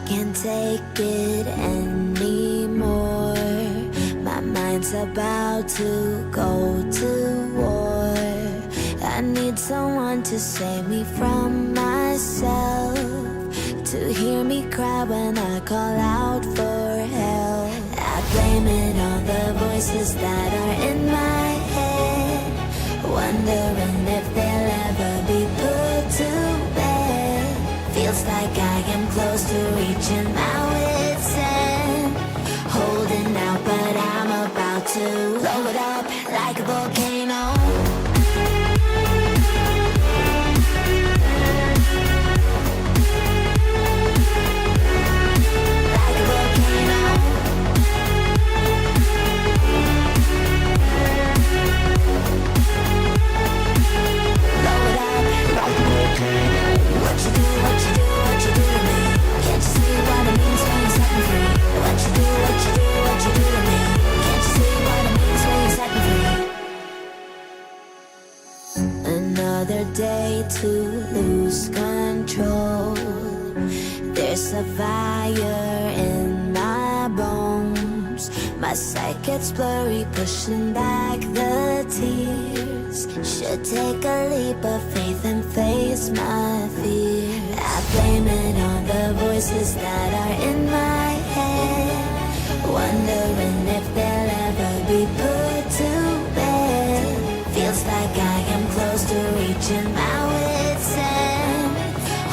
can't take it anymore. My mind's about to go to war. I need someone to save me from myself, to hear me cry when I call out for help. I blame it on the voices that are in my head, wondering if they'll ever be put to bed. Feels like I am close to reaching my wit's end, holding out but I'm about to blow it up like a volcano. Another day to lose control. There's a fire in my bones. My sight gets blurry, pushing back the tears. Should take a leap of faith and face my fear. I blame it on the voices that are in my head, wondering if they'll ever be put to bed. Feels like I am close to reaching my wit's end,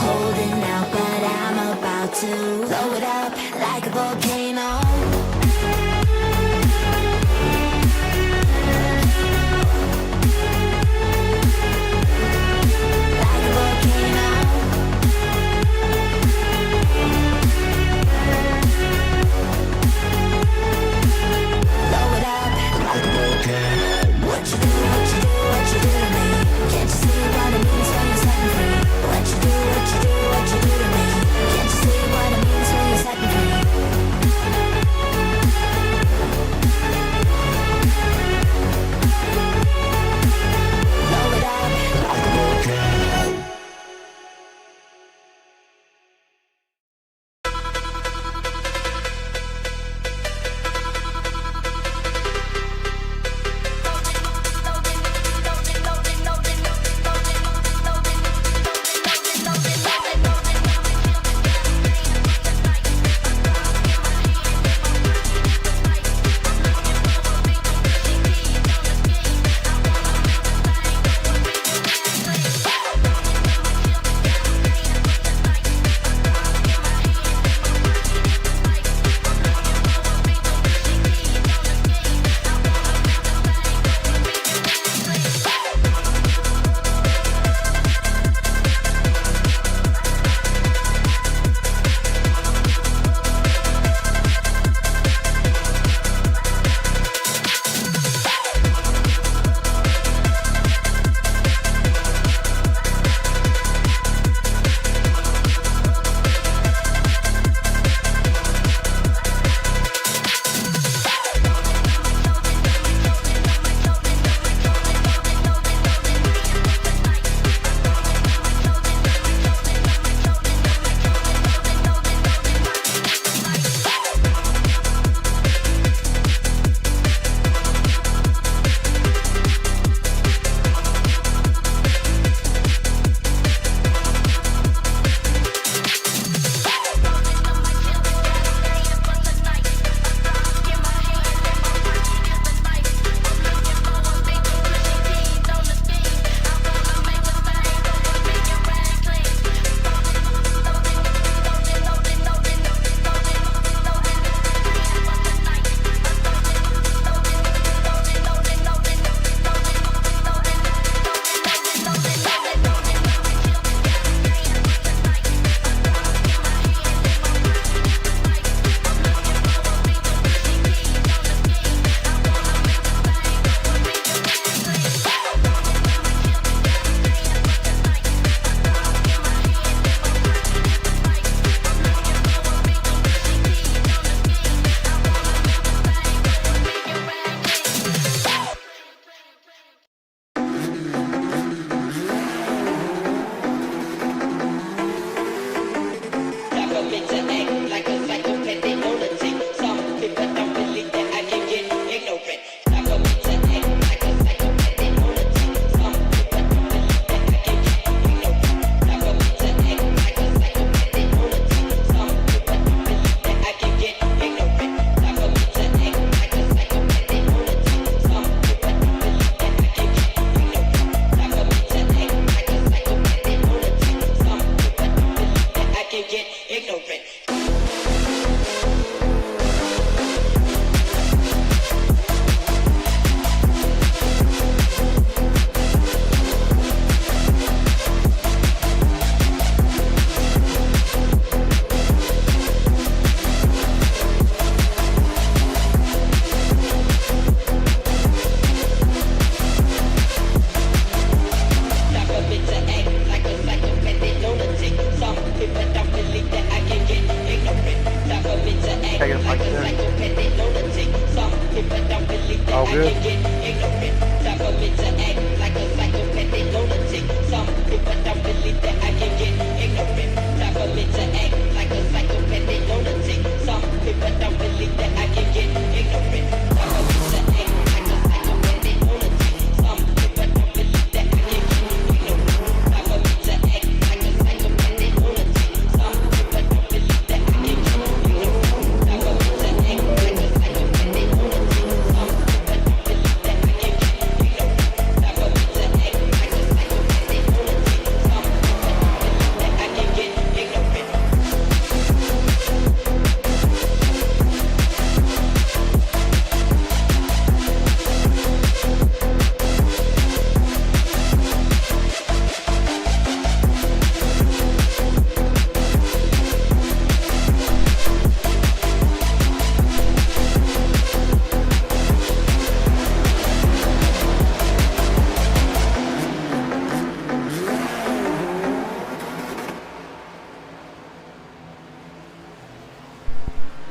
holding out but I'm about to blow it up like a volcano. Like a volcano. Blow it up like a volcano. What you do, what you do, what you do to me? Can't you see what it means when you set me free? What you do, what you do, what you do to me? Can't you see what it means when you set me free?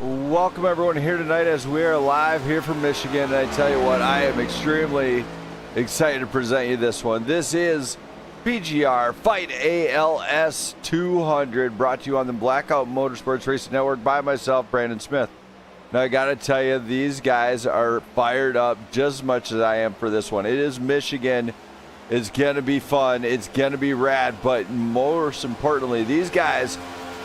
Welcome everyone here tonight as we are live here from Michigan, and I tell you what, I am extremely excited to present you this one. This is PGR Fight ALS 200, brought to you on the Blackout Motorsports Racing Network by myself, Brandon Smith. Now I gotta tell you, these guys are fired up just as much as I am for this one. It is Michigan. It's gonna be fun, it's gonna be rad, but most importantly, these guys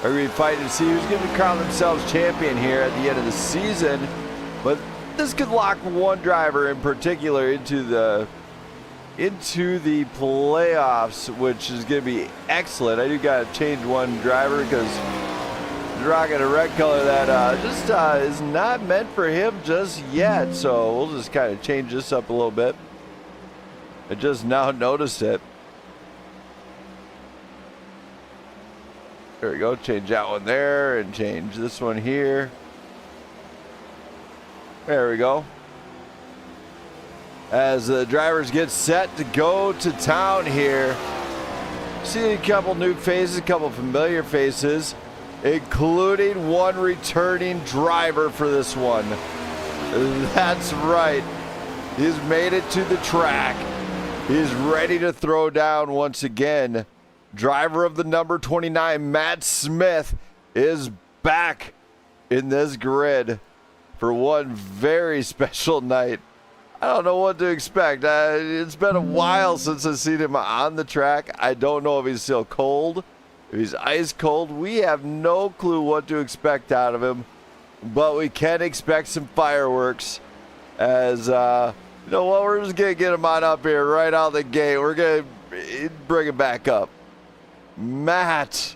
are going to be fighting to see who's going to crown themselves champion here at the end of the season. But this could lock one driver in particular into the playoffs, which is going to be excellent. I do got to change one driver because he's rocking a red color that just is not meant for him just yet. So we'll just kind of change this up a little bit. I just now noticed it. There we go, change that one there and change this one here. There we go. As the drivers get set to go to town here, see a couple new faces, a couple familiar faces, including one returning driver for this one. That's right. He's made it to the track. He's ready to throw down once again. Driver of the number 29, Matt Smith, is back in this grid for one very special night. I don't know what to expect. It's been a while since I've seen him on the track. I don't know if he's still cold, if he's ice cold. We have no clue what to expect out of him, but we can expect some fireworks as, you know what, we're just going to get him on up here right out the gate. We're going to bring him back up. Matt,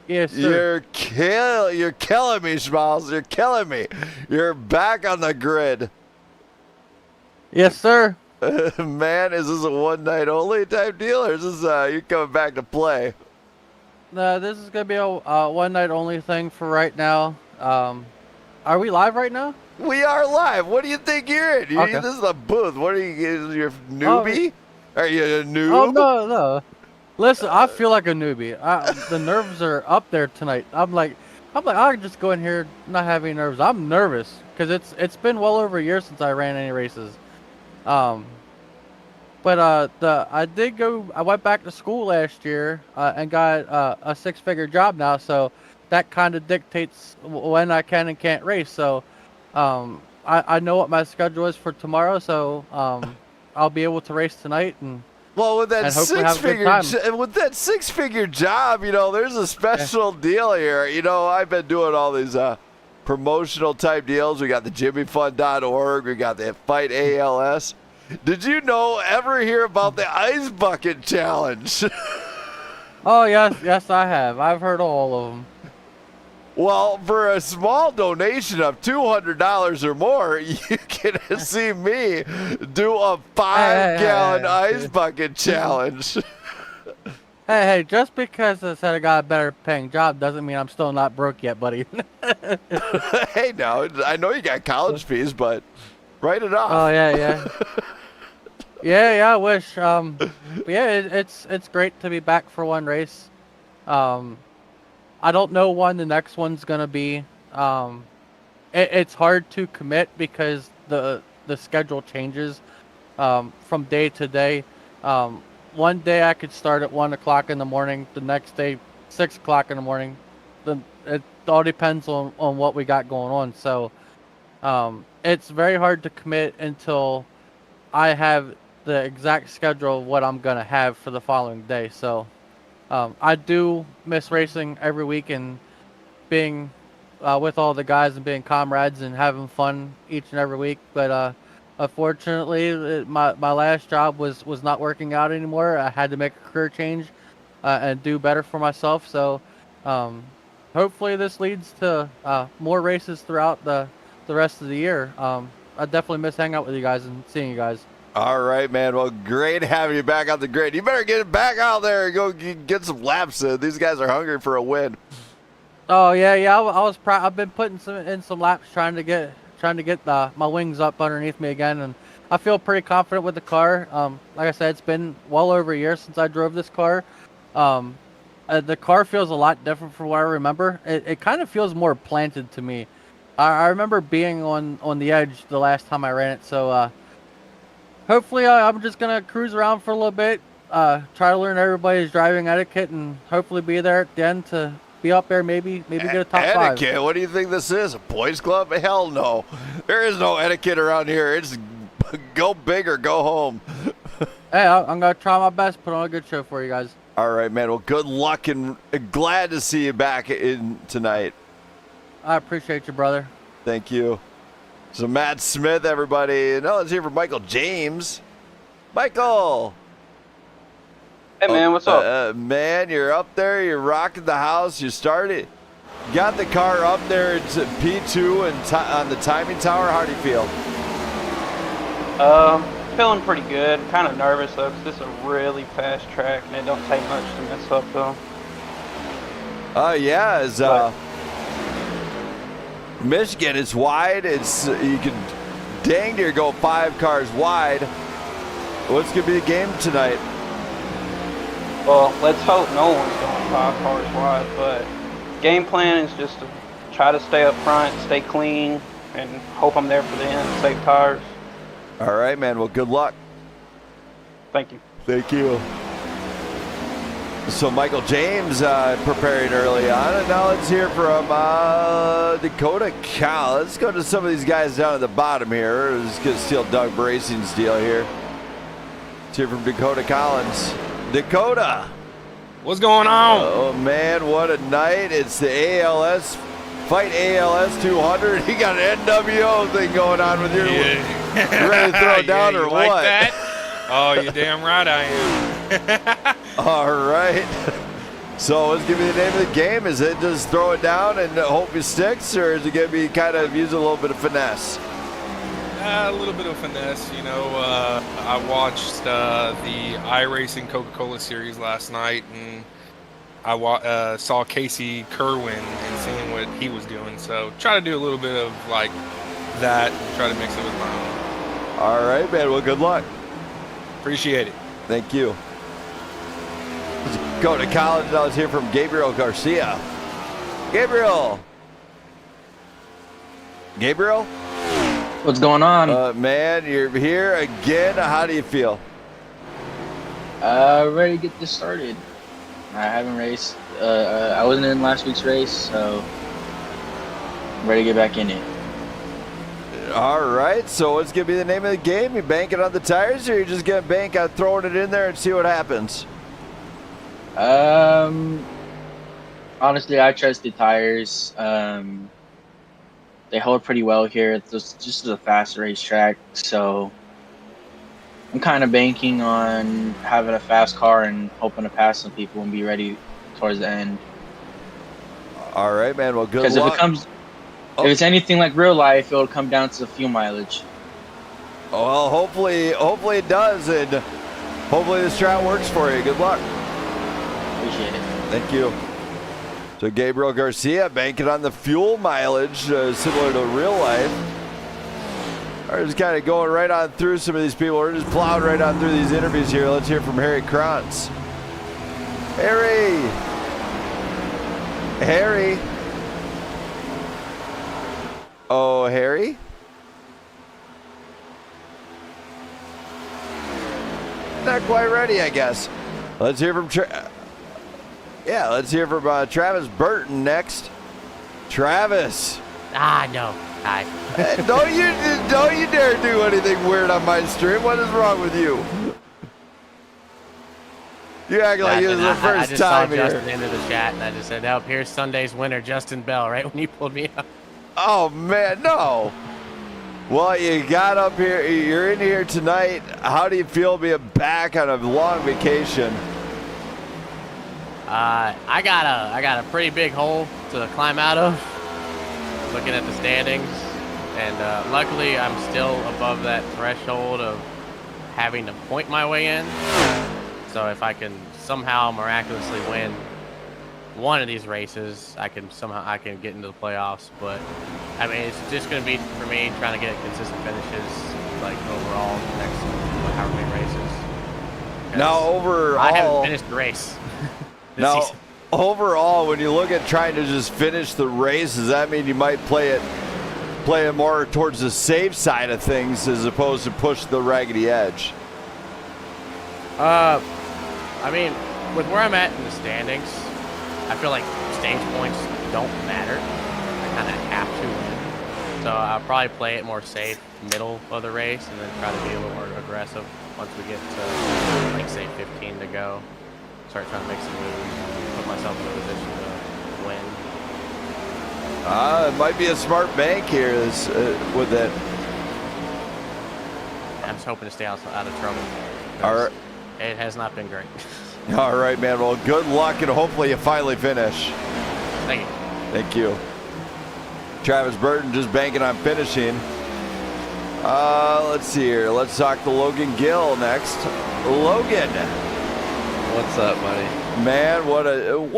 yes, sir. You're killing me, Schmalz. You're killing me. You're back on the grid. Yes, sir. Man, is this a one night only type deal, or is this you coming back to play? This is gonna be a one night only thing for right now. Are we live right now? We are live. What do you think you're in? Okay. This is a booth. What are you? You're a newbie? Are you a noob? Oh no. Listen, I feel like a newbie. The nerves are up there tonight. I'm like, I can just go in here not have any nerves. I'm nervous because it's been well over a year since I ran any races. I went back to school last year and got a six-figure job now. So that kind of dictates when I can and can't race. So I know what my schedule is for tomorrow. So I'll be able to race tonight and. Well, with that six-figure job, you know, there's a special deal here. You know, I've been doing all these promotional type deals. We got the JimmyFun.org. We got the Fight ALS. Did you ever hear about the Ice Bucket Challenge? Oh, yes, I have. I've heard all of them. Well, for a small donation of $200 or more, you can see me do a 5-gallon ice bucket challenge. Hey, just because I said I got a better paying job doesn't mean I'm still not broke yet, buddy. Hey, now, I know you got college fees, but write it off. Oh, yeah. Yeah, I wish. Yeah, it's great to be back for one race. I don't know when the next one's gonna be. It's hard to commit because the the schedule changes from day to day. One day I could start at 1 o'clock in the morning. The next day, 6 o'clock in the morning. Then it all depends on what we got going on. So it's very hard to commit until I have the exact schedule of what I'm gonna have for the following day. So I do miss racing every week and being with all the guys and being comrades and having fun each and every week. But unfortunately, my last job was not working out anymore. I had to make a career change and do better for myself. So hopefully this leads to more races throughout the rest of the year. I definitely miss hanging out with you guys and seeing you guys. All right, man. Well, great having you back on the grid. You better get it back out there and go get some laps in. These guys are hungry for a win. Oh yeah. I was I've been putting some laps trying to get my wings up underneath me again, and I feel pretty confident with the car. Like I said, it's been well over a year since I drove this car. The car feels a lot different from what I remember. It kind of feels more planted to me. I remember being on the edge the last time I ran it. So hopefully I'm just gonna cruise around for a little bit, try to learn everybody's driving etiquette, and hopefully be there at the end to be up there, maybe get a top etiquette? 5. What do you think this is? A boys club? Hell no. There is no etiquette around here. It's go big or go home. Hey, I'm gonna try my best, put on a good show for you guys. All right, man. Well, good luck and glad to see you back in tonight. I appreciate you, brother. Thank you. So Matt Smith, everybody. Now let's hear from Michael James. Michael. Hey man, what's up? Man, you're up there. You're rocking the house. You started. You got the car up there. It's at P2 and on the timing tower. How do you feel? Feeling pretty good. Kind of nervous though, because this is a really fast track, and it don't take much to mess up though. Yeah, it's Michigan. It's wide. It's you can dang near go 5 cars wide. What's gonna be the game tonight? Well, let's hope no one's going 5 cars wide, but game plan is just to try to stay up front, stay clean, and hope I'm there for the end, save tires. All right, man. Well, good luck. Thank you. Thank you. So Michael James preparing early on, and now let's hear from Dakota Cal. Let's go to some of these guys down at the bottom here. Let's get steal Doug Bracing's deal here. Let's hear from Dakota Collins. Dakota. What's going on? Oh man, what a night. It's the ALS Fight ALS 200. You got an NWO thing going on with your You ready to throw it down or like what? That? Oh, you're damn right I am. All right. So let's give me the name of the game. Is it just throw it down and hope it sticks, or is it going to be kind of use a little bit of finesse? A little bit of finesse, you know. I watched the iRacing Coca-Cola series last night, and I saw Casey Kerwin and seeing what he was doing. So try to do a little bit of like that and try to mix it with my own. All right, man. Well, good luck. Appreciate it. Thank you. Let's go to college. Now let's hear from Gabriel Garcia. Gabriel. Gabriel? What's going on? Man, you're here again. How do you feel? Ready to get this started. I haven't raced. I wasn't in last week's race, so I'm ready to get back in it. All right, so what's going to be the name of the game? You banking on the tires, or you just going to bank on throwing it in there and see what happens? Honestly, I trust the tires. They hold pretty well here. It's just a fast racetrack, so I'm kind of banking on having a fast car and hoping to pass some people and be ready towards the end. All right, man. Well, good luck. Because if it's anything like real life, it'll come down to the fuel mileage. Well, hopefully it does, and hopefully this track works for you. Good luck. Appreciate it. Thank you. So Gabriel Garcia banking on the fuel mileage, similar to real life. We're just kind of going right on through some of these people. We're just plowing right on through these interviews here. Let's hear from Harry Krantz. Harry. Oh, Harry? not quite ready, I guess. Let's hear from let's hear from Travis Burton next. Travis. No. Hi. Hey, don't you dare do anything weird on my stream. What is wrong with you? You act like it was the first I just time saw here. Justin into the chat, and I just said, "Nope, here's Sunday's winner, Justin Bell." Right when you pulled me up. Oh man, no. Well, you got up here. You're in here tonight. How do you feel being back on a long vacation? I got a pretty big hole to climb out of. Looking at the standings, and luckily I'm still above that threshold of having to point my way in. So if I can somehow miraculously win one of these races, I can get into the playoffs. But I mean, it's just going to be for me trying to get consistent finishes, like overall the next however many races. Now overall, I haven't finished the race. Now, season. overall, when you look at trying to just finish the race, does that mean you might play it more towards the safe side of things as opposed to push the raggedy edge? I mean, with where I'm at in the standings, I feel like stage points don't matter. I kind of have to win. So I'll probably play it more safe, middle of the race, and then try to be a little more aggressive once we get to, like, say, 15 to go. Start trying to make some moves, put myself in a position to win. It might be a smart bank here with it. I'm just hoping to stay out of trouble. All right. It has not been great. All right, man. Well, good luck, and hopefully you finally finish. Thank you. Thank you. Travis Burton just banking on finishing. Let's see here. Let's talk to Logan Gill next. Logan. What's up, buddy? Man, what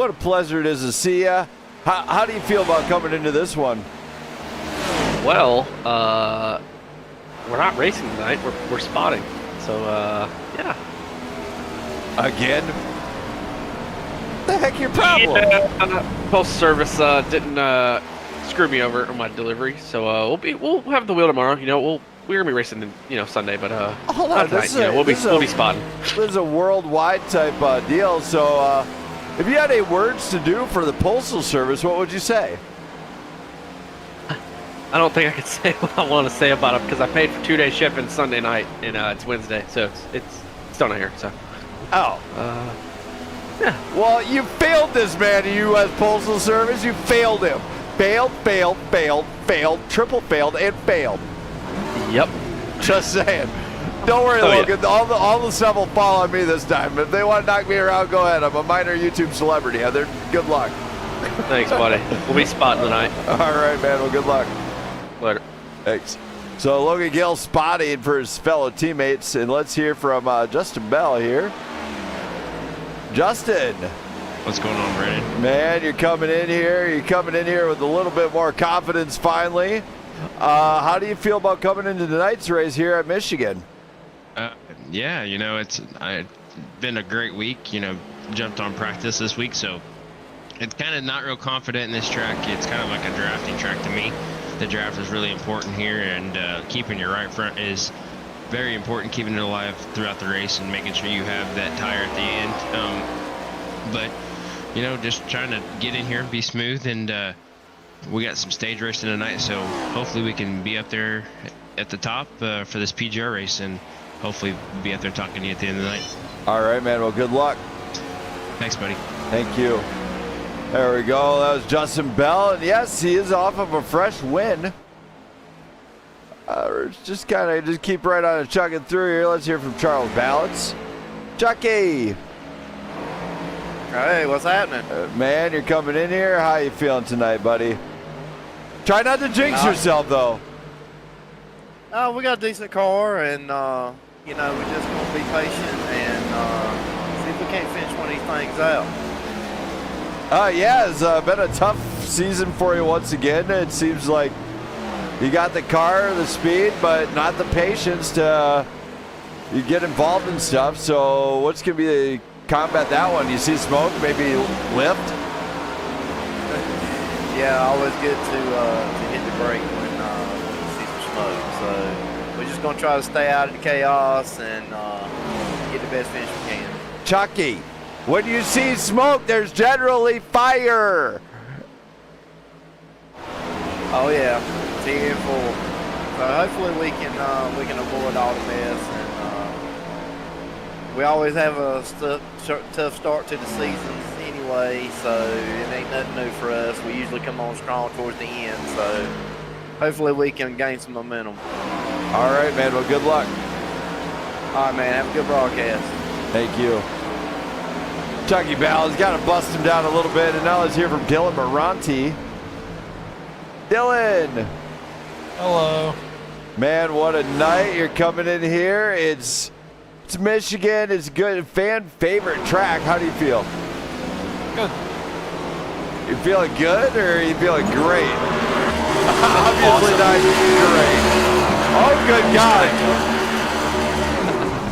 a pleasure it is to see you. How do you feel about coming into this one? Well, we're not racing tonight. We're spotting. So, yeah. Again? The heck your problem? Yeah, Postal Service didn't screw me over on my delivery, so we'll have the wheel tomorrow. You know, we're gonna be racing, Sunday, but hold on, we'll be spotting. This is a worldwide type deal. So, if you had any words to do for the Postal Service, what would you say? I don't think I could say what I want to say about it because I paid for 2-day shipping Sunday night, and it's Wednesday, so it's still not here. So. Oh. Yeah. Well, you failed this man, the U.S. Postal Service. You failed him. Failed, triple failed, and failed. Yep. Just saying. Don't worry, Logan. Yeah. All the stuff will fall on me this time. If they want to knock me around, go ahead. I'm a minor YouTube celebrity. Good luck. Thanks, buddy. We'll be spotting tonight. All right, man. Well, good luck. Later. Thanks. So Logan Gill spotting for his fellow teammates, and let's hear from Justin Bell here. Justin. What's going on, Brandon? Man, you're coming in here. You're coming in here with a little bit more confidence finally. How do you feel about coming into tonight's race here at Michigan? Yeah, it's been a great week. Jumped on practice this week, so it's kind of not real confident in this track. It's kind of like a drafting track to me. The draft is really important here, and keeping your right front is very important, keeping it alive throughout the race and making sure you have that tire at the end. But just trying to get in here, be smooth, and we got some stage racing tonight, so hopefully we can be up there at the top for this PGR race, and hopefully be up there talking to you at the end of the night. All right, man. Well, good luck. Thanks, buddy. Thank you. There we go. That was Justin Bell, and yes, he is off of a fresh win. Just keep right on and chugging through here. Let's hear from Charles Ballots. Chucky. Hey, what's happening? Man, you're coming in here. How you feeling tonight, buddy? Try not to jinx yourself, though. We got a decent car, and we're just gonna be patient and see if we can't finish one of these things out. Yeah, it's been a tough season for you once again. It seems like you got the car, the speed, but not the patience to you get involved in stuff. So what's going to be the combat that one? You see smoke, maybe lift? Yeah, always good to hit the brake when you see some smoke. So we're just going to try to stay out of the chaos and get get the best finish we can. Chucky, when you see smoke, there's generally fire. Oh yeah, T and full. So hopefully we can avoid all the mess. And we always have a tough start to the seasons anyway, so it ain't nothing new for us. We usually come on strong towards the end, so hopefully we can gain some momentum. All right, man. Well, good luck. All right, man. Have a good broadcast. Thank you. Chucky Ball's got to bust him down a little bit, and now let's hear from Dylan Moranti. Dylan. Hello. Man, what a night. You're coming in here. It's Michigan. It's good. Fan favorite track. How do you feel? Good. You feeling good or are you feeling great? Obviously not great. Oh, good God.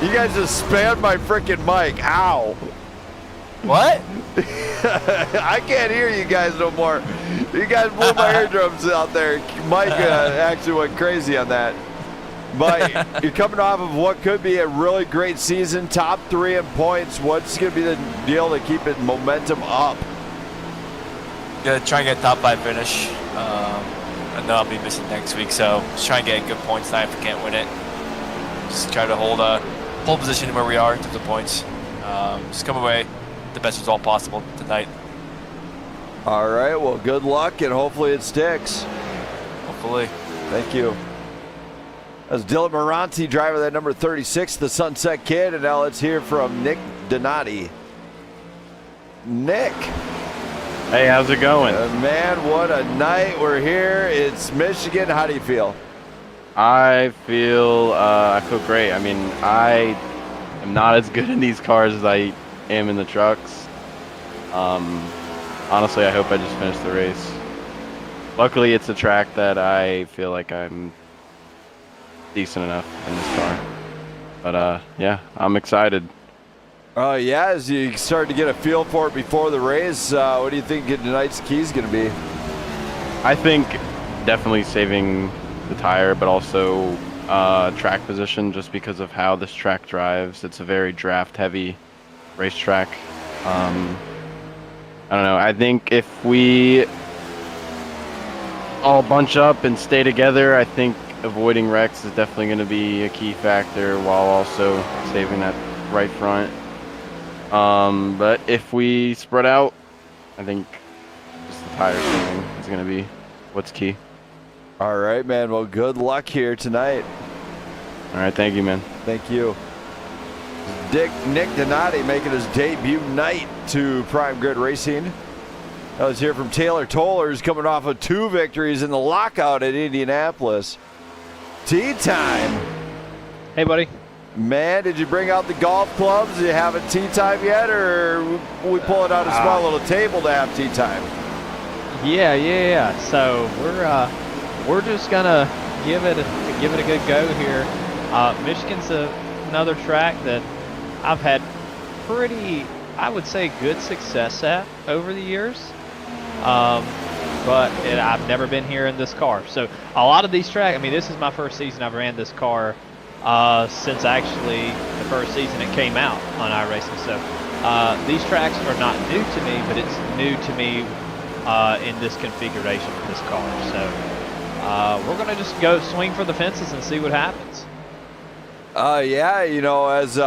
You guys just spammed my freaking mic. Ow. What? I can't hear you guys no more. You guys blew my eardrums out there. Mike actually went crazy on that. But you're coming off of what could be a really great season, top 3 in points. What's going to be the deal to keep it momentum up? Gonna try and get a top 5 finish. I know I'll be missing next week, so just try and get good points tonight if we can't win it. Just try to hold position where we are in terms of points. Just come away the best result possible tonight. All right, well, good luck, and hopefully it sticks. Hopefully. Thank you. That's Dylan Moranti, driver of that number 36, the Sunset Kid, and now let's hear from Nick Donati. Nick. Hey, how's it going? Man, what a night. We're here. It's Michigan. How do you feel? I feel great. I mean, I am not as good in these cars as I am in the trucks. Honestly, I hope I just finish the race. Luckily, it's a track that I feel like I'm decent enough in this car. But yeah, I'm excited. Yeah, as you start to get a feel for it before the race, what do you think tonight's key is going to be? I think definitely saving the tire, but also track position, just because of how this track drives. It's a very draft-heavy racetrack. I don't know. I think if we all bunch up and stay together, I think avoiding wrecks is definitely going to be a key factor, while also saving that right front. But if we spread out, I think just the tire saving is going to be what's key. All right, man. Well, good luck here tonight. All right, thank you, man. Thank you. Nick Donati making his debut night to Prime Grid Racing. I was here from Taylor Toller, who's coming off of 2 victories in the lockout at Indianapolis. Tea time. Hey, buddy. Man, did you bring out the golf clubs? Do you have a tea time yet, or we pulling out a small little table to have tea time? Yeah. So we're just gonna give it a good go here. Michigan's another track that I've had pretty, I would say, good success at over the years. But I've never been here in this car. So a lot of these tracks, I mean, this is my first season I've ran this car since actually the first season it came out on iRacing. So these tracks are not new to me, but it's new to me in this configuration of this car. So we're going to just go swing for the fences and see what happens. Yeah, you know, as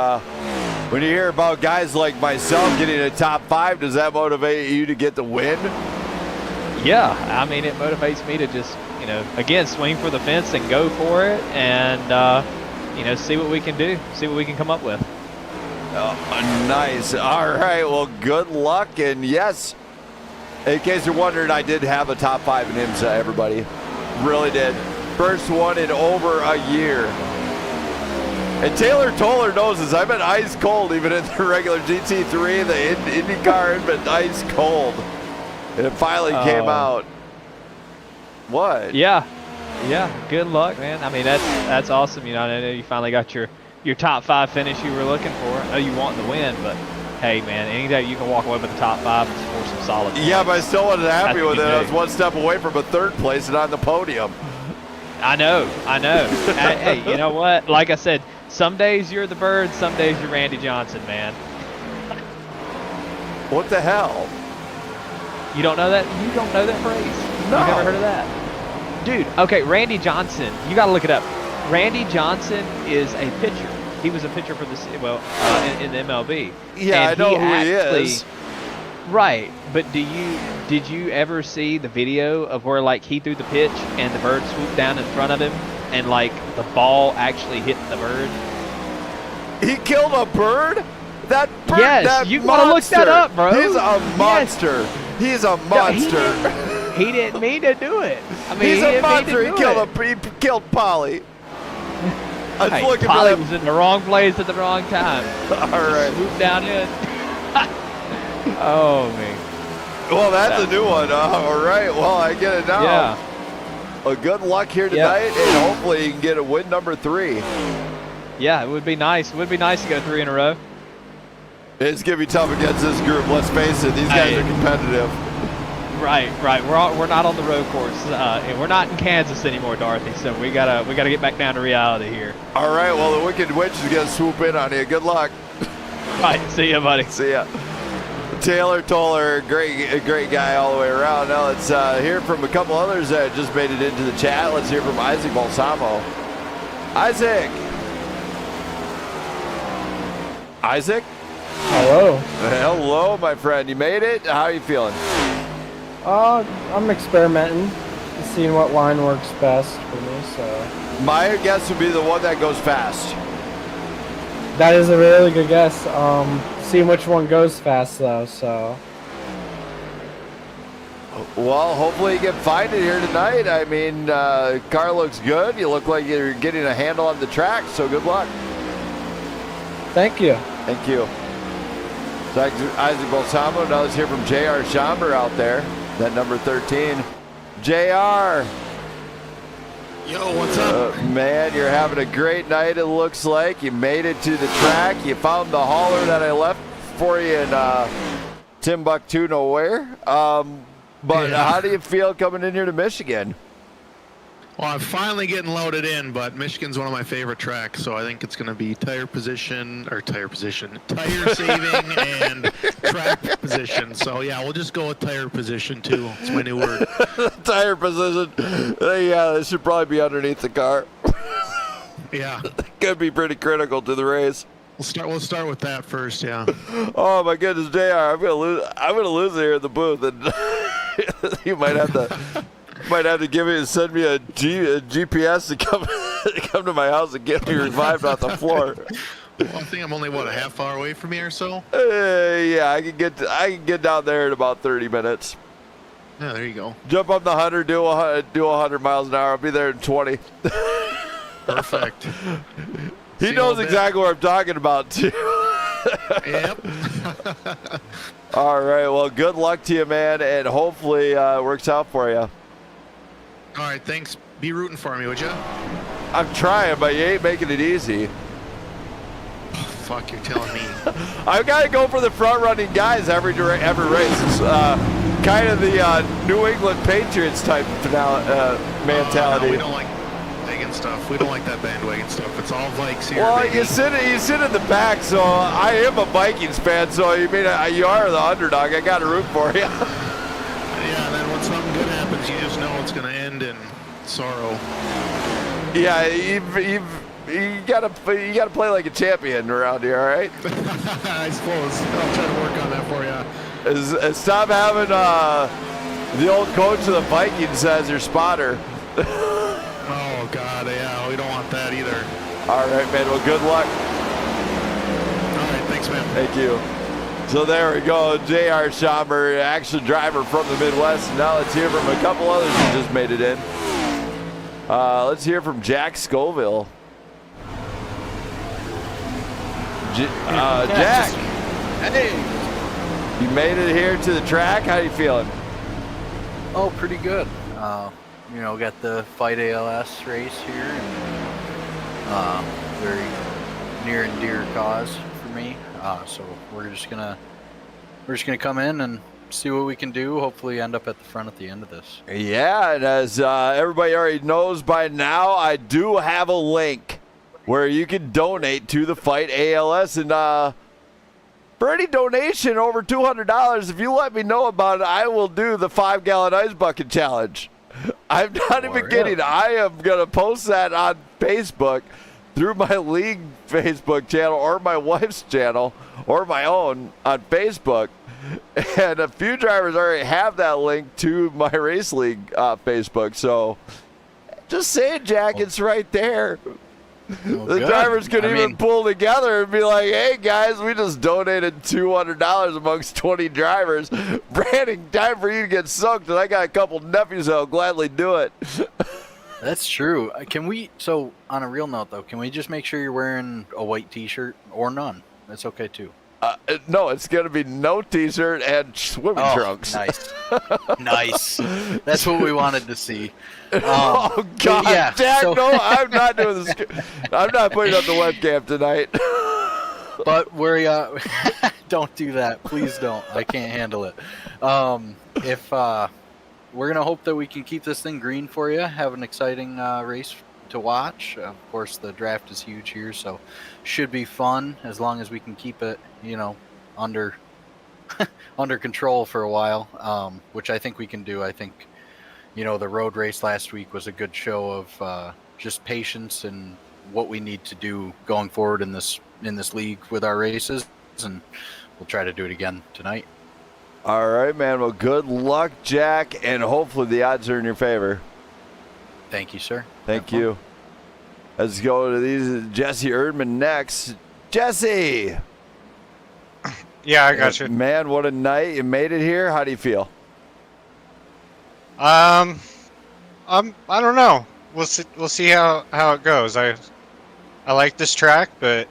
when you hear about guys like myself getting a top 5, does that motivate you to get the win? Yeah, I mean, it motivates me to just, you know, again, swing for the fence and go for it, and you know, see what we can do, see what we can come up with. Oh, nice. All right, well, good luck, and yes, in case you're wondering, I did have a top 5 in IMSA, everybody. Really did. First one in over a year. And Taylor Toller knows this. I've been ice cold even in the regular GT3, the IndyCar, I've been ice cold. And it finally came out. What? Yeah, good luck, man. I mean, that's awesome. You know, I know you finally got your top 5 finish you were looking for. I know you want the win, but hey, man, any day you can walk away with the top 5 and score some solid points. Yeah, but I still wasn't happy with it. I was do. one step away from a 3rd place and on the podium. I know. Hey, you know what? Like I said, some days you're the bird, some days you're Randy Johnson, man. What the hell? You don't know that? You don't know that phrase? No. You never heard of that? Dude, okay, Randy Johnson. You got to look it up. Randy Johnson is a pitcher. He was a pitcher for in the MLB. Yeah, and I know who he is. Right, but did you ever see the video of where like he threw the pitch and the bird swooped down in front of him and like the ball actually hit the bird? He killed a bird? That bird, yes, that you gotta look that up, bro. He's a monster. Yes. He's a monster. He didn't mean to do it. I mean, he's a monster. He killed Polly. I was looking Polly for that. was in the wrong place at the wrong time. All right. Swooped down in. Oh man. Well, that's a new one. All right. Well, I get it now. Yeah. Well, good luck here tonight, and hopefully you can get a win number 3. Yeah, it would be nice. It would be nice to go 3 in a row. It's gonna be tough against this group. Let's face it; these guys are competitive. Right. We're not on the road course, and we're not in Kansas anymore, Dorothy. So we gotta get back down to reality here. All right. Well, the Wicked Witch is gonna swoop in on you. Good luck. All right. See ya, buddy. See ya. Taylor Toller, great guy all the way around. Now let's hear from a couple others that just made it into the chat. Let's hear from Isaac Balsamo. Isaac? Hello. Hello, my friend. You made it? How are you feeling? I'm experimenting, seeing what line works best for me, so. My guess would be the one that goes fast. That is a really good guess. Seeing which one goes fast, though, so. Well, hopefully you can find it here tonight. I mean, car looks good. You look like you're getting a handle on the track, so good luck. Thank you. Thank you. So Isaac Balsamo. Now let's hear from JR Schomber out there, that number 13. JR. Yo, what's up? Man, you're having a great night, it looks like. You made it to the track. You found the hauler that I left for you in Timbuktu nowhere. But how do you feel coming in here to Michigan? Well, I'm finally getting loaded in, but Michigan's one of my favorite tracks, so I think it's going to be tire saving and track position. So, yeah, we'll just go with tire position, too. It's my new word. Tire position. Yeah, this should probably be underneath the car. Yeah. Could be pretty critical to the race. We'll start with that first, yeah. Oh, my goodness, JR, I'm gonna lose it here in the booth, and you might have to send me a GPS to come to my house and get me revived off the floor. Well, I think I'm only a half hour away from here or so. Yeah, I can get down there in about 30 minutes. Yeah, there you go. Jump up the 100, do 100 miles an hour. I'll be there in 20. Perfect. He knows exactly what I'm talking about too. Yep. All right. Well, good luck to you, man, and hopefully it works out for you. All right, thanks. Be rooting for me, would you? I'm trying, but you ain't making it easy. Fuck, you're telling me. I've got to go for the front-running guys every race. It's kind of the New England Patriots type mentality. No, we don't like bandwagon stuff. We don't like that bandwagon stuff. It's all Vikes here. Well, baby. you sit in the back, so I am a Vikings fan. So you mean you are the underdog? I got to root for you. Yeah, and then when something good happens, you just know it's going to end in sorrow. Yeah, you gotta play like a champion around here, all right? I suppose. I'll try to work on that for you. Stop having the old coach of the Vikings as your spotter. Oh, God, yeah, we don't want that either. All right, man. Well, good luck. All right, thanks, man. Thank you. So there we go. JR Schomber, action driver from the Midwest. Now let's hear from a couple others who just made it in. Let's hear from Jack Scoville. Jack. Hey. You made it here to the track. How you feeling? Oh, pretty good. Got the Fight ALS race here, and very near and dear cause for me. So we're just gonna come in and see what we can do. Hopefully end up at the front at the end of this. Yeah, and as everybody already knows by now, I do have a link where you can donate to the Fight ALS. And for any donation over $200, if you let me know about it, I will do the 5-gallon ice bucket challenge. I'm not even kidding. I am going to post that on Facebook through my league Facebook channel or my wife's channel or my own on Facebook. And a few drivers already have that link to my race league Facebook. So just saying, Jack, it's right there. Well, the good. drivers could I even mean- pull together and be like, hey, guys, we just donated $200 amongst 20 drivers. Brandon, time for you to get soaked, and I got a couple nephews that'll gladly do it. That's true. Can we, so on a real note though, can we just make sure you're wearing a white t-shirt or none? That's okay too. No, it's going to be no t-shirt and swimming trunks. Nice. Nice. That's what we wanted to see. Oh, God, yeah, Jack, so- no, I'm not doing this. I'm not putting up the webcam tonight. But we're, don't do that. Please don't. I can't handle it. If we're going to hope that we can keep this thing green for you, have an exciting race to watch. Of course, the draft is huge here, so should be fun as long as we can keep it, you know, under under control for a while, which I think we can do. I think, you know, the road race last week was a good show of just patience and what we need to do going forward in this league with our races, and we'll try to do it again tonight. All right, man. Well, good luck, Jack, and hopefully the odds are in your favor. Thank you, sir. Thank you. Let's go to these Jesse Erdman next. Jesse! Yeah, I got you. Man, what a night. You made it here. How do you feel? I don't know. We'll see how it goes. I like this track, but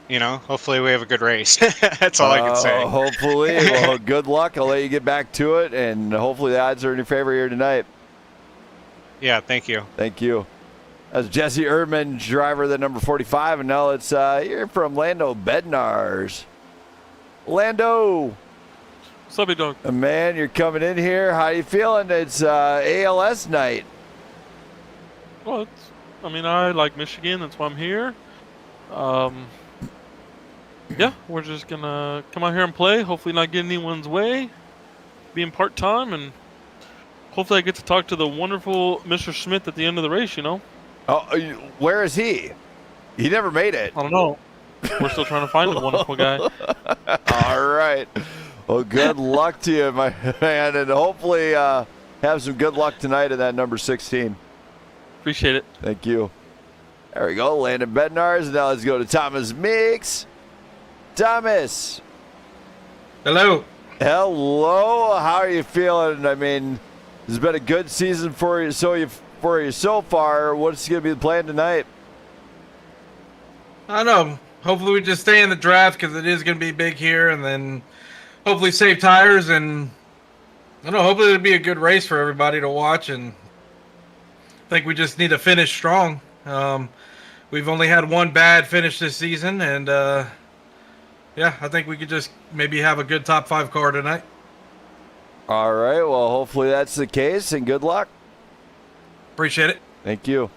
you know, hopefully we have a good race. That's all I can say. Hopefully. Well, good luck. I'll let you get back to it, and hopefully the odds are in your favor here tonight. Yeah, thank you. Thank you. That's Jesse Erdman, driver of the number 45, and now let's hear from Lando Bednars. Lando. What's up, big dog? Man, you're coming in here. How you feeling? It's ALS night. Well, I like Michigan. That's why I'm here. Yeah, we're just going to come out here and play. Hopefully not get in anyone's way. Being part-time, and hopefully I get to talk to the wonderful Mr. Smith at the end of the race, you know? Oh, where is he? He never made it. I don't know. We're still trying to find the wonderful guy. All right. Well, good luck to you, my man, and hopefully have some good luck tonight in that number 16. Appreciate it. Thank you. There we go, Landon Bednars. Now let's go to Thomas Meeks. Thomas. Hello. Hello. How are you feeling? I mean, it's been a good season for you so far. What's going to be the plan tonight? I don't know. Hopefully we just stay in the draft because it is going to be big here, and then hopefully save tires, and I don't know. Hopefully it'll be a good race for everybody to watch, and I think we just need to finish strong. We've only had one bad finish this season, and yeah, I think we could just maybe have a good top 5 car tonight. All right. Well, hopefully that's the case, and good luck. Appreciate it. Thank you.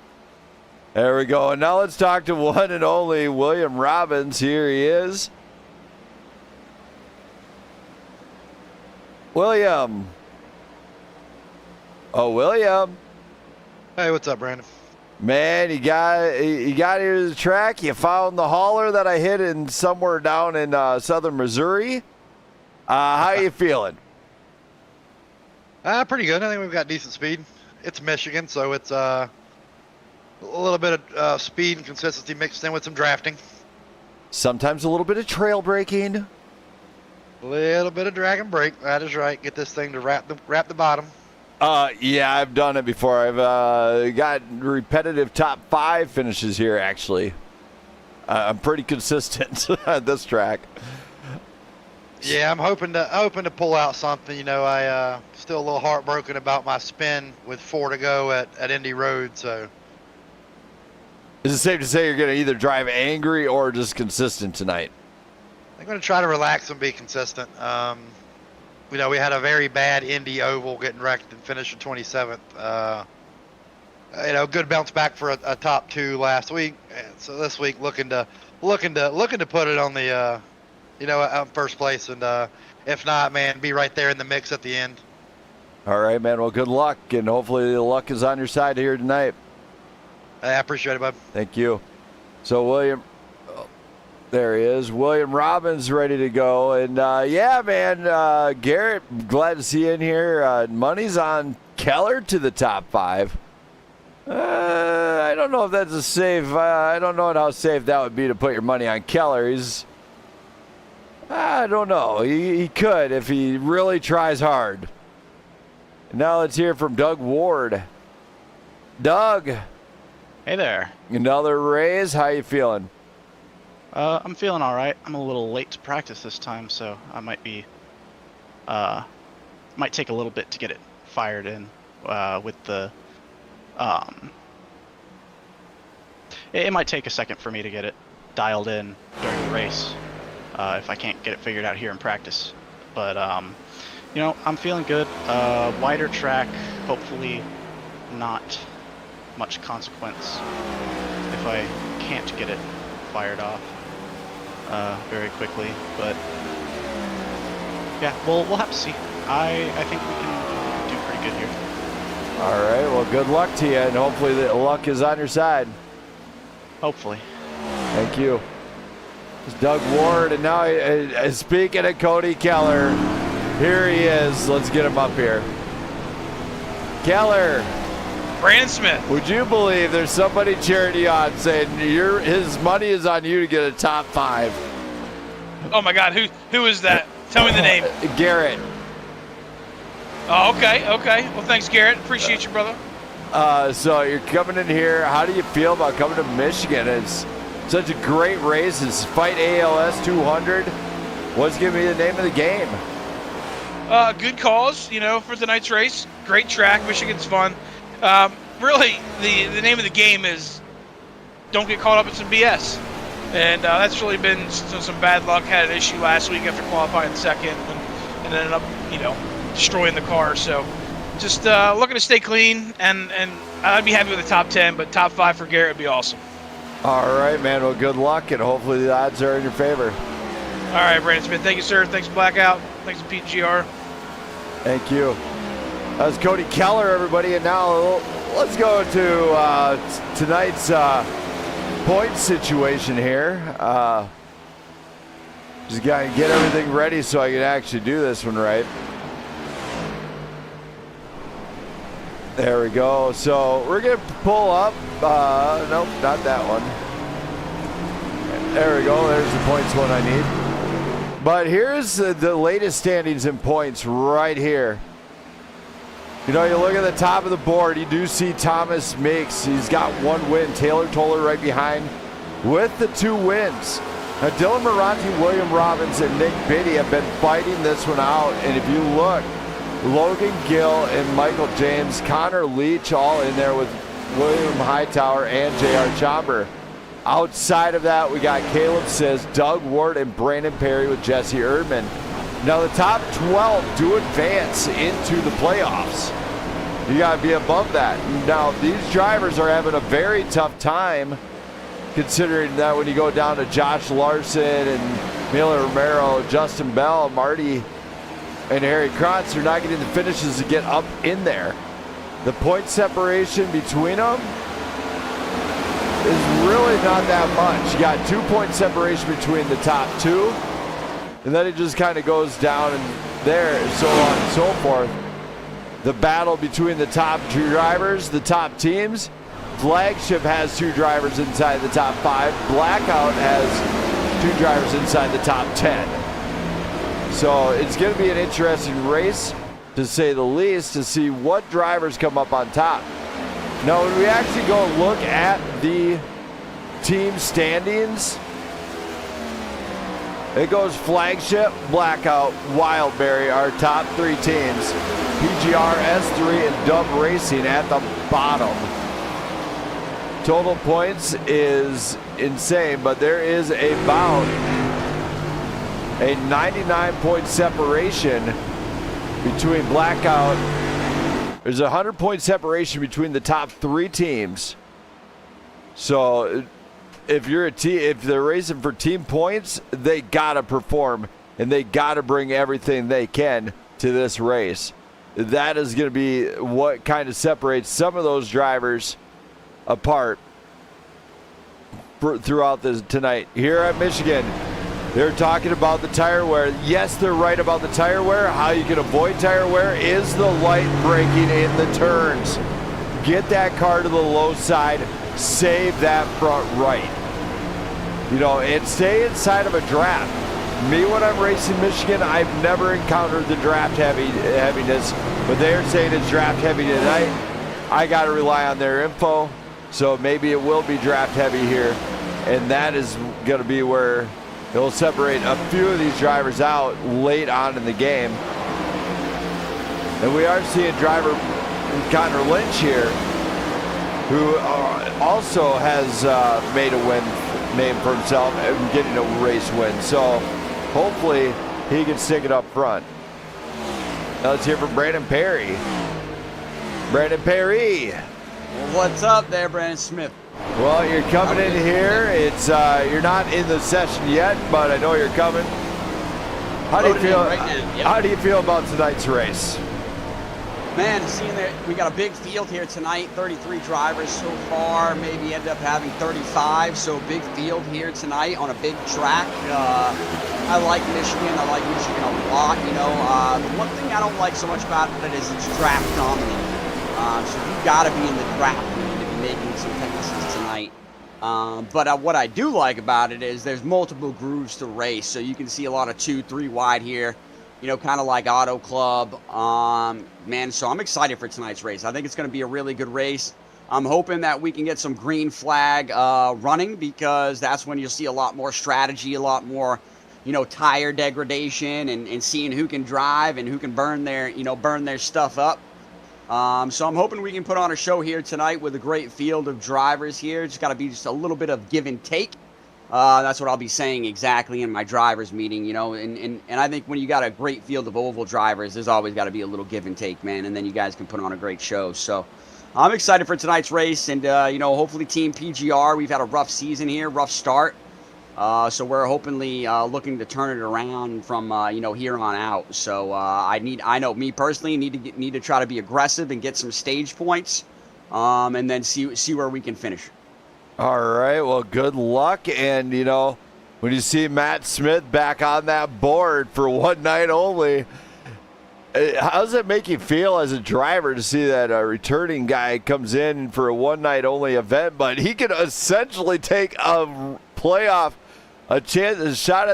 There we go. And now let's talk to one and only William Robbins. Here he is. William. Oh, William. Hey, what's up, Brandon? Man, you got here to the track. You found the hauler that I hit in somewhere down in southern Missouri. How you feeling? Pretty good. I think we've got decent speed. It's Michigan, so it's a little bit of speed and consistency mixed in with some drafting. Sometimes a little bit of trail braking. A little bit of drag and brake. That is right. Get this thing to wrap the bottom. Yeah, I've done it before. I've got repetitive top 5 finishes here, actually. I'm pretty consistent at this track. Yeah, I'm hoping to pull out something. You know, I still a little heartbroken about my spin with 4 to go at Indy Road. So, is it safe to say you're going to either drive angry or just consistent tonight? I'm going to try to relax and be consistent. we had a very bad Indy oval getting wrecked and finishing 27th. Good bounce back for a top 2 last week. And so this week looking to put it on the, on first place. And if not, man, be right there in the mix at the end. All right, man. Well, good luck, and hopefully the luck is on your side here tonight. I appreciate it, bud. Thank you. So, William, there he is. William Robbins ready to go. And, yeah, man, Garrett, glad to see you in here. Money's on Keller to the top 5. I don't know if that's a safe. I don't know how safe that would be to put your money on Keller. I don't know. He could if he really tries hard. Now let's hear from Doug Ward. Doug. Hey there. Another raise. How you feeling? I'm feeling all right. I'm a little late to practice this time, so I might take a little bit to get it fired in with the. It might take a second for me to get it dialed in during the race if I can't get it figured out here in practice. But I'm feeling good. Wider track, hopefully not much consequence if I can't get it fired off very quickly. But yeah, we'll have to see. I think we can do pretty good here. All right, well, good luck to you, and hopefully the luck is on your side. Hopefully. Thank you. It's Doug Ward, and now, speaking of Cody Keller, here he is. Let's get him up here. Keller. Brandon Smith. Would you believe there's somebody cheering you on saying his money is on you to get a top 5? Oh, my God. Who is that? Tell me the name. Garrett. Oh, okay. Well, thanks, Garrett. Appreciate you, brother. So you're coming in here. How do you feel about coming to Michigan? It's such a great race. It's Fight ALS 200. What's going to be the name of the game? Good cause, for tonight's race. Great track. Michigan's fun. Really, the name of the game is don't get caught up in some BS. And that's really been some bad luck. Had an issue last week after qualifying second and ended up, destroying the car. So just looking to stay clean, and I'd be happy with the top 10, but top 5 for Garrett would be awesome. All right, man. Well, good luck, and hopefully the odds are in your favor. All right, Brandon Smith. Thank you, sir. Thanks, Blackout. Thanks, PGR. Thank you. That was Cody Keller, everybody. And now let's go to tonight's point situation here. Just got to get everything ready so I can actually do this one right. There we go. So we're going to pull up. Nope, not that one. There we go. There's the points one I need. But here's the latest standings in points right here. You look at the top of the board, you do see Thomas Meeks. He's got 1 win. Taylor Toller right behind with the 2 wins. Now, Dylan Moranti, William Robbins, and Nick Biddy have been fighting this one out. And if you look, Logan Gill and Michael James, Connor Leach all in there with William Hightower and J.R. Chomber. Outside of that, we got Caleb Siz, Doug Ward, and Brandon Perry with Jesse Erdman. Now the top 12 do advance into the playoffs. You got to be above that. Now these drivers are having a very tough time, considering that when you go down to Josh Larson and Miller Romero, Justin Bell, Marty, and Harry Krantz, they're not getting the finishes to get up in there. The point separation between them is really not that much. You got 2-point separation between the top 2, and then it just kind of goes down and there, so on and so forth. The battle between the top 2 drivers, the top teams. Flagship has 2 drivers inside the top 5. Blackout has 2 drivers inside the top 10. So it's going to be an interesting race, to say the least, to see what drivers come up on top. Now, when we actually go look at the team standings, it goes Flagship, Blackout, Wildberry, our top 3 teams. PGR, S3, and Dub Racing at the bottom. Total points is insane, but there is about a 99-point separation between Blackout. There's a 100-point separation between the top 3 teams. So if you're a team, if they're racing for team points, they gotta perform and they gotta bring everything they can to this race. That is going to be what kind of separates some of those drivers apart throughout tonight. Here at Michigan, they're talking about the tire wear. Yes, they're right about the tire wear. How you can avoid tire wear is the light braking in the turns. Get that car to the low side, save that front right. You know, and stay inside of a draft. Me, when I'm racing Michigan, I've never encountered the draft heaviness, but they're saying it's draft heavy tonight. I got to rely on their info, so maybe it will be draft heavy here, and that is going to be where it'll separate a few of these drivers out late on in the game. And we are seeing driver Connor Lynch here, who also has made a name for himself and getting a race win. So hopefully he can stick it up front. Now let's hear from Brandon Perry. Brandon Perry. What's up there, Brandon Smith? Well, you're coming in here. It's you're not in the session yet, but I know you're coming. How do you feel? Right now. Yep. How do you feel about tonight's race? Man, seeing that we got a big field here tonight, 33 drivers so far, maybe end up having 35, so big field here tonight on a big track. I like Michigan. I like Michigan a lot, you know. The one thing I don't like so much about it is it's draft dominant. So you got to be in the draft lead to be making some passes tonight. But what I do like about it is there's multiple grooves to race, so you can see a lot of 2, 3 wide here. You know, kind of like Auto Club. Man, so I'm excited for tonight's race. I think it's going to be a really good race. I'm hoping that we can get some green flag running, because that's when you'll see a lot more strategy, a lot more, you know, tire degradation and seeing who can drive and who can burn their stuff up. So I'm hoping we can put on a show here tonight with a great field of drivers here. It's got to be just a little bit of give and take. That's what I'll be saying exactly in my drivers meeting, you know, and I think when you got a great field of oval drivers, there's always got to be a little give and take, man, and then you guys can put on a great show. So I'm excited for tonight's race, and, you know, hopefully Team PGR, we've had a rough season here, rough start. So we're hopefully looking to turn it around from, you know, here on out. So I know me personally need to try to be aggressive and get some stage points, and then see where we can finish. All right, well, good luck. And, you know, when you see Matt Smith back on that board for one night only, how does it make you feel as a driver to see that a returning guy comes in for a one night only event, but he can essentially take a shot at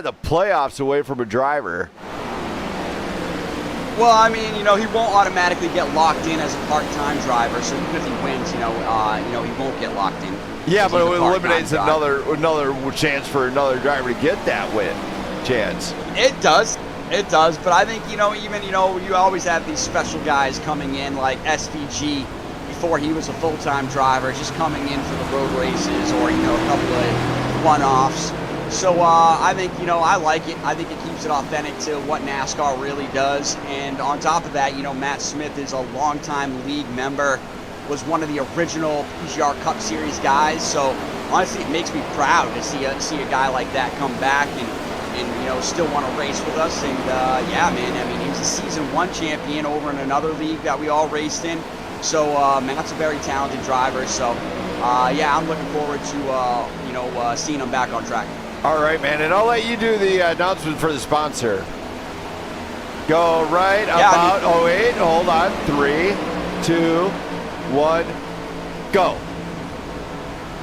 the playoffs away from a driver? Well, I mean, you know, he won't automatically get locked in as a part-time driver, so even if he wins, you know, he won't get locked in. Yeah, but it eliminates another chance for another driver to get that win chance. It does, but I think, you know, even, you know, you always have these special guys coming in like SVG before he was a full-time driver, just coming in for the road races or, you know, a couple of one-offs. So I think, you know, I like it. I think it keeps it authentic to what NASCAR really does. And on top of that, you know, Matt Smith is a longtime league member, was one of the original PGR Cup Series guys. So honestly, it makes me proud to see a guy like that come back and you know, still want to race with us. And yeah, man, I mean, he was a season 1 champion over in another league that we all raced in. So Matt's a very talented driver. So yeah, I'm looking forward to you know, seeing him back on track. All right, man, and I'll let you do the announcement for the sponsor. Go right about 08. Hold on. 3, 2, 1, go.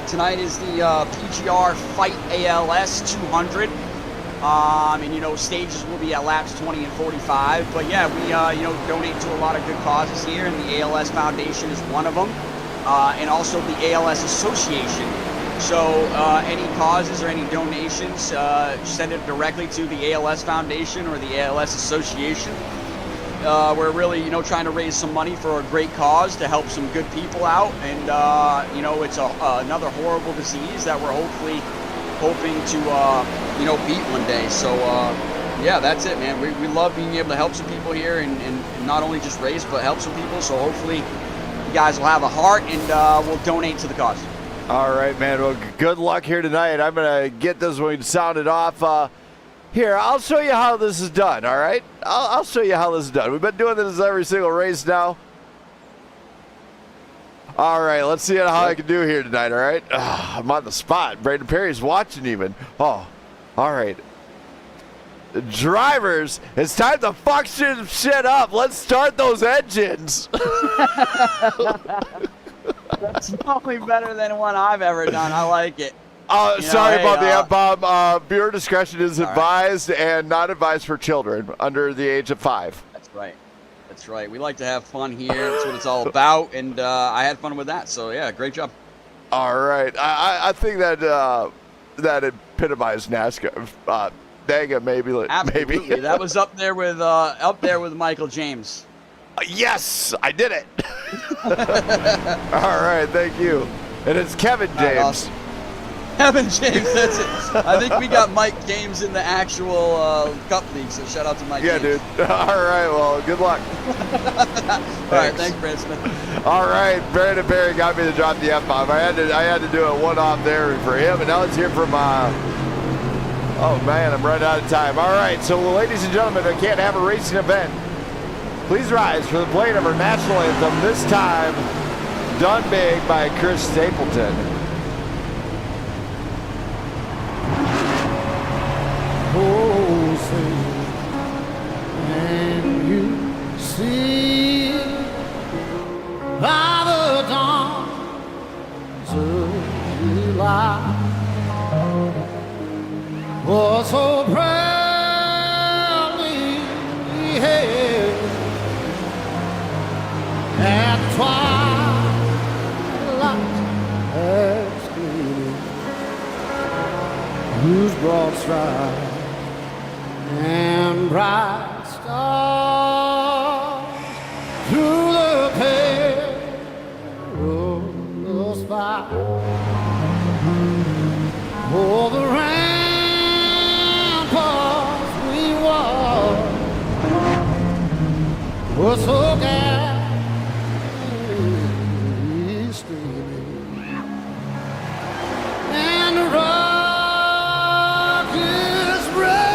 Tonight is the PGR Fight ALS 200. And, you know, stages will be at laps 20 and 45. But, yeah, we, you know, donate to a lot of good causes here, and the ALS Foundation is one of them. And also the ALS Association. So any causes or any donations, send it directly to the ALS Foundation or the ALS Association. We're really, you know, trying to raise some money for a great cause to help some good people out. And, you know, it's another horrible disease that we're hoping to, you know, beat one day. So, Yeah, that's it, man. We love being able to help some people here and not only just race, but help some people. So hopefully you guys will have a heart and we'll donate to the cause. All right, man. Well, good luck here tonight. I'm going to get this one sounded off. Here, I'll show you how this is done, all right? I'll show you how this is done. We've been doing this every single race now. All right, let's see how I can do here tonight, all right? I'm on the spot. Brandon Perry's watching even. Oh, all right. Drivers, it's time to fuck shit up. Let's start those engines. That's probably better than one I've ever done. I like it. Sorry about the F-bomb. Viewer discretion is advised and not advised for children under the age of 5. That's right. That's right. We like to have fun here. That's what it's all about, and I had fun with that. So yeah, great job. All right, I think that that epitomized NASCAR. Dang, maybe. Absolutely. That was up there with Michael James. Yes, I did it. All right, thank you. And it's Kevin James. Awesome. Kevin James, that's it. I think we got Mike James in the actual Cup League, so shout out to Mike James. Dude. All right, well, good luck. All right, thanks, Brandon Smith. All right, Brandon Perry got me to drop the F-bomb. I had to do a one-off there for him, and now let's hear from oh, man, I'm running out of time. All right, so ladies and gentlemen, I can't have a racing event. Please rise for the playing of our national anthem, this time done big by Chris Stapleton. Oh, say, and you see by the dawn's early light, oh, so proudly hailed at twilight as gleaming, whose broad stride and bright stars through the perilous fight. Oh, the ramparts we walked were so gallantly streaming, and the rockets break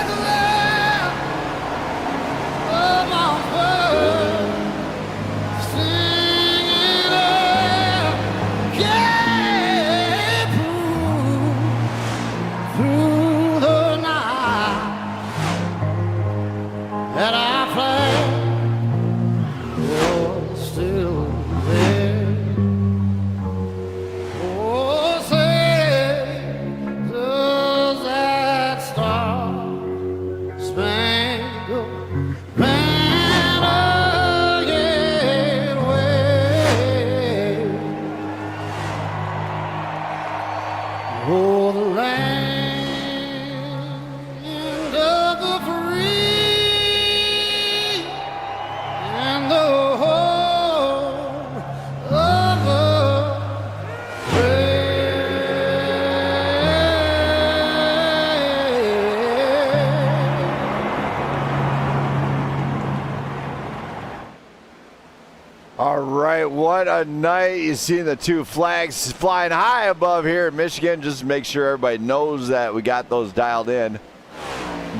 What a night. You see the two flags flying high above here in Michigan, just to make sure everybody knows that we got those dialed in.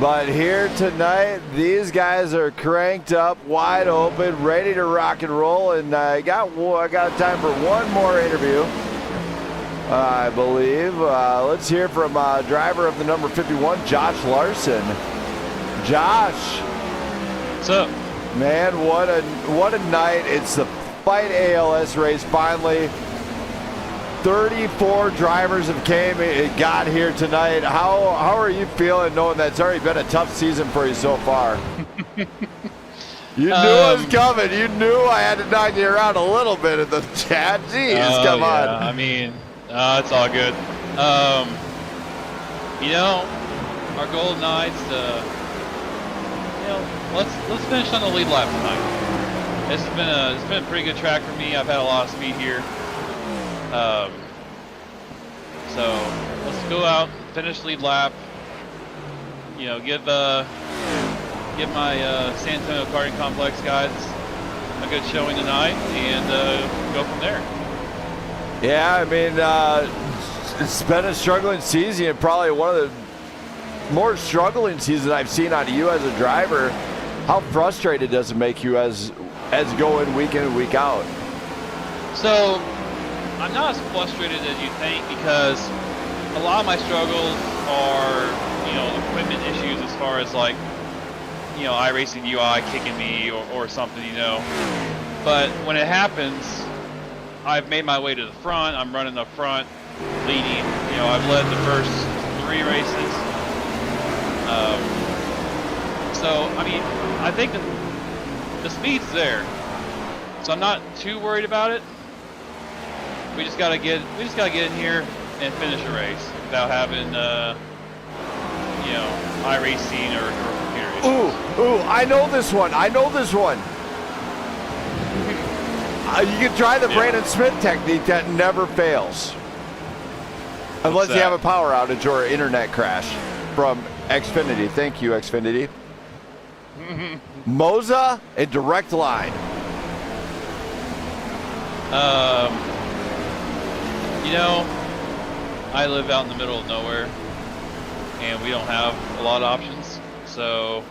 But here tonight, these guys are cranked up, wide open, ready to rock and roll. And I got time for one more interview, I believe. Let's hear from driver of the number 51, Josh Larson. Josh. What's up? Man, what a night. It's the Fight ALS race finally. 34 drivers have got here tonight. How are you feeling knowing that it's already been a tough season for you so far? You knew it was coming. You knew I had to knock you around a little bit in the chat. Jeez, come on. I mean, it's all good. You know, our goal tonight's to, let's finish on the lead lap tonight. It's been a pretty good track for me. I've had a lot of speed here. So let's go out, finish lead lap. Give give my San Antonio Karting Complex guys a good showing tonight and go from there. Yeah, I mean, it's been a struggling season, and probably one of the more struggling seasons I've seen out of you as a driver. How frustrated does it make you as going week in and week out? So I'm not as frustrated as you think, because a lot of my struggles are, equipment issues as far as like, iRacing UI kicking me or something, But when it happens, I've made my way to the front. I'm running up front, leading. I've led the first 3 races. So I mean, I think that the speed's there, so I'm not too worried about it. We just gotta get in here and finish a race without having iRacing or computer issues. Ooh, I know this one. You can try the Brandon Smith technique that never fails. Unless you have a power outage or an internet crash from Xfinity. Thank you, Xfinity. Moza and direct line. I live out in the middle of nowhere, and we don't have a lot of options. So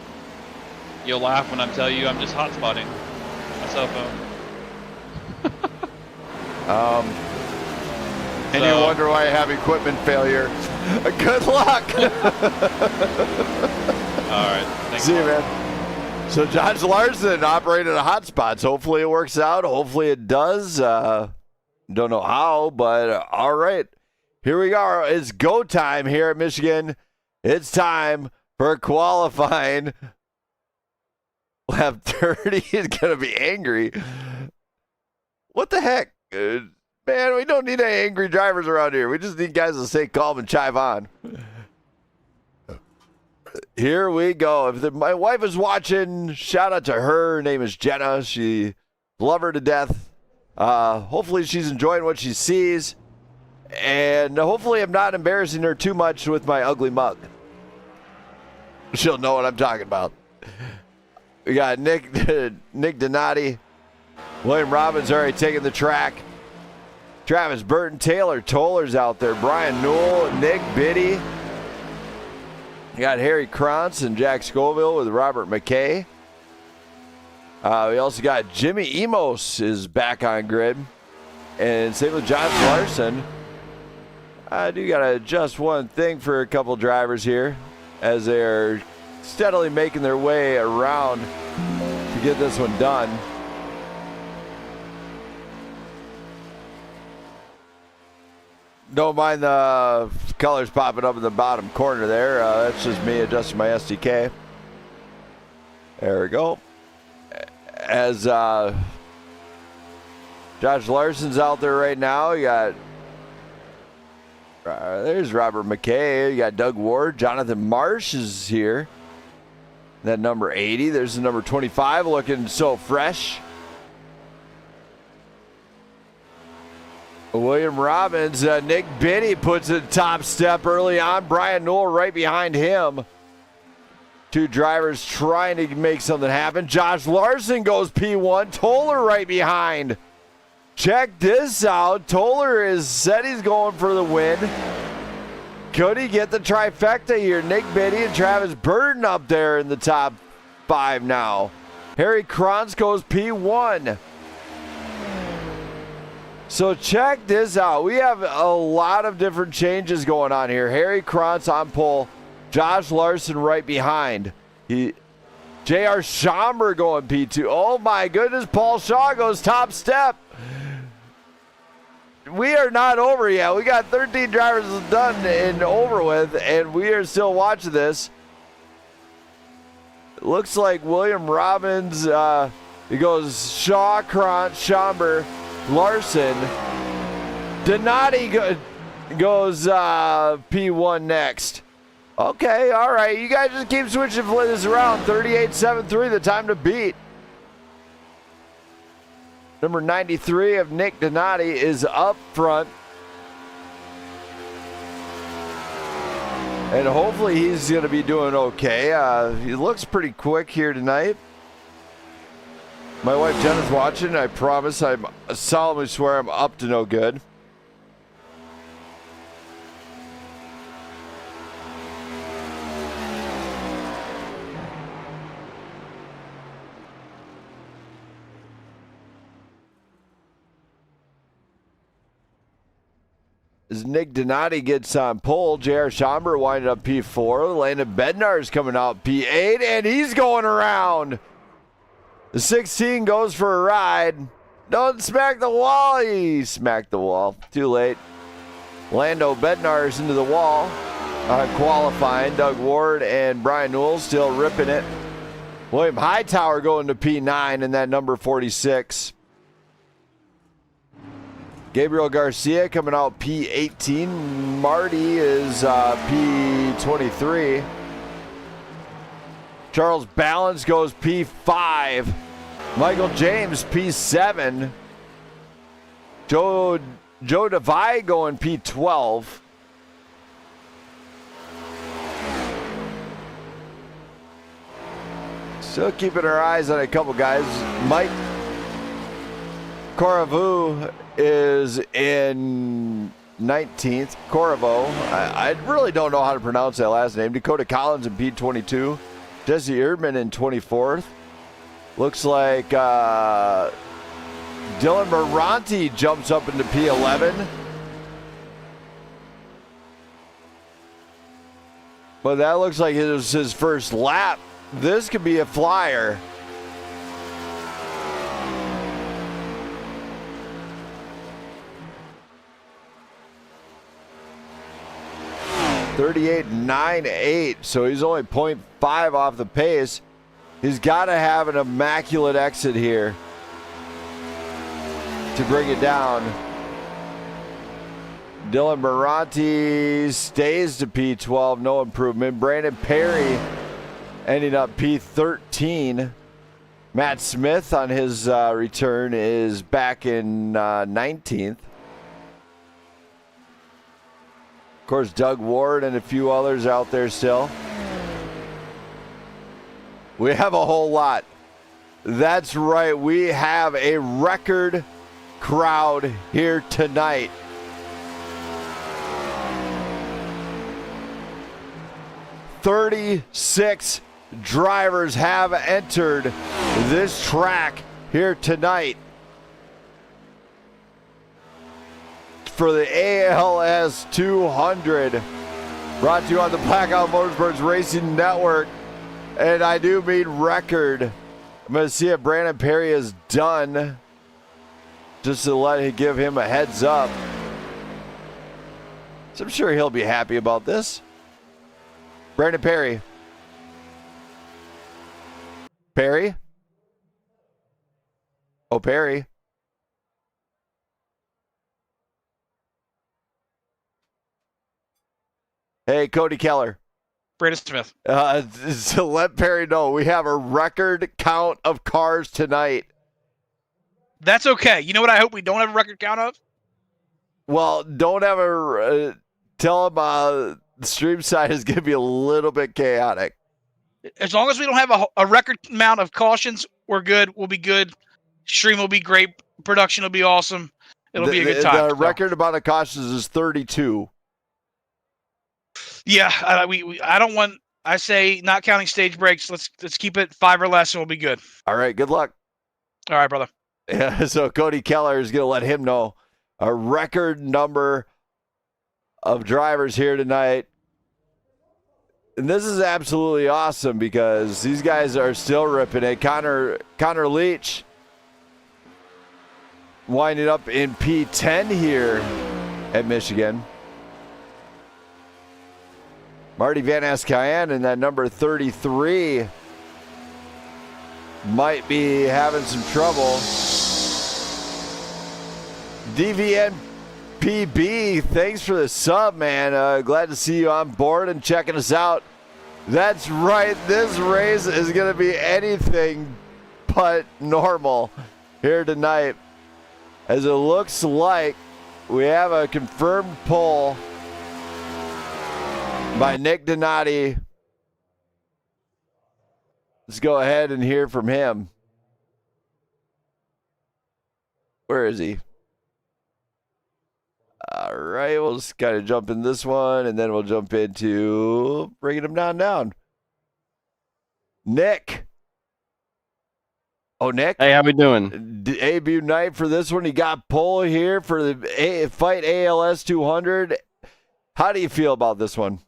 you'll laugh when I tell you I'm just hotspotting my cell phone. And you wonder why I have equipment failure. Good luck. All right. Thanks. See you, man. So Josh Larson operated a hotspot. So hopefully it works out. Hopefully it does. Don't know how, but all right. Here we are. It's go time here at Michigan. It's time for qualifying. Lap 30 is going to be angry. What the heck? Man, we don't need any angry drivers around here. We just need guys to stay calm and chive on. Here we go. My wife is watching, shout out to her. Her name is Jenna. She love her to death. Hopefully she's enjoying what she sees. And hopefully I'm not embarrassing her too much with my ugly mug. She'll know what I'm talking about. We got Nick Donati. William Robbins already taking the track. Travis Burton, Taylor Toller's out there. Brian Newell, Nick Biddy. You got Harry Krantz and Jack Scoville with Robert McKay. We also got Jimmy Emos is back on grid. And same with Josh Larson. I do got to adjust one thing for a couple drivers here as they're steadily making their way around to get this one done. Don't mind the colors popping up in the bottom corner there. That's just me adjusting my SDK. There we go. As Josh Larson's out there right now, you got there's Robert McKay. You got Doug Ward. Jonathan Marsh is here. That number 80. There's the number 25 looking so fresh. William Robbins, Nick Biddy puts a top step early on. Brian Newell right behind him. Two drivers trying to make something happen. Josh Larson goes P1. Toller right behind. Check this out. Toller is said he's going for the win. Could he get the trifecta here? Nick Biddy and Travis Burton up there in the top 5 now. Harry Krantz goes P1. So check this out. We have a lot of different changes going on here. Harry Krantz on pole. Josh Larson right behind. J.R. Schomburg going P2. Oh my goodness. Paul Shaw goes top step. We are not over yet. We got 13 drivers done and over with, and we are still watching this. It looks like William Robbins, he goes Shaw, Krantz, Schomburg, Larson. Donati goes P1 next. Okay, all right. You guys just keep switching this around. 38.73, the time to beat. Number 93 of Nick Donati is up front. And hopefully he's going to be doing okay. He looks pretty quick here tonight. My wife Jenna's watching. I promise, I solemnly swear I'm up to no good. As Nick Donati gets on pole, J.R. Schomburg winding up P4. Landon Bednar's coming out P8, and he's going around. The 16 goes for a ride. Don't smack the wall. He smacked the wall. Too late. Lando Bednar's into the wall. Qualifying. Doug Ward and Brian Newell still ripping it. William Hightower going to P9 in that number 46. Gabriel Garcia coming out P18. Marty is P23. Charles Balance goes P5. Michael James P7. Joe Devine going P12. Still keeping our eyes on a couple guys. Mike Coravu is in 19th. Coravo. I really don't know how to pronounce that last name. Dakota Collins in P22. Jesse Erdman in 24th. Looks like Dylan Moranti jumps up into P11. But that looks like it was his first lap. This could be a flyer. .38.98, so he's only 0.5 off the pace. He's got to have an immaculate exit here to bring it down. Dylan Moranti stays to P12, no improvement. Brandon Perry ending up P13. Matt Smith on his return is back in 19th. Of course, Doug Ward and a few others out there still. We have a whole lot. That's right, we have a record crowd here tonight. "36 drivers have entered this track here tonight for the ALS 200, brought to you on the Blackout Motorsports Racing Network. And I do mean record. I'm going to see if Brandon Perry is done, just to give him a heads up. So I'm sure he'll be happy about this. Brandon Perry. Perry? Oh, Perry. Hey, Cody Keller. Brandon Smith. To let Perry know, we have a record count of cars tonight. That's okay. You know what I hope we don't have a record count of? Well, don't ever tell him the stream side is going to be a little bit chaotic. As long as we don't have a record amount of cautions, we're good. We'll be good. Stream will be great. Production will be awesome. It'll be a good time. The record amount of cautions is 32. Yeah, I don't want. I say not counting stage breaks. Let's keep it 5 or less, and we'll be good. All right, good luck. All right, brother. Yeah, so Cody Keller is going to let him know a record number of drivers here tonight. And this is absolutely awesome because these guys are still ripping it. Connor Leach winding up in P10 here at Michigan. Marty Van Askeyan in that number 33 might be having some trouble. DVN PB, thanks for the sub, man. Glad to see you on board and checking us out. That's right, this race is going to be anything but normal here tonight, as it looks like we have a confirmed pole by Nick Donati. Let's go ahead and hear from him. Where is he? All right, we'll just kind of jump in this one, and then we'll jump into bringing him down. Nick. Oh, Nick. Hey, how we doing? Debut night for this one. He got pole here for the Fight ALS 200. How do you feel about this one?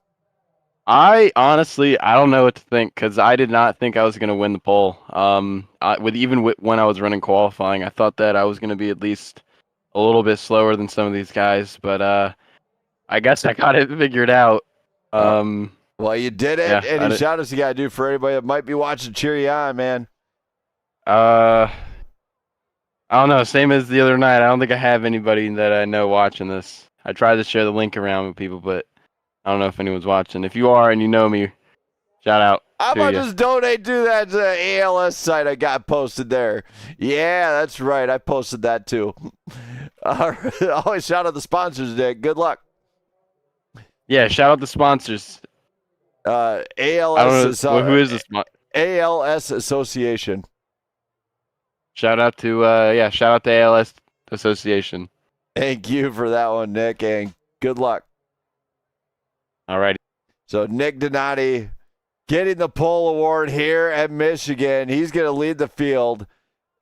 I honestly, I don't know what to think because I did not think I was going to win the pole. When I was running qualifying, I thought that I was going to be at least a little bit slower than some of these guys, but I guess I got it figured out. Well, you did it. Yeah, Any shout outs you got to do for anybody that might be watching? Cheer you on, man. I don't know. Same as the other night. I don't think I have anybody that I know watching this. I tried to share the link around with people, but I don't know if anyone's watching. If you are and you know me, shout out. How to about you. just donate to that ALS site I got posted there? Yeah, that's right. I posted that too. Always shout out the sponsors, Dick. Good luck. Yeah, shout out the sponsors. ALS. I don't know, who is this? ALS Association. Shout out to shout out to ALS Association. Thank you for that one, Nick, and good luck. All right. So Nick Donati getting the pole award here at Michigan. He's going to lead the field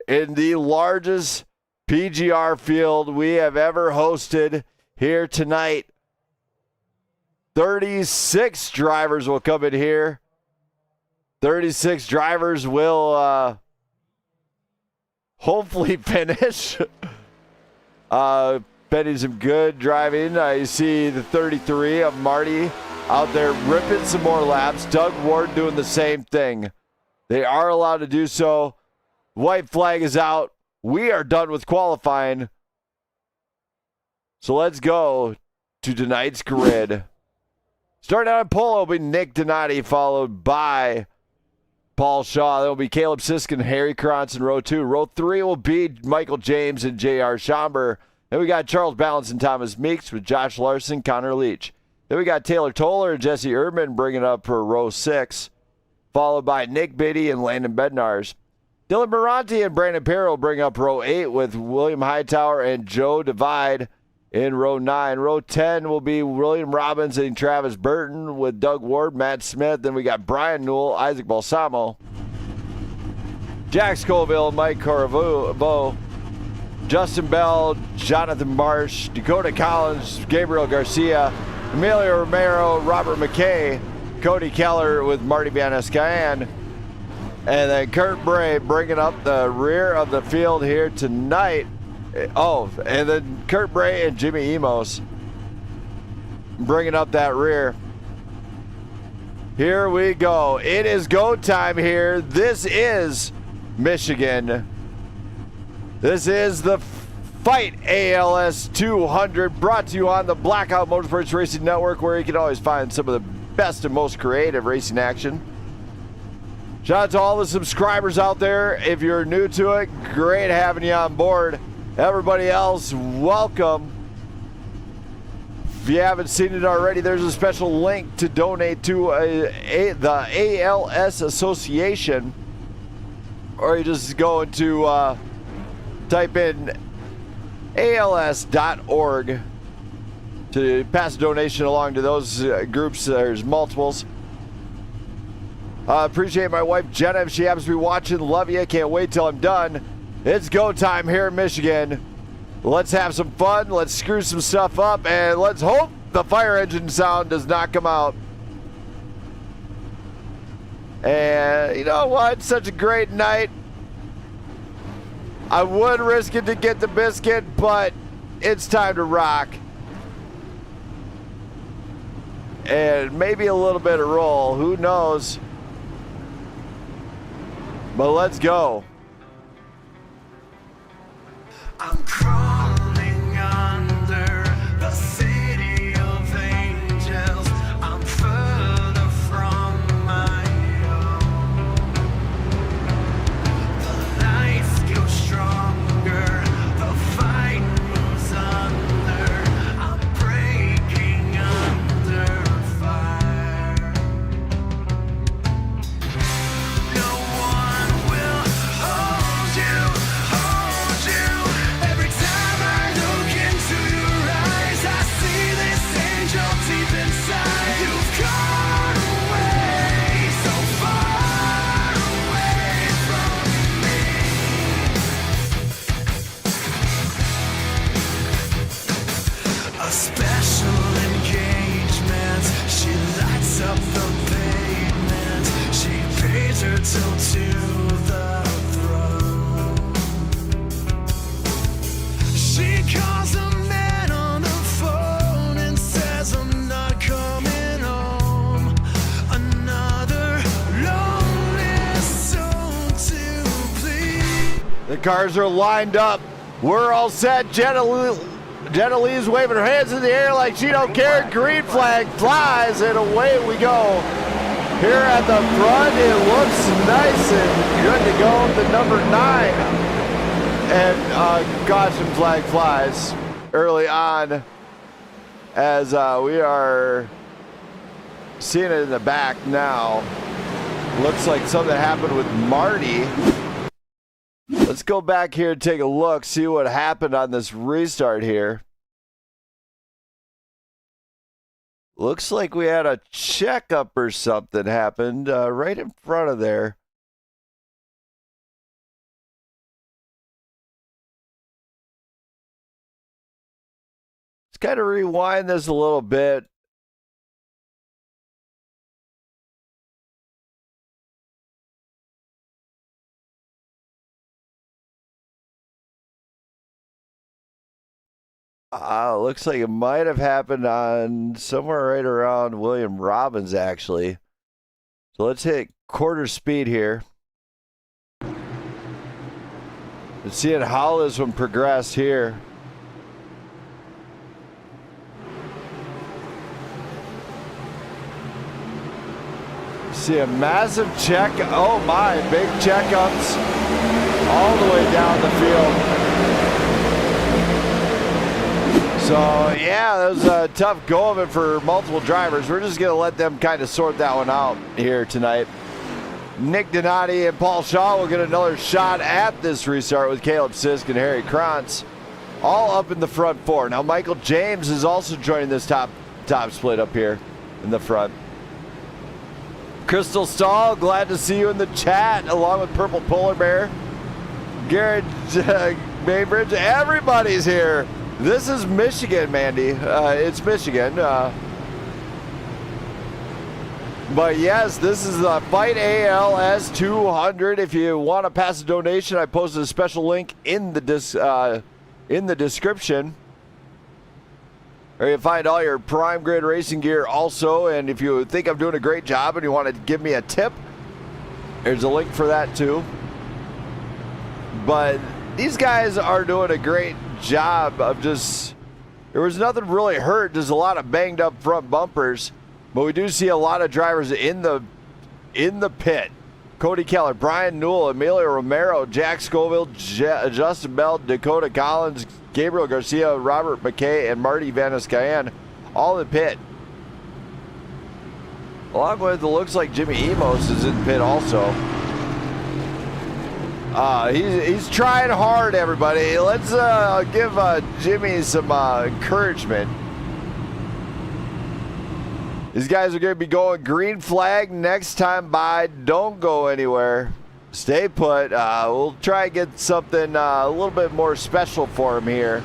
in the largest PGR field we have ever hosted here tonight. 36 drivers will come in here. 36 drivers will hopefully finish. Betting some good driving. You see the 33 of Marty out there ripping some more laps. Doug Ward doing the same thing. They are allowed to do so. White flag is out. We are done with qualifying. So let's go to tonight's grid. Starting out on pole will be Nick Donati, followed by Paul Shaw. There will be Caleb Sisk and Harry Krantz in row 2. Row 3 will be Michael James and J.R. Schomburg. Then we got Charles Balance and Thomas Meeks with Josh Larson, Connor Leach. Then we got Taylor Toller and Jesse Erdman bringing up for row 6, followed by Nick Biddy and Landon Bednars. Dylan Moranti and Brandon Perry will bring up row 8 with William Hightower and Joe Divide in row 9. Row 10 will be William Robbins and Travis Burton with Doug Ward, Matt Smith. Then we got Brian Newell, Isaac Balsamo, Jack Scoville, Mike Corvo, Justin Bell, Jonathan Marsh, Dakota Collins, Gabriel Garcia, Emilio Romero, Robert McKay, Cody Keller with Marty Van Escayan, and then Kurt Bray bringing up the rear of the field here tonight. Oh, and then Kurt Bray and Jimmy Emos bringing up that rear. Here we go. It is go time here. This is Michigan. This is the Fight ALS 200, brought to you on the Blackout Motorsports Racing Network, where you can always find some of the best and most creative racing action. Shout out to all the subscribers out there. If you're new to it, great having you on board. Everybody else, welcome. If you haven't seen it already, there's a special link to donate to the ALS Association, or you just go into type in als.org to pass a donation along to those groups. There's multiples. Appreciate my wife Jenna if she happens to be watching. Love you. Can't wait till I'm done. It's go time here in Michigan. Let's have some fun. Let's screw some stuff up, and let's hope the fire engine sound does not come out. And you know what? Such a great night. I would risk it to get the biscuit, but it's time to rock. And maybe a little bit of roll. Who knows? But let's go. I'm crawling under the city of angels. I'm further from my own. The nights grow stronger, the fight moves under. I'm breaking under fire. Till to the throne. She calls a man on the phone and says I'm not coming home. Another lonely soul to please. The cars are lined up. We're all set. Jenna Lee's waving her hands in the air like she don't care. Green flag flies, and away we go. Here at the front, it looks nice and good to go. The number 9. And caution flag flies early on as we are seeing it in the back now. Looks like something happened with Marty. Let's go back here and take a look, see what happened on this restart here. Looks like we had a checkup or something happened right in front of there. Let's kind of rewind this a little bit. Looks like it might have happened on somewhere right around William Robbins, actually. So let's hit quarter speed here. Let's see how this one progressed here. See a massive check. Oh my, big checkups all the way down the field. So, yeah, that was a tough go of it for multiple drivers. We're just going to let them kind of sort that one out here tonight. Nick Donati and Paul Shaw will get another shot at this restart with Caleb Sisk and Harry Krantz all up in the front 4. Now, Michael James is also joining this top split up here in the front. Crystal Stahl, glad to see you in the chat, along with Purple Polar Bear. Garrett Bainbridge, everybody's here. This is Michigan, Mandy. It's Michigan. But yes, this is the Fight ALS 200. If you want to pass a donation, I posted a special link in the description. Or you find all your prime grade racing gear also. And if you think I'm doing a great job and you want to give me a tip, there's a link for that too. But these guys are doing a great job of just, there was nothing really hurt, just a lot of banged up front bumpers, but we do see a lot of drivers in the pit. Cody Keller, Brian Newell, Emilio Romero, Jack Scoville, Justin Bell, Dakota Collins, Gabriel Garcia, Robert McKay, and Marty Vaniscayan all in the pit. Along with, it looks like Jimmy Emos is in the pit also. He's trying hard, everybody. Let's give Jimmy some encouragement. These guys are going to be going green flag next time by. Don't go anywhere. Stay put. We'll try and get something a little bit more special for him here.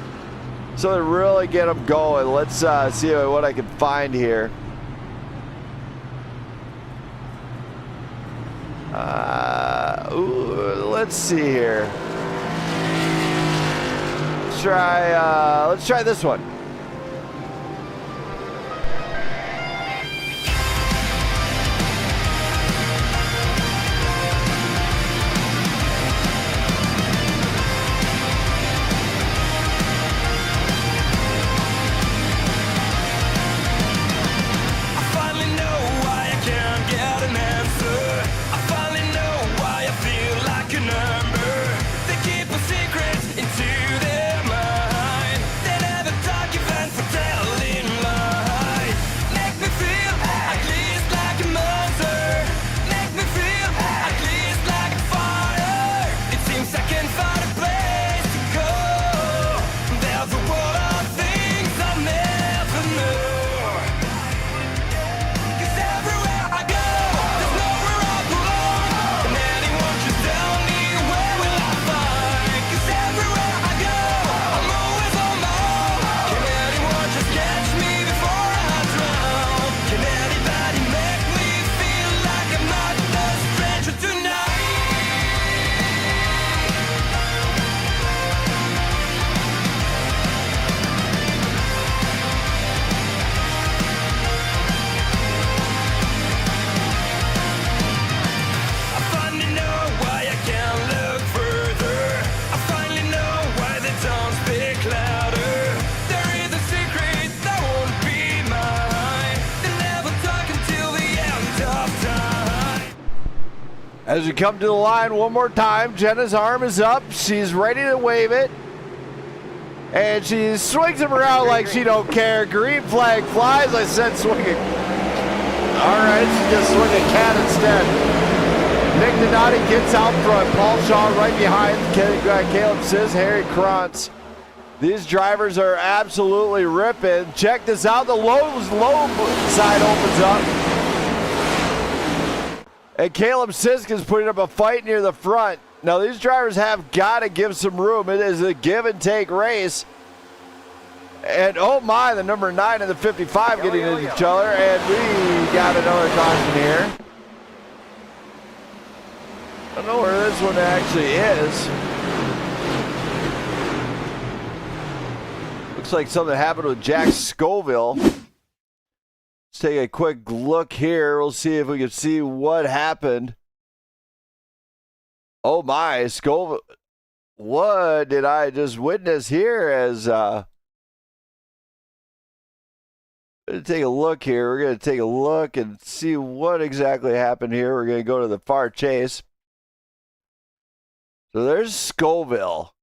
So to really get him going, let's see what I can find here. Let's see here. Let's try this one. Into their mind, they never talk As we come to the line one more time, Jenna's arm is up. She's ready to wave it. And she swings him around like she don't care. Green flag flies. I said swing it. All right, she's going to swing a cat instead. Nick Donati gets out front. Paul Shaw right behind. Caleb Siz, Harry Krantz. These drivers are absolutely ripping. Check this out. The low side opens up. And Caleb Sisk is putting up a fight near the front. Now, these drivers have got to give some room. It is a give-and-take race. And, oh, my, the number 9 and the 55 getting into each other. And we got another caution here. I don't know where this one actually is. Looks like something happened with Jack Scoville. Let's take a quick look here. We'll see if we can see what happened. Oh my, Scoville. What did I just witness here as take a look here. We're going to take a look and see what exactly happened here. We're going to go to the far chase. So there's Scoville.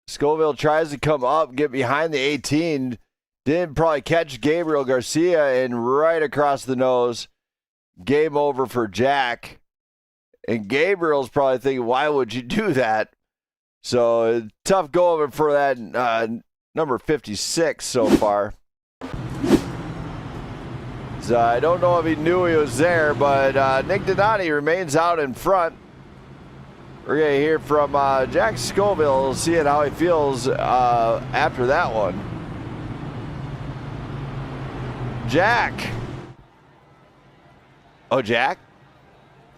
Scoville tries to come up, get behind the 18. Didn't probably catch Gabriel Garcia, and right across the nose. Game over for Jack. And Gabriel's probably thinking, why would you do that? So tough go over for that number 56 so far. So I don't know if he knew he was there, but Nick Donati remains out in front. We're going to hear from Jack Scoville, seeing how he feels after that one. Jack. Oh, Jack?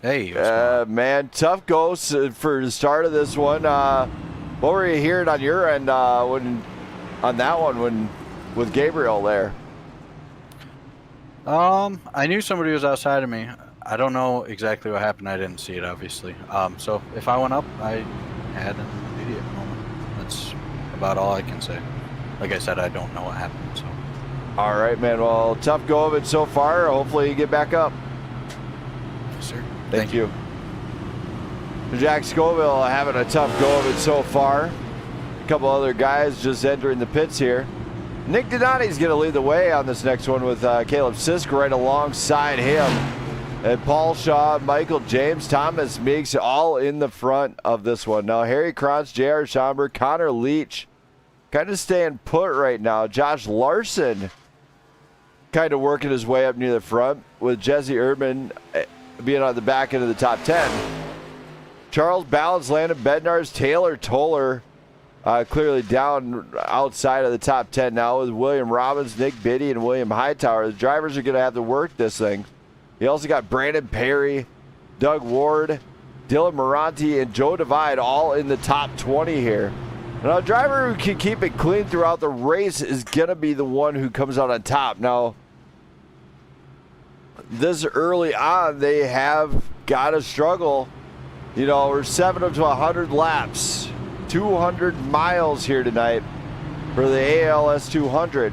Hey. Man, tough go for the start of this one. What were you hearing on your end on that one with Gabriel there? I knew somebody was outside of me. I don't know exactly what happened. I didn't see it, obviously. So if I went up, I had an immediate moment. That's about all I can say. Like I said, I don't know what happened. So. All right, man. Well, tough go of it so far. Hopefully you get back up. Yes, sir. Thank you. Jack Scoville having a tough go of it so far. A couple other guys just entering the pits here. Nick Donati's going to lead the way on this next one with Caleb Sisk right alongside him. And Paul Shaw, Michael James, Thomas Meeks all in the front of this one. Now, Harry Krantz, J.R. Schomburg, Connor Leach kind of staying put right now. Josh Larson kind of working his way up near the front with Jesse Urban being on the back end of the top 10. Charles Balance, Landon Bednarz, Taylor Toller clearly down outside of the top 10 now with William Robbins, Nick Biddy, and William Hightower. The drivers are going to have to work this thing. You also got Brandon Perry, Doug Ward, Dylan Moranti, and Joe Divide all in the top 20 here. Now, a driver who can keep it clean throughout the race is going to be the one who comes out on top. Now, this early on, they have got to struggle. You know, we're 7 up to 100 laps, 200 miles here tonight for the ALS 200.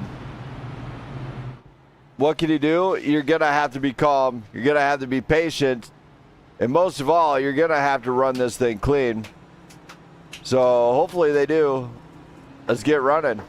What can you do? You're going to have to be calm. You're going to have to be patient. And most of all, you're going to have to run this thing clean. So hopefully they do. Let's get running.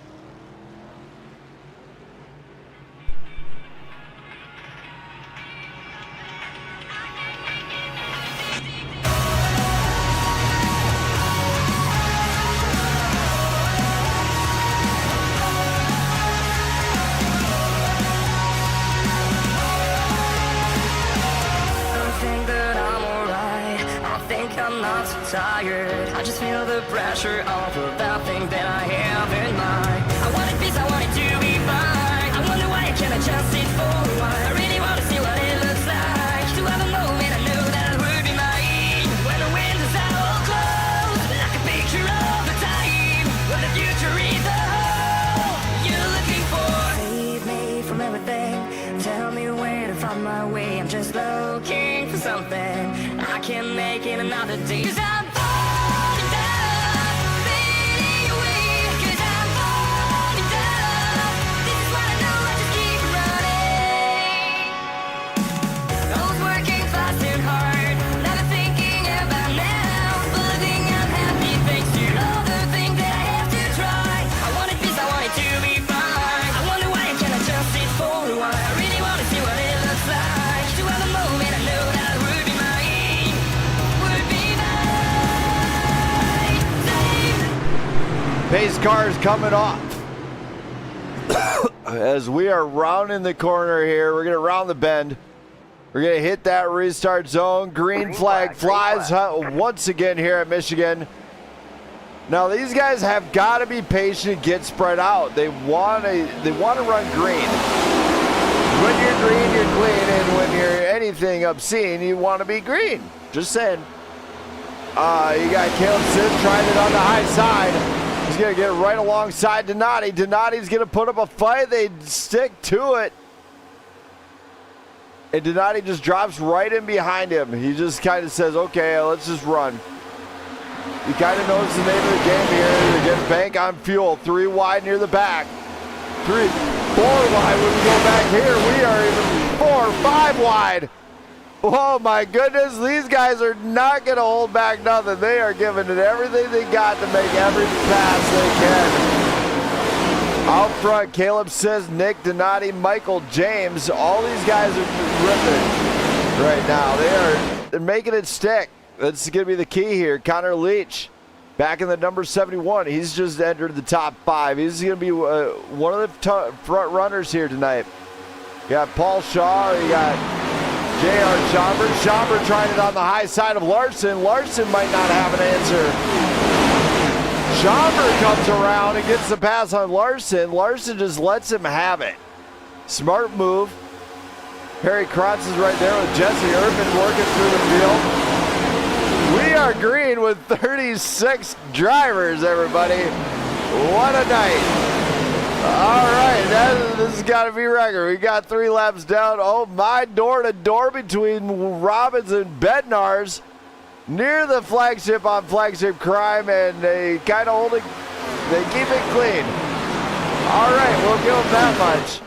Tired. I just feel the pressure of that thing that I have in mind. I wanted peace, I wanted to be fine. I wonder why I can't adjust it for a while. I really want to see what it looks like. To have a moment I know that it would be mine. When the windows are all closed, like a picture of the time when the future is the hole you're looking for. Save me from everything. Tell me where to find my way. I'm just looking for something. I can't make it another day. 'Cause I'm falling down, fading away. 'Cause I'm falling down. This is what I know, I just keep running. I was working fast Pace car is coming off. As we are rounding the corner here, we're going to round the bend. We're going to hit that restart zone. Green flag flies once again here at Michigan. Now these guys have got to be patient and get spread out. They want to run green. When you're green, you're clean, and when you're anything obscene, you want to be green. Just saying. You got Caleb Sid trying it on the high side. He's going to get right alongside Donati. Donati's going to put up a fight. They stick to it. And Donati just drops right in behind him. He just kind of says, okay, let's just run. He kind of knows the name of the game here. They're getting bank on fuel. 3 wide near the back. 3, 4 wide when we go back here. We are even 4, 5 wide. Oh my goodness, these guys are not going to hold back nothing. They are giving it everything they got to make every pass they can. Out front, Caleb says, Nick Donati, Michael James. All these guys are ripping right now. They're making it stick. That's going to be the key here. Connor Leach back in the number 71. He's just entered the top 5. He's going to be one of the front runners here tonight. You got Paul Shaw. You got J.R. Schomburg. Schomburg trying it on the high side of Larson. Larson might not have an answer. Schomburg comes around and gets the pass on Larson. Larson just lets him have it. Smart move. Harry Krantz is right there with Jesse Urban working through the field. We are green with 36 drivers, everybody. What a night. All right, this has got to be record. We got 3 laps down. Oh, my, door-to-door between Robbins and Bednar's near the flagship on Flagship Crime, and they kind of hold it, they keep it clean. All right, we'll give them that much.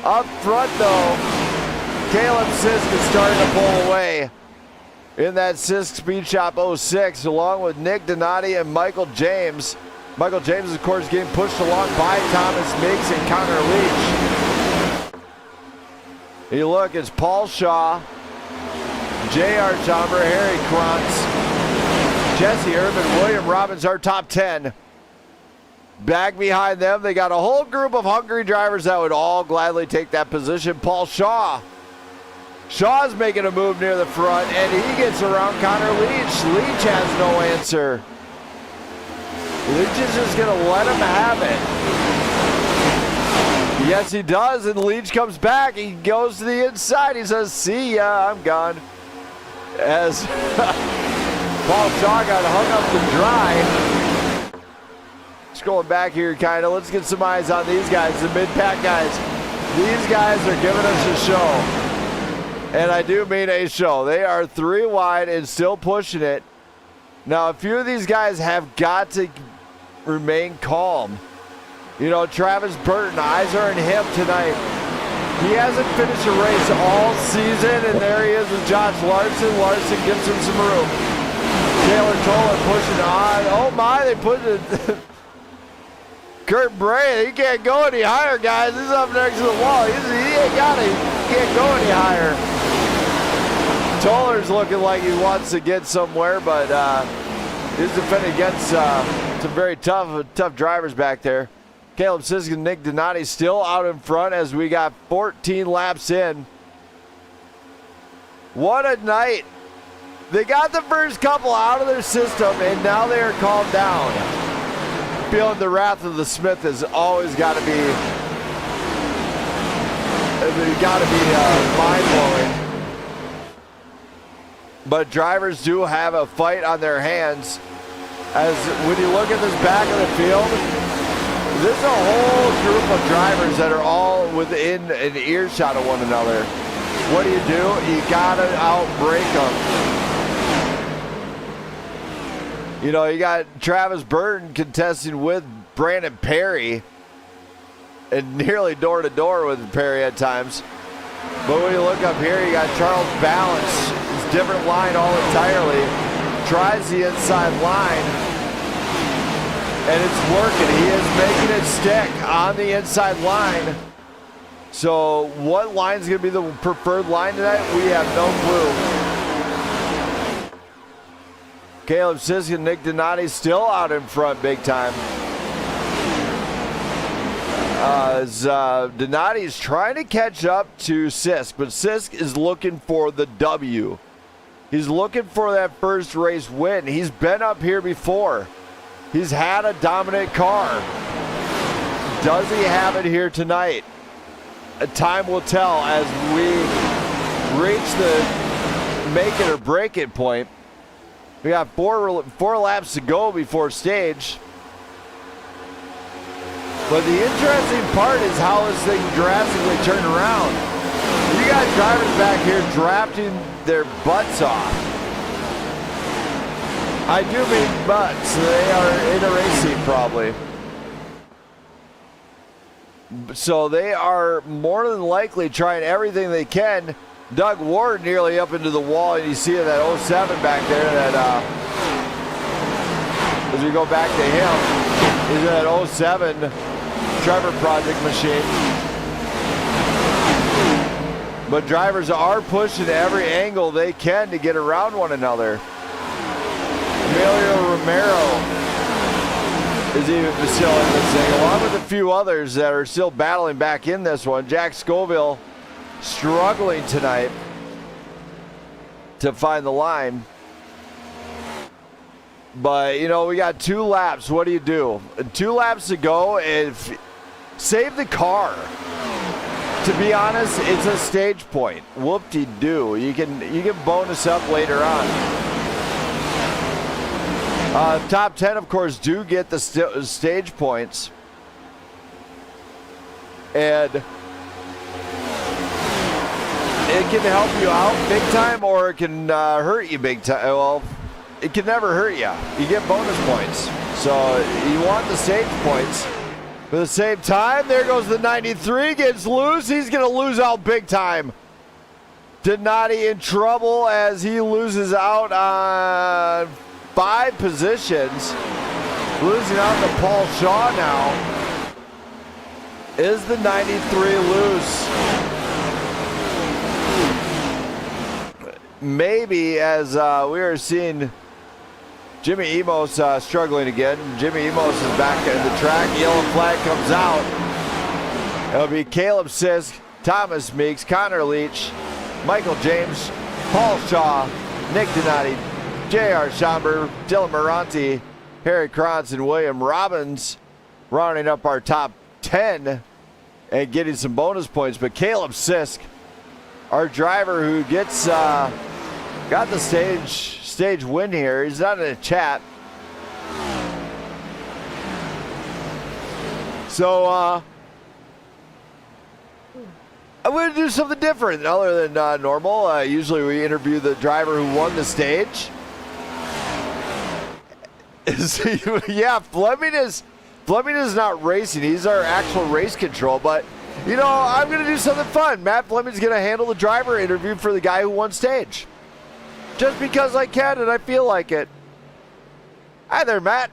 Up front, though, Caleb Sisk is starting to pull away in that Sisk Speed Shop 06, along with Nick Donati and Michael James. Michael James, of course, getting pushed along by Thomas Miggs and Connor Leach. You look, it's Paul Shaw, J.R. Schomburg, Harry Krantz, Jesse Urban, William Robbins, our top 10. Back behind them, they got a whole group of hungry drivers that would all gladly take that position. Paul Shaw. Shaw's making a move near the front, and he gets around Connor Leach. Leach has no answer. Leach is just going to let him have it. Yes, he does, and Leach comes back. He goes to the inside. He says, see ya, I'm gone. As Paul Shaw got hung up to dry. Scrolling back here, kind of. Let's get some eyes on these guys, the mid-pack guys. These guys are giving us a show. And I do mean a show. They are 3 wide and still pushing it. Now, a few of these guys have got to remain calm. You know, Travis Burton, eyes are on him tonight. He hasn't finished a race all season, and there he is with Josh Larson. Larson gives him some room. Taylor Toller pushing on. Oh my, they put it. Kurt Bray, he can't go any higher, guys. He's up next to the wall. He can't go any higher. Toller's looking like he wants to get somewhere, but he's defending against some very tough drivers back there. Caleb Sisk and Nick Donati still out in front as we got 14 laps in. What a night. They got the first couple out of their system, and now they are calmed down. Feeling the wrath of the Smith has always got to be mind-blowing. But drivers do have a fight on their hands. As when you look at this back of the field, there's a whole group of drivers that are all within an earshot of one another. What do? You gotta outbreak them. You know, you got Travis Burton contesting with Brandon Perry and nearly door-to-door with Perry at times. But when you look up here, you got Charles Balance. It's a different line all entirely. Tries the inside line. And it's working. He is making it stick on the inside line. So what line is going to be the preferred line tonight? We have no clue. Caleb Sisk and Nick Donati still out in front big time. Donati's trying to catch up to Sisk, but Sisk is looking for the W. He's looking for that first race win. He's been up here before. He's had a dominant car. Does he have it here tonight? Time will tell as we reach the make it or break it point. We got four laps to go before stage. But the interesting part is how this thing drastically turned around. You got drivers back here drafting their butts off. I do mean butts. They are in a race seat probably. So they are more than likely trying everything they can. Doug Ward nearly up into the wall, and you see that 07 back there. That as we go back to him, is that 07 Trevor Project machine. But drivers are pushing every angle they can to get around one another. Emilio Romero is even still in this thing, along with a few others that are still battling back in this one. Jack Scoville struggling tonight to find the line. But, you know, we got 2 laps. What do you do? 2 laps to go. Save the car. To be honest, it's a stage point. Whoop-de-doo. You can bonus up later on. Top 10, of course, do get the stage points. And it can help you out big time, or it can hurt you big time. Well, it can never hurt you. You get bonus points. So you want the stage points. But at the same time, there goes the 93, gets loose. He's going to lose out big time. Donati in trouble as he loses out on 5 positions. Losing out to Paul Shaw now. Is the 93 loose? Maybe, as we are seeing Jimmy Emos struggling again. Jimmy Emos is back at the track. Yellow flag comes out. It'll be Caleb Sisk, Thomas Meeks, Connor Leach, Michael James, Paul Shaw, Nick Donati, J.R. Schomburg, Dylan Moranti, Harry Krantz, and William Robbins rounding up our top 10 and getting some bonus points. But Caleb Sisk, our driver who gets got the stage win here. He's not in the chat. So I'm going to do something different other than normal. Usually we interview the driver who won the stage. Yeah, Fleming is not racing. He's our actual race control. But, you know, I'm going to do something fun. Matt Fleming's going to handle the driver interview for the guy who won stage. Just because I can and I feel like it. Hi there, Matt.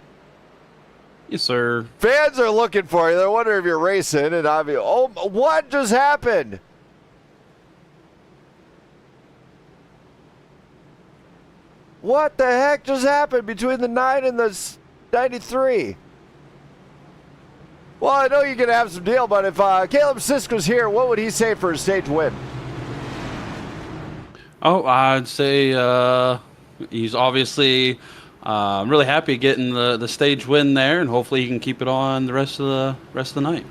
Yes, sir. Fans are looking for you. They're wondering if you're racing. And oh, what just happened? What the heck just happened between the 9 and the 93? Well, I know you're going to have some deal, but if Caleb Sisk was here, what would he say for a stage win? Oh, I'd say he's obviously really happy getting the stage win there, and hopefully he can keep it on the rest of the night.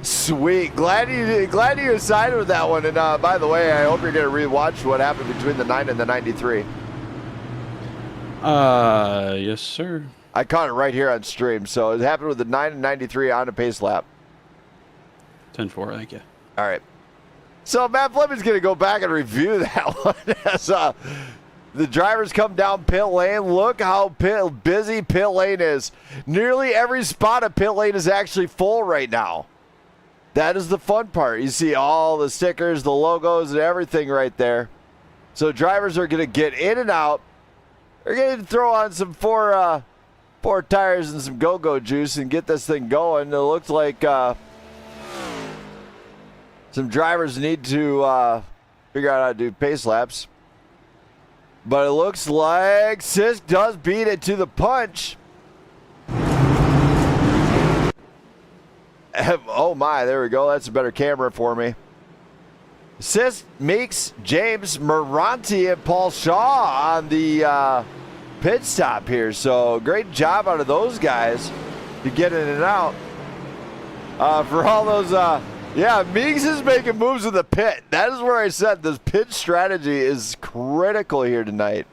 Sweet, glad you sided with that one. And by the way, I hope you're going to rewatch what happened between the 9 and the 93. Yes, sir. I caught it right here on stream. So it happened with the 9 and 93 on a pace lap. 10-4, thank you. All right. So Matt Fleming's going to go back and review that one as the drivers come down pit lane. Look how busy pit lane is. Nearly every spot of pit lane is actually full right now. That is the fun part. You see all the stickers, the logos, and everything right there. So drivers are going to get in and out. They're going to throw on some four tires and some go-go juice and get this thing going. It looks like some drivers need to figure out how to do pace laps. But it looks like Sisk does beat it to the punch. Oh, Oh my, there we go. That's a better camera for me. Sis, Meeks, James, Moranti, and Paul Shaw on the pit stop here. So great job out of those guys to get in and out. For all those, yeah, Meeks is making moves in the pit. That is where I said this pit strategy is critical here tonight.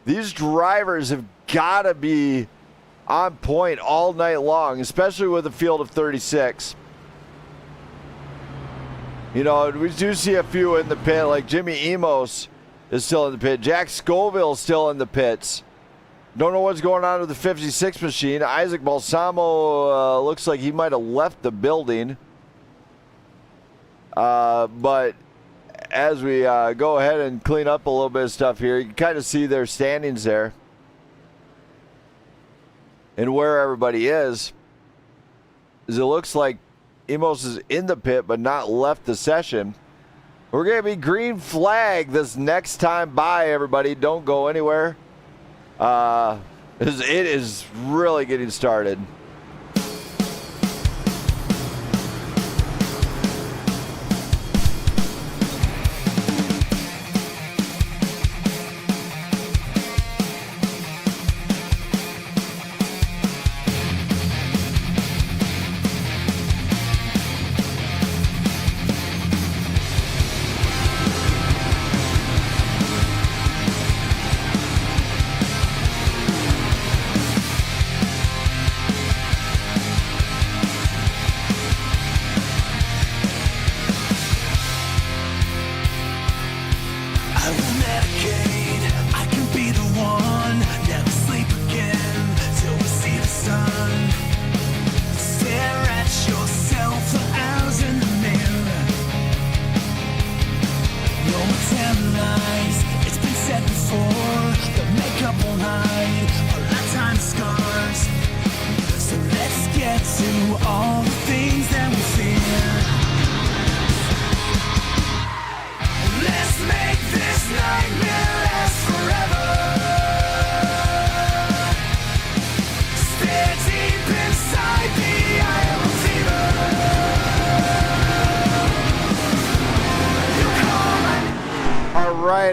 These drivers have got to be on point all night long, especially with a field of 36. You know, we do see a few in the pit, like Jimmy Emos is still in the pit. Jack Scoville is still in the pits. Don't know what's going on with the 56 machine. Isaac Balsamo looks like he might have left the building. But as we go ahead and clean up a little bit of stuff here, you can kind of see their standings there and where everybody is. It looks like Emos is in the pit but not left the session. We're going to be green flag this next time by, everybody. Don't go anywhere. It is really getting started.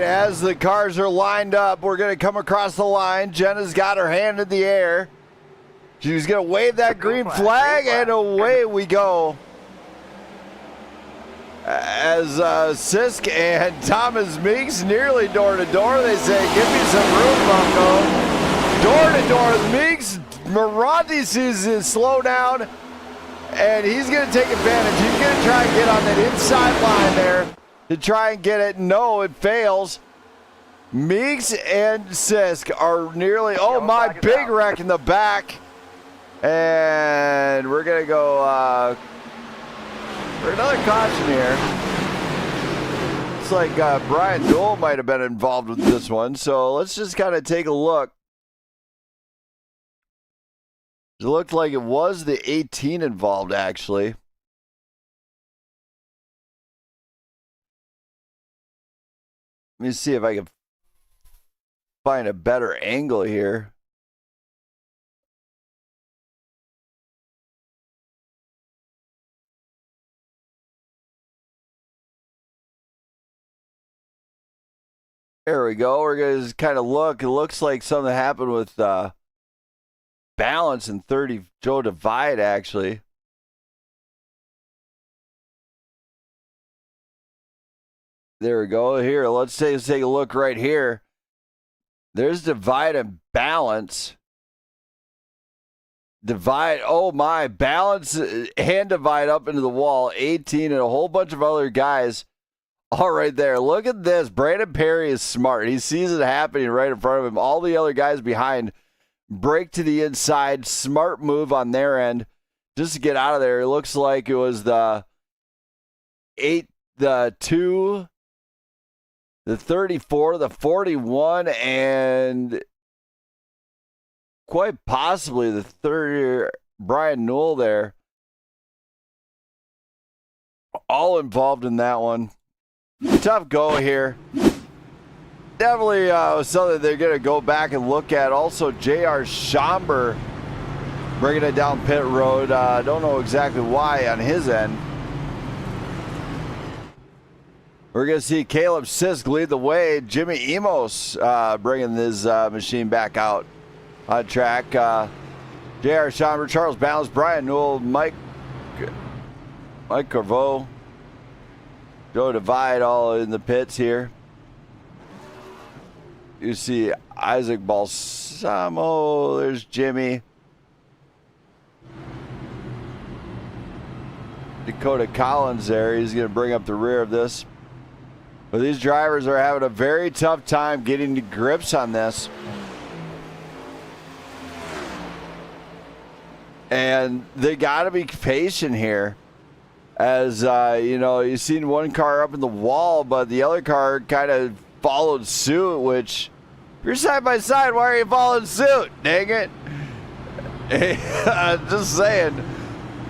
As the cars are lined up, we're going to come across the line. Jenna's got her hand in the air. She's going to wave that green flag, and away we go. As Sisk and Thomas Meeks nearly door to door, they say, give me some room, Bunko. Door to door, Meeks, Moranti sees it slow down, and he's going to take advantage. He's going to try and get on that inside line there to try and get it. No, it fails. Meeks and Sisk are nearly, oh my, big wreck in the back. And we're going to go for another caution here. Looks like Brian Dole might have been involved with this one. So let's just kind of take a look. It looked like it was the 18 involved, actually. Let me see if I can find a better angle here. There we go. We're going to just kind of look. It looks like something happened with balance and 30 Joe Divide, actually. There we go. Here, let's take a look right here. There's Divide and Balance. Divide, oh my, Balance, hand Divide up into the wall. 18 and a whole bunch of other guys all right there. Look at this. Brandon Perry is smart. He sees it happening right in front of him. All the other guys behind break to the inside. Smart move on their end just to get out of there. It looks like it was the 2, the 34, the 41, and quite possibly the 30, Brian Newell there. All involved in that one. Tough go here. Definitely something they're going to go back and look at. Also, J.R. Schomber bringing it down pit road. Don't know exactly why on his end. We're going to see Caleb Sisk lead the way. Jimmy Emos bringing his machine back out on track. JR Schomburg, Charles Balance, Brian Newell, Mike Corveau, Joe Divide all in the pits here. You see Isaac Balsamo. There's Jimmy. Dakota Collins there. He's going to bring up the rear of this. But these drivers are having a very tough time getting to grips on this. And they got to be patient here. As, you've seen one car up in the wall, but the other car kind of followed suit, which, if you're side by side, why are you following suit? Dang it. Just saying.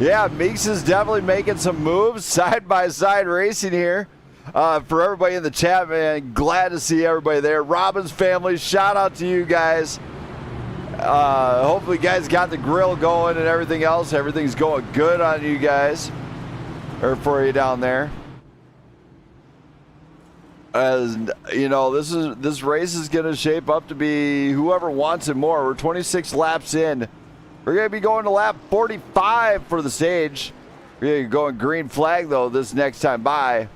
Yeah, Meeks is definitely making some moves, side by side racing here. For everybody in the chat, man, glad to see everybody there. Robbins family, shout out to you guys. Hopefully you guys got the grill going and everything else. Everything's going good on you guys, or for you down there. And this race is going to shape up to be whoever wants it more. We're 26 laps in. We're going to be going to lap 45 for the stage. We're going to go in green flag though this next time by.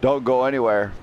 Don't go anywhere.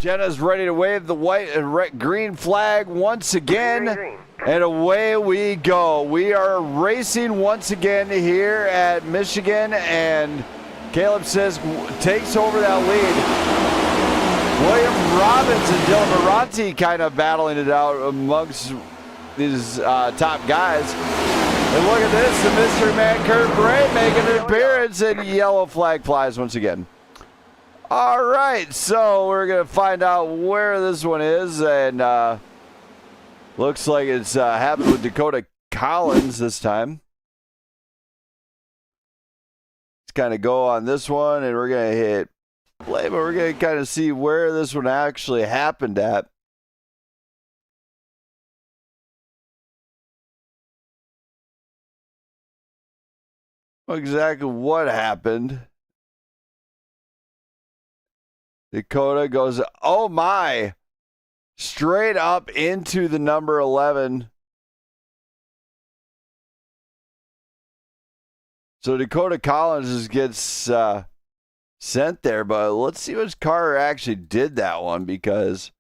Jenna's ready to wave the white and green flag once again, and away we go. We are racing once again here at Michigan, and Caleb says takes over that lead. William Robbins and Dylan Moranti kind of battling it out amongst these top guys. And look at this, the mystery man Kurt Bray making an appearance, and yellow flag flies once again. All right, so we're going to find out where this one is, and looks like it's happened with Dakota Collins this time. Let's kind of go on this one, and we're going to hit play, but we're going to kind of see where this one actually happened at. Exactly what happened. Dakota goes, oh my, straight up into the number 11. So Dakota Collins just gets sent there, but let's see which car actually did that one, because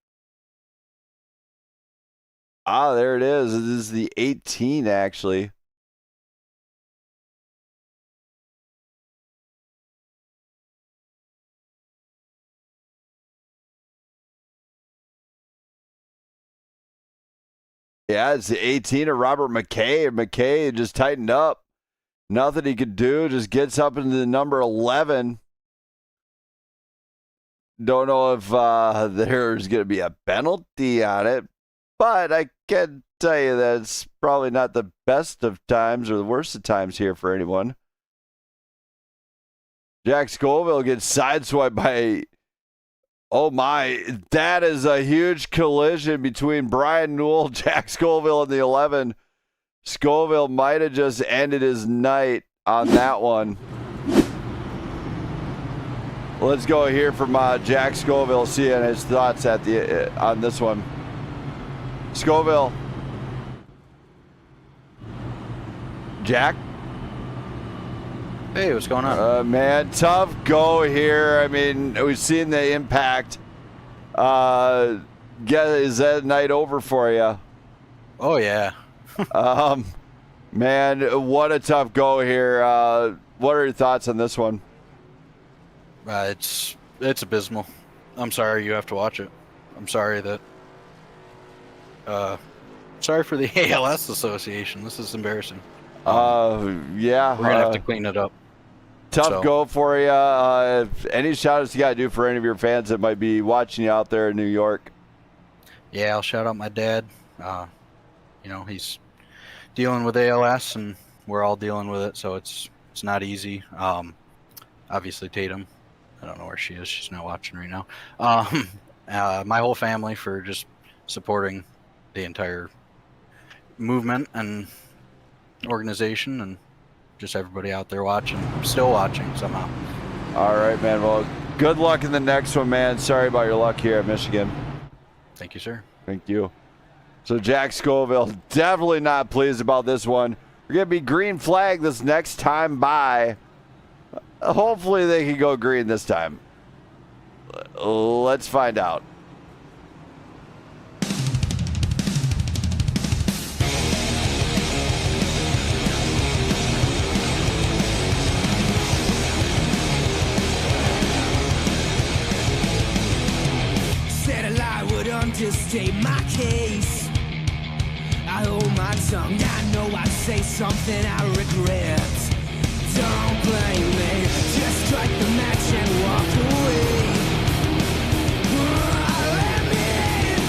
there it is. This is the 18 actually. Yeah, it's the 18 of Robert McKay. McKay just tightened up. Nothing he could do. Just gets up into the number 11. Don't know if there's going to be a penalty on it, but I can tell you that it's probably not the best of times or the worst of times here for anyone. Jack Scoville gets sideswiped by... Oh my, that is a huge collision between Brian Newell, Jack Scoville, and the 11. Scoville might have just ended his night on that one. Let's go hear from Jack Scoville, seeing his thoughts at the on this one. Scoville. Jack? Hey, what's going on? Man, tough go here. I mean, we've seen the impact. Is that night over for you? Oh, yeah. Man, what a tough go here. What are your thoughts on this one? It's abysmal. I'm sorry you have to watch it. I'm sorry that... sorry for the ALS Association. This is embarrassing. Yeah. We're going to have to clean it up. Tough go for you. Any shout-outs you got to do for any of your fans that might be watching you out there in New York? Yeah, I'll shout out my dad. He's dealing with ALS, and we're all dealing with it, so it's not easy. Obviously, Tatum. I don't know where she is. She's not watching right now. My whole family for just supporting the entire movement and organization, and just everybody out there still watching somehow. All right, man. Well, good luck in the next one, man. Sorry about your luck here at Michigan. Thank you, sir. Thank you. So Jack Scoville, definitely not pleased about this one. We're going to be green flag this next time by. Hopefully they can go green this time. Let's find out. Understate my case. I hold my tongue. I know I say something I regret. Don't blame me. Just strike the match and walk away. Let me in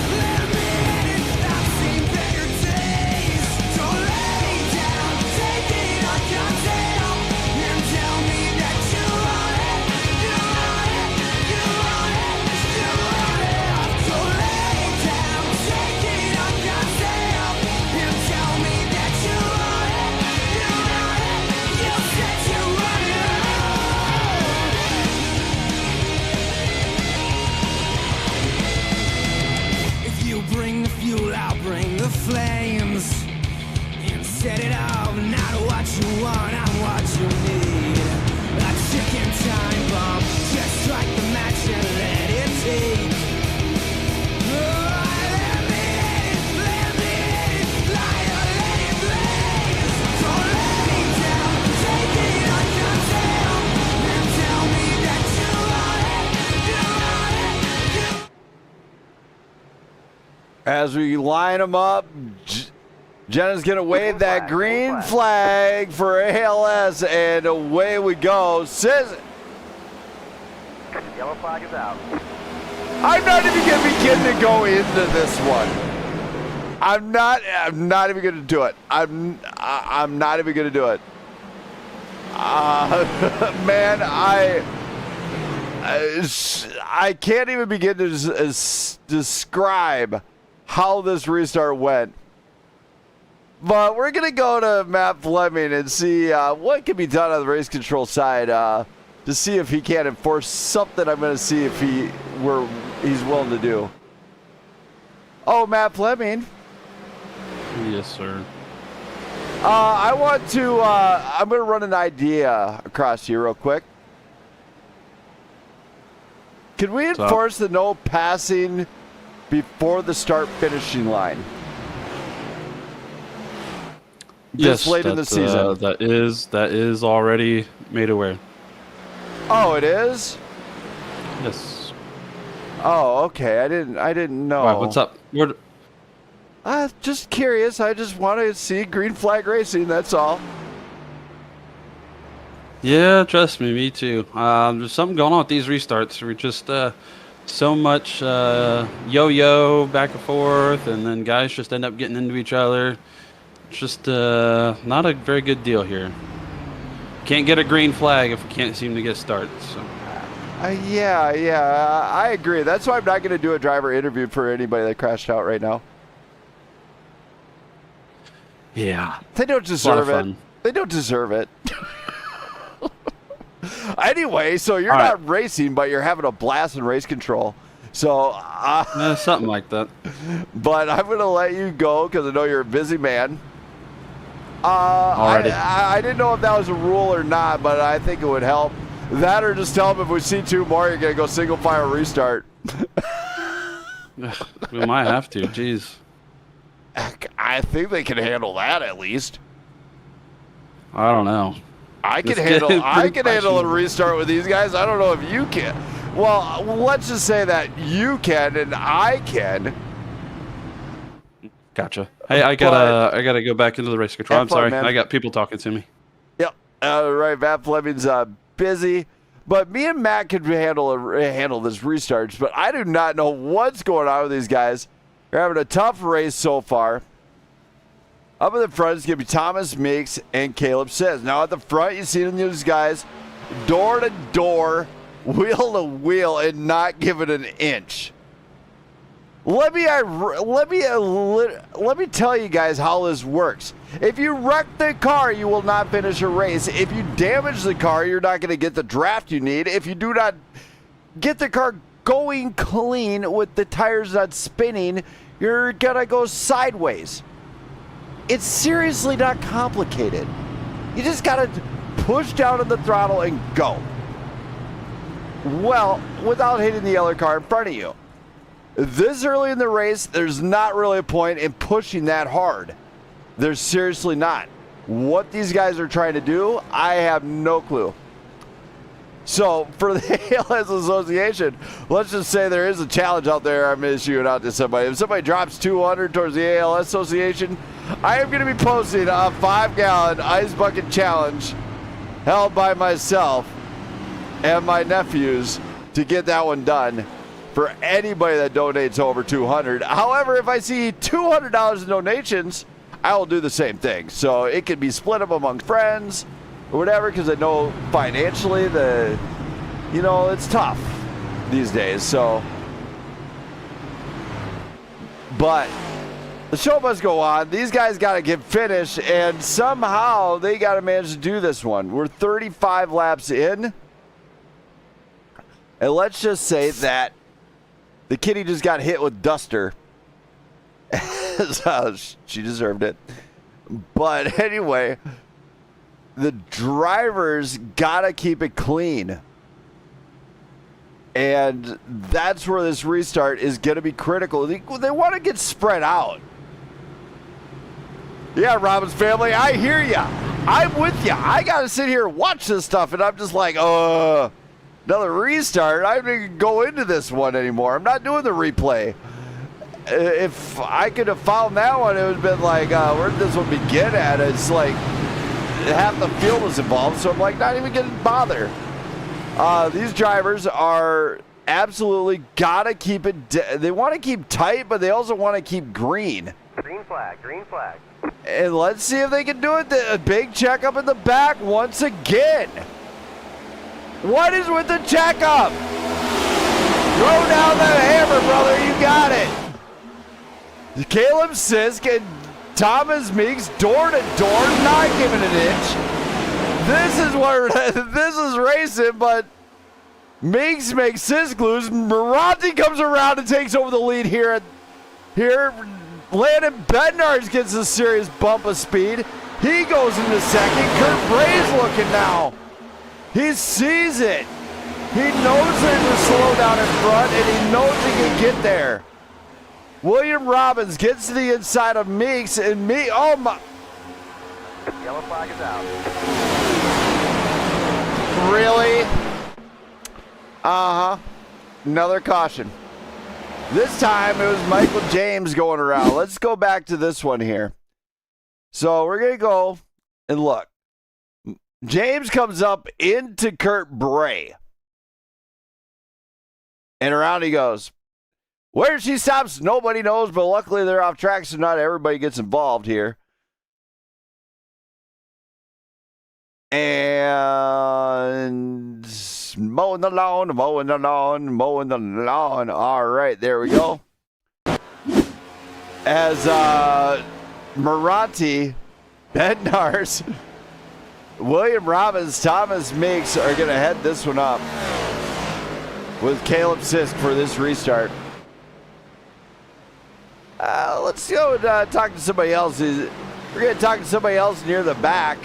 it. I've seen better days. Don't let me down. Take it on yourself and tell me that you want it. You want it. You want it. You want it. Don't let take it on yourself and tell me that you want it. You want it. You said you want it. If you bring the fuel, I'll bring the flames and set it off. Not what you want, I'm what you need. A chicken time bomb. Just strike the match and let it take. As we line them up, Jenna's going to wave that green flag for ALS, and away we go. Yellow flag is out. I'm not even going to begin to go into this one. I'm not even going to do it. I'm not even going to do it. Man, I can't even begin to describe how this restart went. But we're going to go to Matt Fleming and see what can be done on the race control side to see if he can enforce something. I'm going to see if he's willing to do. Oh, Matt Fleming. Yes, sir. I'm going to run an idea across here real quick. Can we enforce the no passing before the start finishing line? This late in the season. That is already made aware. Oh, it is? Yes. Oh, okay. I didn't know. All right, what's up? Just curious. I just want to see green flag racing. That's all. Yeah, trust me tame too. There's something going on with these restarts. We're just so much yo-yo back and forth, and then guys just end up getting into each other. It's just not a very good deal here. Can't get a green flag if we can't seem to get started. So. Yeah, I agree. That's why I'm not going to do a driver interview for anybody that crashed out right now. Yeah. They don't deserve it. Fun. They don't deserve it. Anyway, so you're All right. not racing, but you're having a blast in race control. So something like that. But I'm going to let you go because I know you're a busy man. Alrighty. I didn't know if that was a rule or not, but I think it would help. That or just tell them if we see 2 more, you're going to go single file restart. We might have to. Jeez. I think they can handle that at least. I don't know. I can It's handle getting I pretty can handle a questionable. restart with these guys. I don't know if you can. Well, let's just say that you can and I can. Gotcha. Hey, I gotta go back into the race control. Have I'm fun, sorry. man. I got people talking to me. Yep. Right. Matt Fleming's busy, but me and Matt could handle this restarts. But I do not know what's going on with these guys. They're having a tough race so far. Up in the front is going to be Thomas Meeks and Caleb Sims. Now at the front, you see these guys door to door, wheel to wheel, and not give it an inch. Let me tell you guys how this works. If you wreck the car, you will not finish a race. If you damage the car, you're not going to get the draft you need. If you do not get the car going clean with the tires not spinning, you're going to go sideways. It's seriously not complicated. You just got to push down on the throttle and go. Well, without hitting the other car in front of you. This early in the race, there's not really a point in pushing that hard. There's seriously not. What these guys are trying to do, I have no clue. So, for the ALS Association, let's just say there is a challenge out there I'm issuing out to somebody. If somebody drops 200 towards the ALS Association, I am going to be posting a 5-gallon ice bucket challenge held by myself and my nephews to get that one done for anybody that donates over 200. However, if I see $200 in donations, I will do the same thing. So it can be split up among friends or whatever, because I know financially it's tough these days. So, but the show must go on. These guys got to get finished, and somehow they got to manage to do this one. We're 35 laps in, and let's just say that the kitty just got hit with duster. So she deserved it. But anyway, the drivers got to keep it clean. And that's where this restart is going to be critical. They want to get spread out. Yeah, Robbins family, I hear ya. I'm with ya. I got to sit here and watch this stuff, and I'm just like, another restart? I don't even go into this one anymore. I'm not doing the replay. If I could have found that one, it would have been like, where did this one begin at? It's like half the field was involved, so I'm like, not even going to bother. These drivers are absolutely got to keep it. They want to keep tight, but they also want to keep green. Green flag, green flag. And let's see if they can do it. A big checkup in the back once again. What is with the checkup? Throw down that hammer, brother. You got it. Caleb Sisk and Thomas Meeks door to door, not giving an inch. This is where this is racing, but Meeks makes Sisk lose. Maranti comes around and takes over the lead here. Landon Bednarz gets a serious bump of speed. He goes into second. Kurt Bray's looking now. He sees it. He knows there's a slowdown in front, and he knows he can get there. William Robbins gets to the inside of Meeks, and oh my. Yellow flag is out. Really? Uh-huh. Another caution. This time it was Michael James going around. Let's go back to this one here. So we're going to go and look. James comes up into Kurt Bray. And around he goes. Where she stops, nobody knows, but luckily they're off track, so not everybody gets involved here. And mowing the lawn, mowing the lawn, mowing the lawn. All right, there we go. As Maranti, Bednars, William Robbins, Thomas Meeks are going to head this one up with Caleb Sisk for this restart. Let's go and talk to somebody else. We're going to talk to somebody else near the back.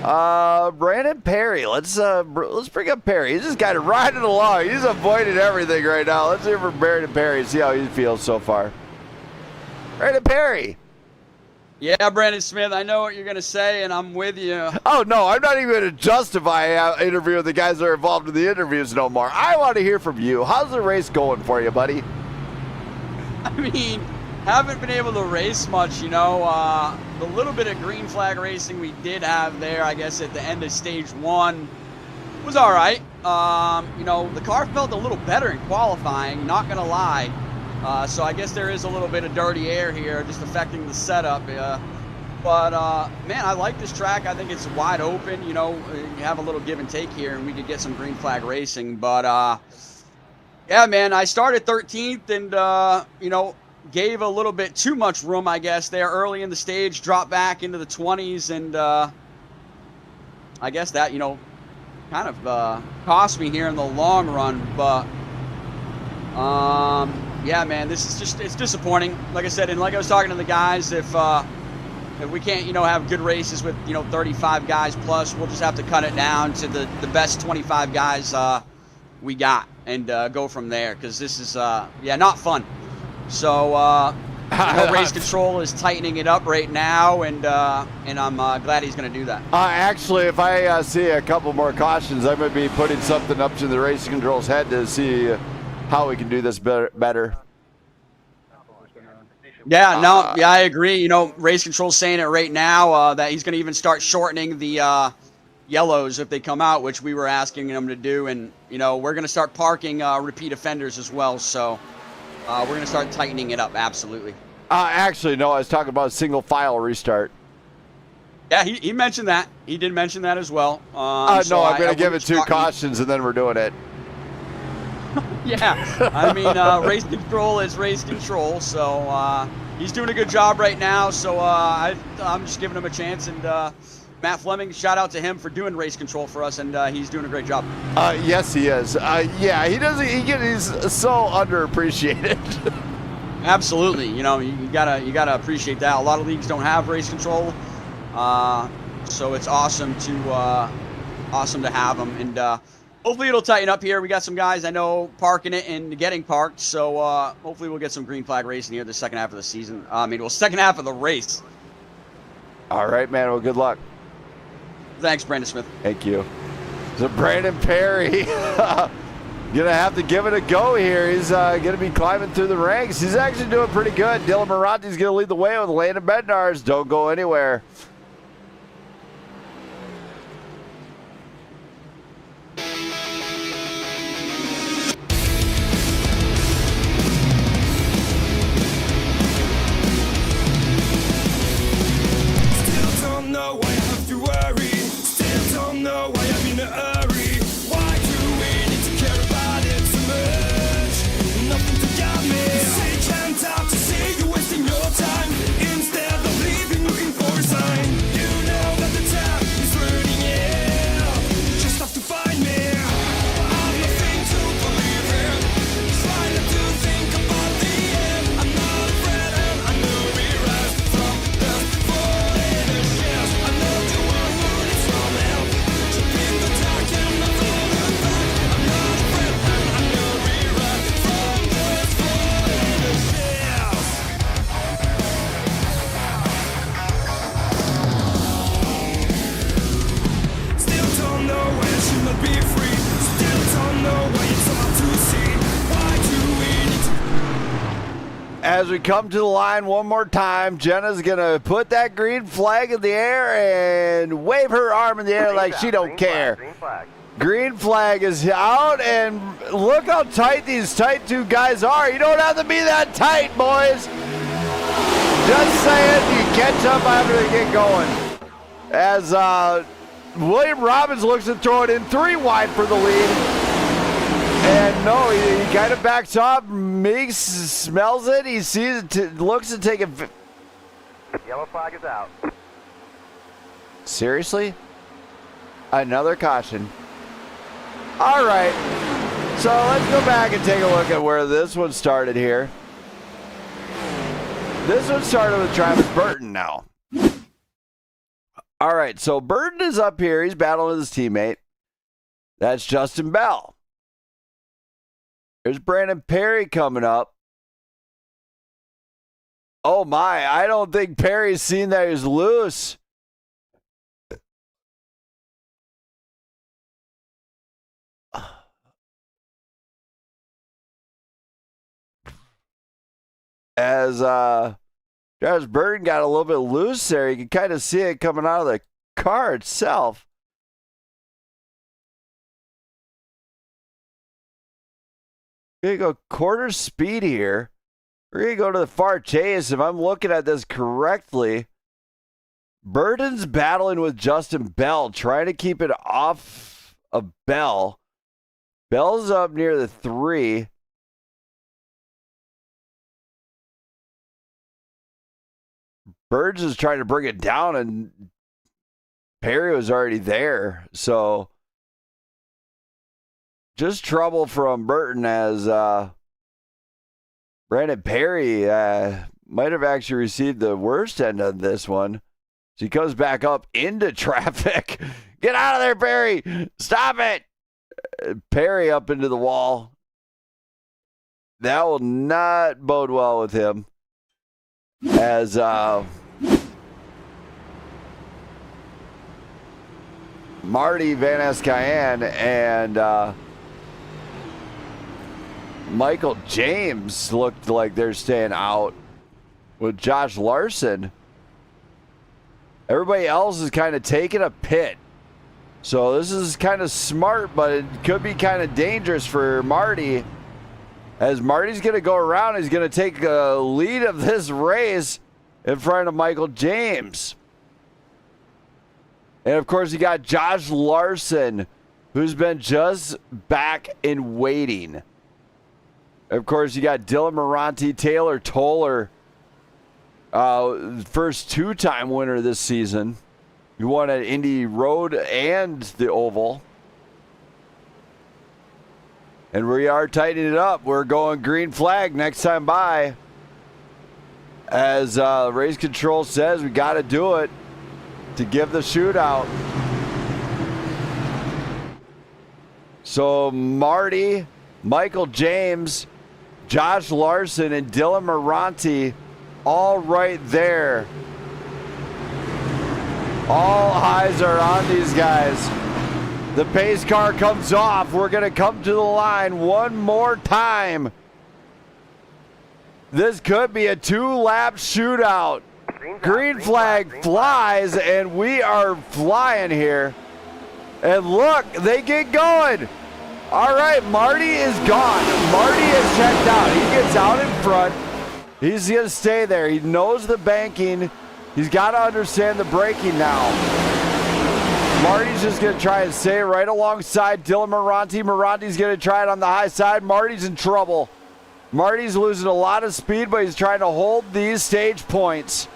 Brandon Perry. Let's bring up Perry. He's just kind of riding along. He's avoiding everything right now. Let's hear from Brandon Perry and see how he feels so far. Brandon Perry. Yeah, Brandon Smith, I know what you're going to say, and I'm with you. Oh, no, I'm not even going to justify interviewing the guys that are involved in the interviews no more. I want to hear from you. How's the race going for you, buddy? I mean, haven't been able to race much, you know. The little bit of green flag racing we did have there, I guess, at the end of stage 1 was all right. You know, the car felt a little better in qualifying, not going to lie. So I guess there is a little bit of dirty air here just affecting the setup. But, man, I like this track. I think it's wide open. You know, you have a little give and take here, and we could get some green flag racing. But, yeah, man, I started 13th and, you know, gave a little bit too much room, I guess, there early in the stage, dropped back into the 20s, and I guess that, you know, kind of cost me here in the long run. But, yeah, man, this is just, it's disappointing. Like I said, and like I was talking to the guys, if we can't, you know, have good races with, you know, 35 guys plus, we'll just have to cut it down to the best 25 guys we got and go from there, because this is, yeah, not fun. So, you know, race control is tightening it up right now, and I'm glad he's going to do that. Actually, if I see a couple more cautions, I'm going to be putting something up to the race control's head to see how we can do this better. Yeah, no, yeah, I agree. You know, race control's saying it right now that he's going to even start shortening the yellows if they come out, which we were asking him to do. And, you know, we're going to start parking repeat offenders as well. So we're going to start tightening it up, absolutely. Actually, no, I was talking about a single file restart. Yeah, he mentioned that. He did mention that as well. No, I'm going to give it 2 cautions, and then we're doing it. Yeah, I mean, race control is race control, so he's doing a good job right now, so I'm just giving him a chance, and Matt Fleming, shout out to him for doing race control for us, and he's doing a great job. Yes, he is. Yeah, he's so underappreciated. Absolutely, you know, you gotta appreciate that. A lot of leagues don't have race control, so it's awesome to have them, and hopefully it'll tighten up here. We got some guys I know parking it and getting parked, so hopefully we'll get some green flag racing here the second half of the season. Second half of the race. All right, man. Well, good luck. Thanks, Brandon Smith. Thank you. So Brandon Perry gonna have to give it a go here. He's gonna be climbing through the ranks. He's actually doing pretty good. Dylan Maranti's gonna lead the way with Landon Bednars. Don't go anywhere. As we come to the line one more time, Jenna's going to put that green flag in the air and wave her arm in the air like she don't care. Green flag is out, and look how tight these tight two guys are. You don't have to be that tight, boys. Just saying, you catch up after they get going. As William Robbins looks to throw it in 3 wide for the lead. And no, he kind of backs off. Meeks smells it. He sees it, looks to take it. Yellow flag is out. Seriously? Another caution. All right. So let's go back and take a look at where this one started here. This one started with Travis Burton now. All right, so Burton is up here. He's battling with his teammate. That's Justin Bell. There's Brandon Perry coming up. Oh my, I don't think Perry's seen that he's loose. As Travis Burton got a little bit loose there, you can kind of see it coming out of the car itself. We're going to go quarter speed here. We're going to go to the far chase. If I'm looking at this correctly, Burton's battling with Justin Bell, trying to keep it off of Bell. Bell's up near the 3. Burge is trying to bring it down, and Perry was already there. So just trouble from Burton, as Brandon Perry might have actually received the worst end of this one. So he comes back up into traffic. Get out of there, Perry. Stop it. Perry up into the wall. That will not bode well with him. As Marty Van Escayan and Michael James looked like they're staying out with Josh Larson. Everybody else is kind of taking a pit. So this is kind of smart, but it could be kind of dangerous for Marty. As Marty's going to go around, he's going to take a lead of this race in front of Michael James. And, of course, you got Josh Larson, who's been just back in waiting. Of course, you got Dylan Moranti, Taylor Toller, first 2-time winner this season. He won at Indy Road and the Oval. And we are tightening it up. We're going green flag next time by. As race control says, we got to do it to give the shootout. So Marty, Michael James, Josh Larson, and Dylan Moranti all right there. All eyes are on these guys. The pace car comes off. We're going to come to the line one more time. This could be a 2-lap shootout. Green flag flies, and we are flying here. And look, they get going. All right, Marty is gone. Marty is checked out. He gets out in front. He's going to stay there. He knows the banking. He's got to understand the braking now. Marty's just going to try and stay right alongside Dylan Moranti. Moranti's going to try it on the high side. Marty's in trouble. Marty's losing a lot of speed, but he's trying to hold these stage points.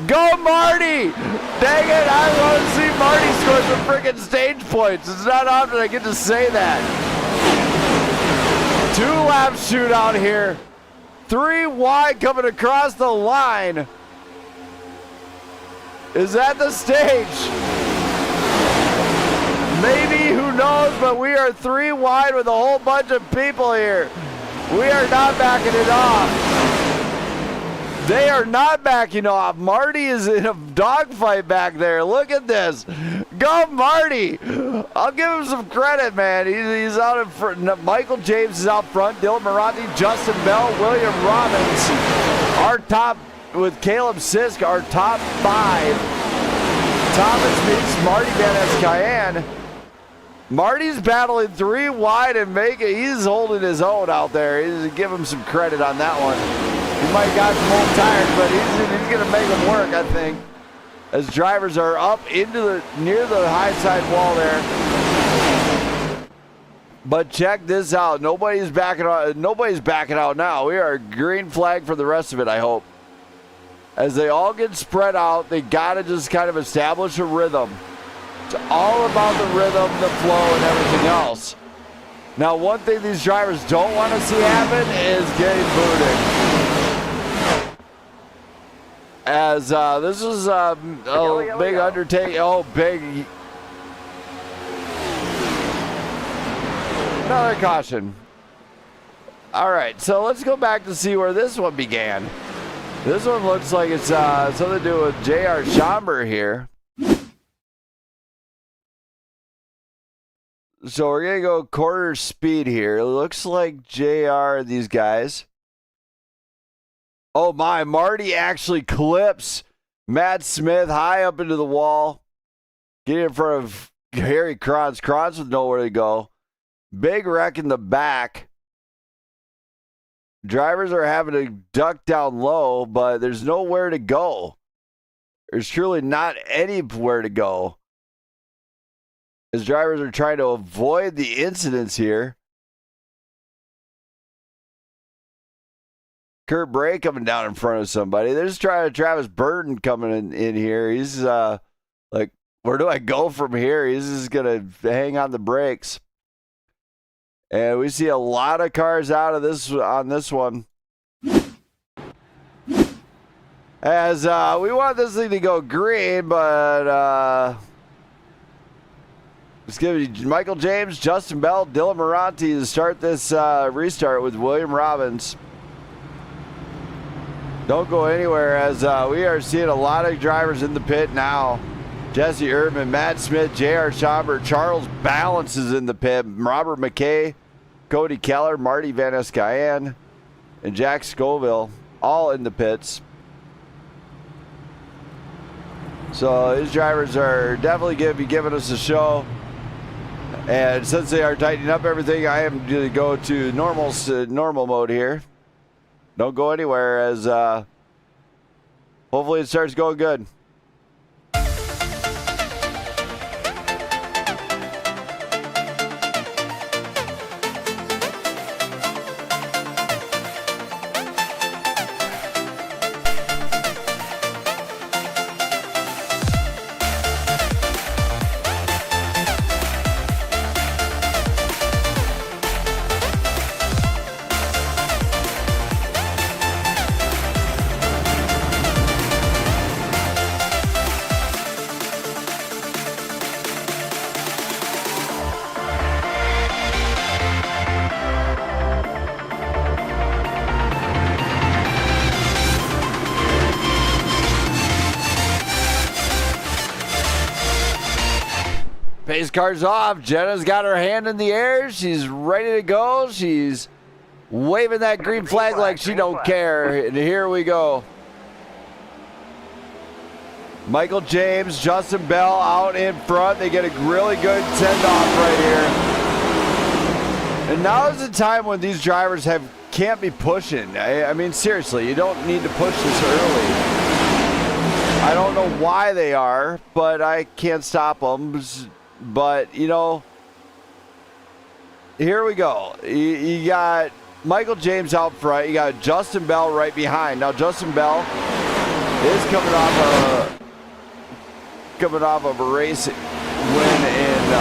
Go, Marty! Dang it, I want to see Marty score some freaking stage points. It's not often I get to say that. 2-lap shootout here. 3 wide coming across the line. Is that the stage? Maybe, who knows, but we are 3 wide with a whole bunch of people here. We are not backing it off. They are not backing off. Marty is in a dogfight back there. Look at this. Go, Marty. I'll give him some credit, man. He's out in front. Michael James is out front. Dylan Moranti, Justin Bell, William Robbins. Our top, with Caleb Sisk, our top 5. Thomas Meeks, Marty Van Escayan, Marty's battling 3 wide and he's holding his own out there. He's give him some credit on that one. He might have got some old tires, but he's going to make them work, I think. As drivers are up into near the high side wall there. But check this out. Nobody's backing out now. We are green flag for the rest of it, I hope. As they all get spread out, they got to just kind of establish a rhythm. It's all about the rhythm, the flow, and everything else. Now, one thing these drivers don't want to see happen is getting booted. As this is a big undertaking. Oh, big. Another caution. All right, so let's go back to see where this one began. This one looks like it's something to do with JR Schomburg here. So we're going to go quarter speed here. It looks like JR, these guys. Oh my, Marty actually clips Matt Smith high up into the wall. Get in front of Harry Kranz. Kranz with nowhere to go. Big wreck in the back. Drivers are having to duck down low, but there's nowhere to go. There's truly not anywhere to go. As drivers are trying to avoid the incidents here. Kurt Bray coming down in front of somebody. They're just trying to Travis Burton coming in here. He's like, where do I go from here? He's just going to hang on the brakes. And we see a lot of cars out of this on this one. As we want this thing to go green, but let's give Michael James, Justin Bell, Dylan Moranti to start this restart with William Robbins. Don't go anywhere as we are seeing a lot of drivers in the pit now. Jesse Erdman, Matt Smith, JR Schomburg, Charles Balance is in the pit. Robert McKay, Cody Keller, Marty Van Escayan, and Jack Scoville all in the pits. So these drivers are definitely going to be giving us a show. And since they are tightening up everything, I am going to go to normal mode here. Don't go anywhere as hopefully it starts going good. Pace car's off. Jenna's got her hand in the air. She's ready to go. She's waving that green flag like she don't care. And here we go. Michael James, Justin Bell out in front. They get a really good send-off right here. And now is the time when these drivers can't be pushing. I mean, seriously, you don't need to push this early. I don't know why they are, but I can't stop them. But, you know, here we go. You got Michael James out front. You got Justin Bell right behind. Now, Justin Bell is coming off of a race win in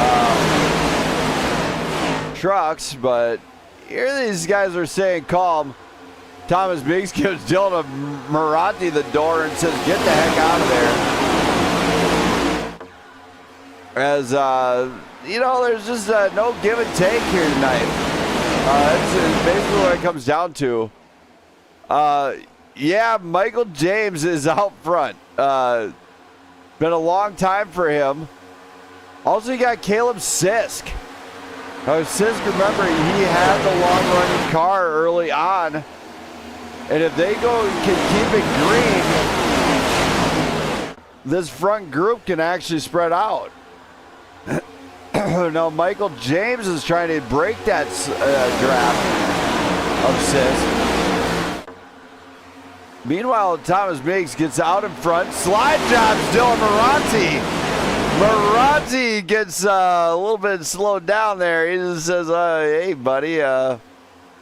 trucks. But here these guys are staying calm. Thomas Biggs gives Dylan Moranti the door and says, get the heck out of there. As, you know, there's just no give and take here tonight. That's basically what it comes down to. Yeah, Michael James is out front. Been a long time for him. Also, you got Caleb Sisk. Sisk, remember, he had the long-running car early on. And if they can keep it green, this front group can actually spread out. Now Michael James is trying to break that draft of Sis. Meanwhile, Thomas Meigs gets out in front. Slide jobs Dylan Moranti. Moranti gets a little bit slowed down there. He just says, hey, buddy, I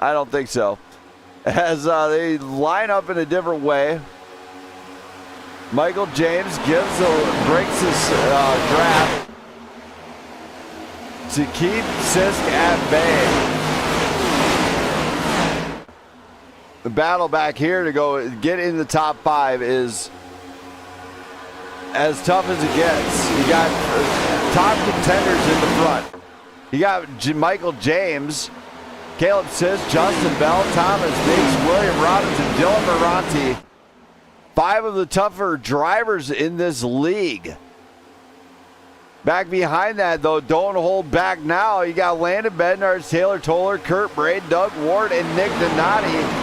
don't think so. As they line up in a different way. Michael James breaks his draft to keep Sisk at bay. The battle back here to go get in the top 5 is as tough as it gets. You got top contenders in the front. You got Michael James, Caleb Sisk, Justin Bell, Thomas Meigs, William Robbins, and Dylan Moranti. 5 of the tougher drivers in this league. Back behind that, though, don't hold back now. You got Landon Bednarz, Taylor Toller, Kurt Braid, Doug Ward, and Nick Donati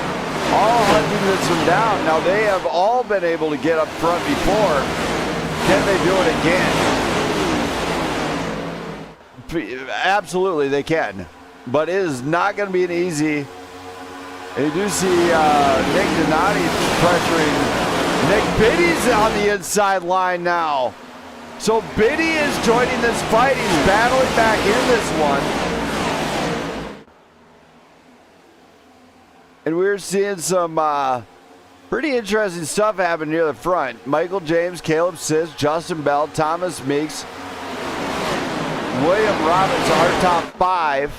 all hunting this one down. Now, they have all been able to get up front before. Can they do it again? Absolutely, they can. But it is not going to be an easy. And you do see Nick Donati pressuring. Nick Biddy's on the inside line now. So Biddy is joining this fight. He's battling back in this one. And we're seeing some pretty interesting stuff happen near the front. Michael James, Caleb Sisk, Justin Bell, Thomas Meigs, William Robbins, our top 5.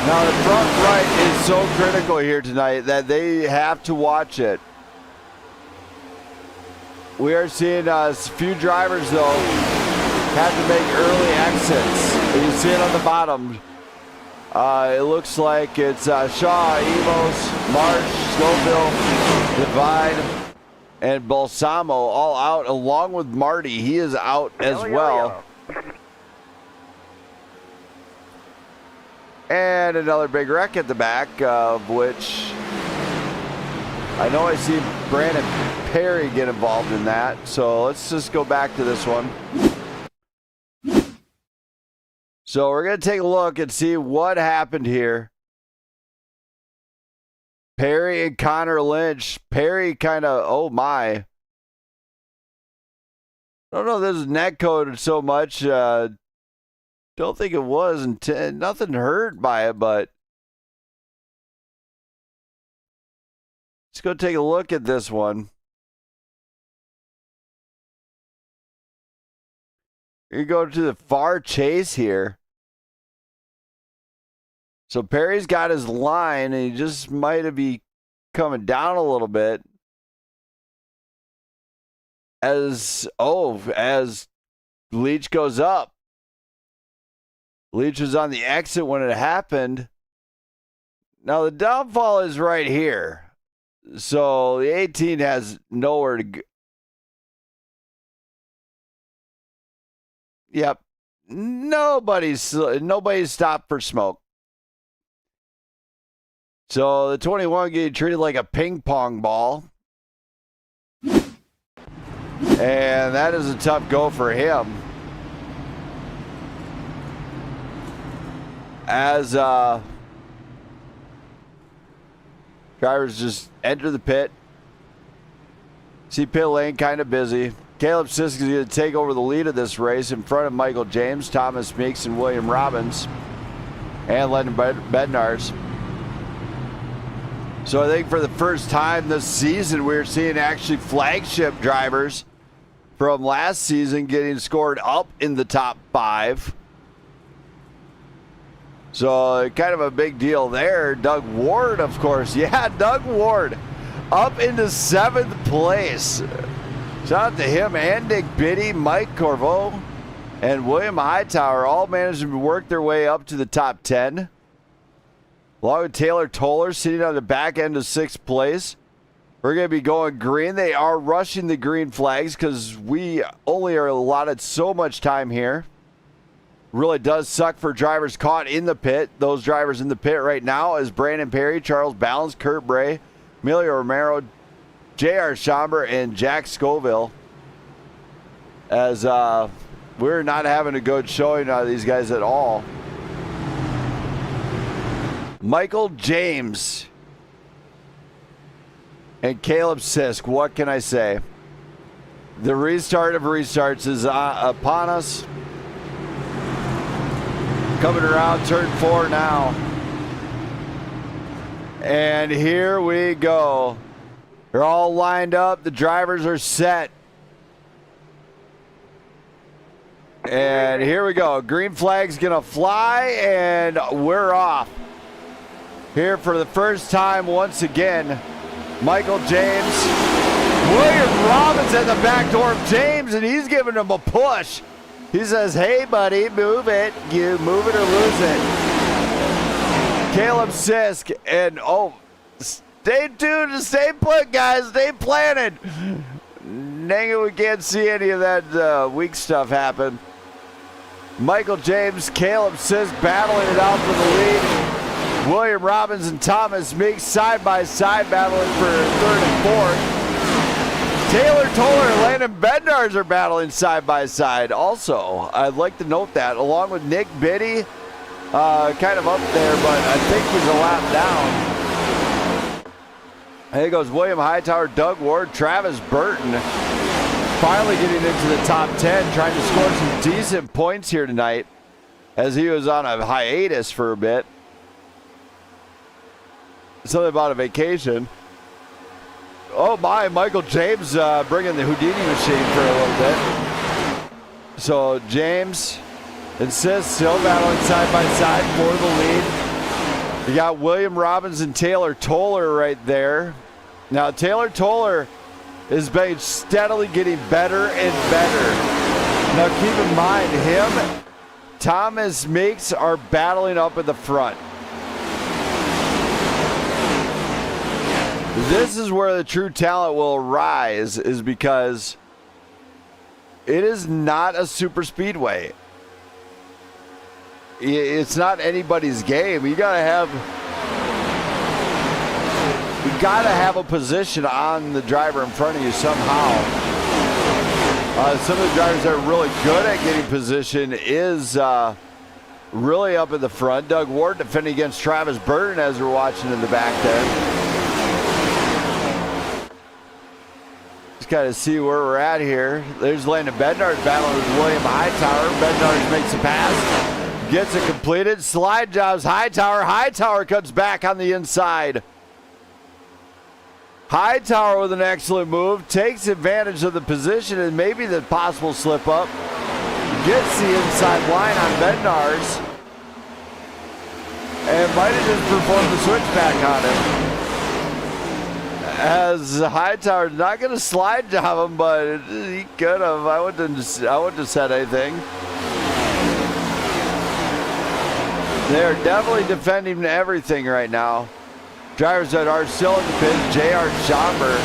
Now the front right is so critical here tonight that they have to watch it. We are seeing a few drivers, though, have to make early exits. You see it on the bottom. It looks like it's Shaw, Emos, Marsh, Scoville, Divine, and Balsamo all out, along with Marty. He is out as well. And another big wreck at the back, of which I know I see Brandon Perry get involved in that. So let's just go back to this one. So we're going to take a look and see what happened here. Perry and Connor Lynch. Perry kind of, oh my. I don't know if this is net coded so much. Don't think it was. Nothing hurt by it, but let's go take a look at this one. You go to the far chase here. So Perry's got his line, and he just might be coming down a little bit. As Leach goes up. Leach was on the exit when it happened. Now the downfall is right here. So the 18 has nowhere to go. Yep. Nobody's stopped for smoke. So the 21 getting treated like a ping pong ball. And that is a tough go for him. As drivers just enter the pit. See pit lane kind of busy. Caleb Sisk is going to take over the lead of this race in front of Michael James, Thomas Meigs, and William Robbins, and Landon Bednarz. So I think for the first time this season, we're seeing actually flagship drivers from last season getting scored up in the top 5. So kind of a big deal there. Doug Ward, of course. Yeah, Doug Ward up into 7th place. Shout out to him and Nick Biddy, Mike Corvo, and William Hightower all managed to work their way up to the top 10. Along with Taylor Toller sitting on the back end of 6th place. We're going to be going green. They are rushing the green flags because we only are allotted so much time here. Really does suck for drivers caught in the pit. Those drivers in the pit right now is Brandon Perry, Charles Ballens, Kurt Bray, Emilio Romero, J.R. Schomburg, and Jack Scoville. as we're not having a good showing out of these guys at all. Michael James and Caleb Sisk, what can I say? The restart of restarts is upon us. Coming around turn 4 now. And here we go. They're all lined up. The drivers are set. And here we go. Green flag's going to fly, and we're off. Here for the first time once again, Michael James. William Robbins at the back door of James, and he's giving him a push. He says, hey, buddy, move it. You move it or lose it. Caleb Sisk, and stay tuned, stay put, guys, stay planted. Dang it, we can't see any of that weak stuff happen. Michael James, Caleb Sisk battling it out for the lead. William Robbins and Thomas Meeks side by side battling for 3rd and 4th. Taylor Toller and Landon Bednarz are battling side by side. Also, I'd like to note that, along with Nick Biddy, kind of up there, but I think he's a lap down. Here goes William Hightower, Doug Ward, Travis Burton. Finally getting into the top 10, trying to score some decent points here tonight as he was on a hiatus for a bit. Something about a vacation. Oh my, Michael James bringing the Houdini machine for a little bit. So James and Sis still battling side by side for the lead. You got William Robbins and Taylor Toller right there. Now Taylor Toller is been steadily getting better and better. Now keep in mind, him, Thomas Meeks are battling up at the front. This is where the true talent will arise, is because it is not a super speedway. It's not anybody's game. You gotta have a position on the driver in front of you somehow. Some of the drivers that are really good at getting position is really up in the front. Doug Ward defending against Travis Burton as we're watching in the back there. Just got to see where we're at here. There's Landon Bednarz battling with William Hightower. Bednarz makes a pass, gets it completed. Slide jobs Hightower. Hightower cuts back on the inside. Hightower with an excellent move, takes advantage of the position and maybe the possible slip up. Gets the inside line on Bednarz and might have just performed the switchback on him. As Hightower's not going to slide job him, but he could have. I wouldn't have said anything. They're definitely defending everything right now. Drivers that are still in the pit. J.R. Schomburg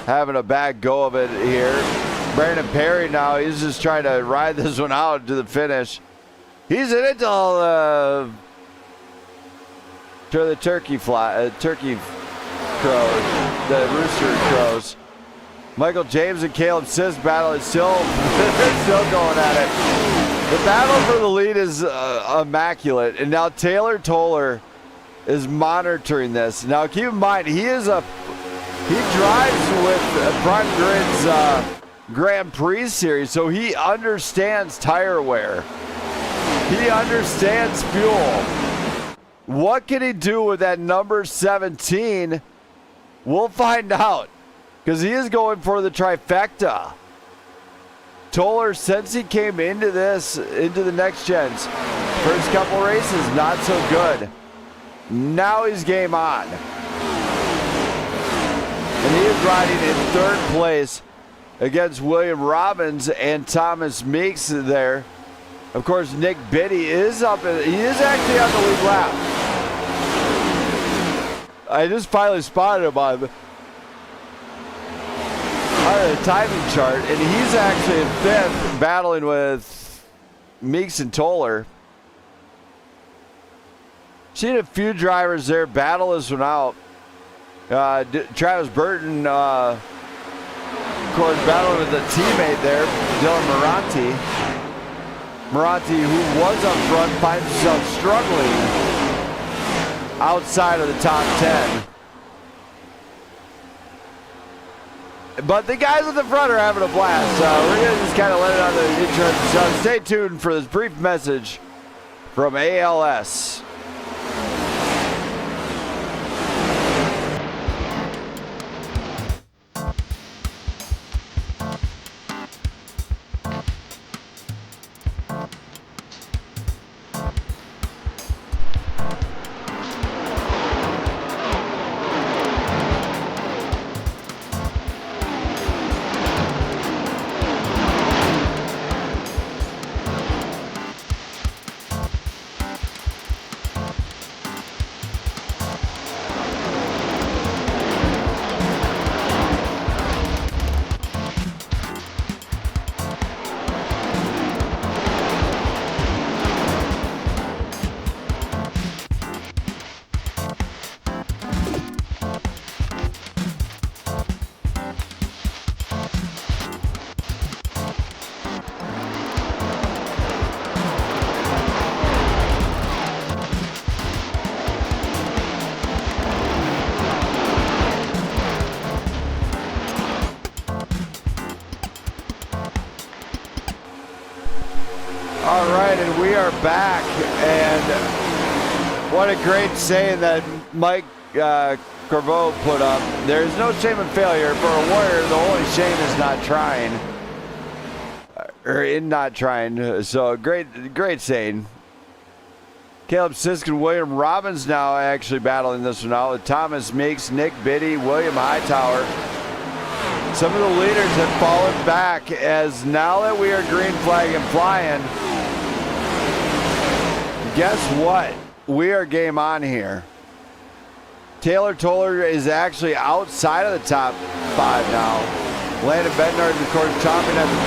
having a bad go of it here. Brandon Perry now, he's just trying to ride this one out to the finish. He's in it till the turkey crows, the rooster crows. Michael James and Caleb Sisk battle is still going at it. The battle for the lead is immaculate, and now Taylor Toller is monitoring this. Now keep in mind, he drives with Prime Grid's Grand Prix series, so he understands tire wear. He understands fuel. What can he do with that number 17? We'll find out, because he is going for the trifecta. Toller, since he came into the next gens, first couple races, not so good. Now he's game on. And he is riding in 3rd place against William Robbins and Thomas Meeks there. Of course, Nick Biddy is he is actually on the lead lap. I just finally spotted him on the timing chart, and he's actually in 5th, battling with Meeks and Toller. Seen a few drivers there battle this one out. Travis Burton course, battling with a teammate there, Dylan Moranti. Moranti, who was up front, finds himself struggling outside of the top 10. But the guys at the front are having a blast. We're going to just kind of let it on the intro. So stay tuned for this brief message from ALS. All right, and we are back, and what a great saying that Mike Corvo put up. There's no shame in failure. For a warrior, the only shame is not trying, or in not trying. So great saying. Caleb Sisk and William Robbins now actually battling this one out with Thomas Meeks, Nick Biddy, William Hightower. Some of the leaders have fallen back as now that we are green flag and flying, guess what? We are game on here. Taylor Toller is actually outside of the top 5 now. Landon Bednar is, of course, chomping at the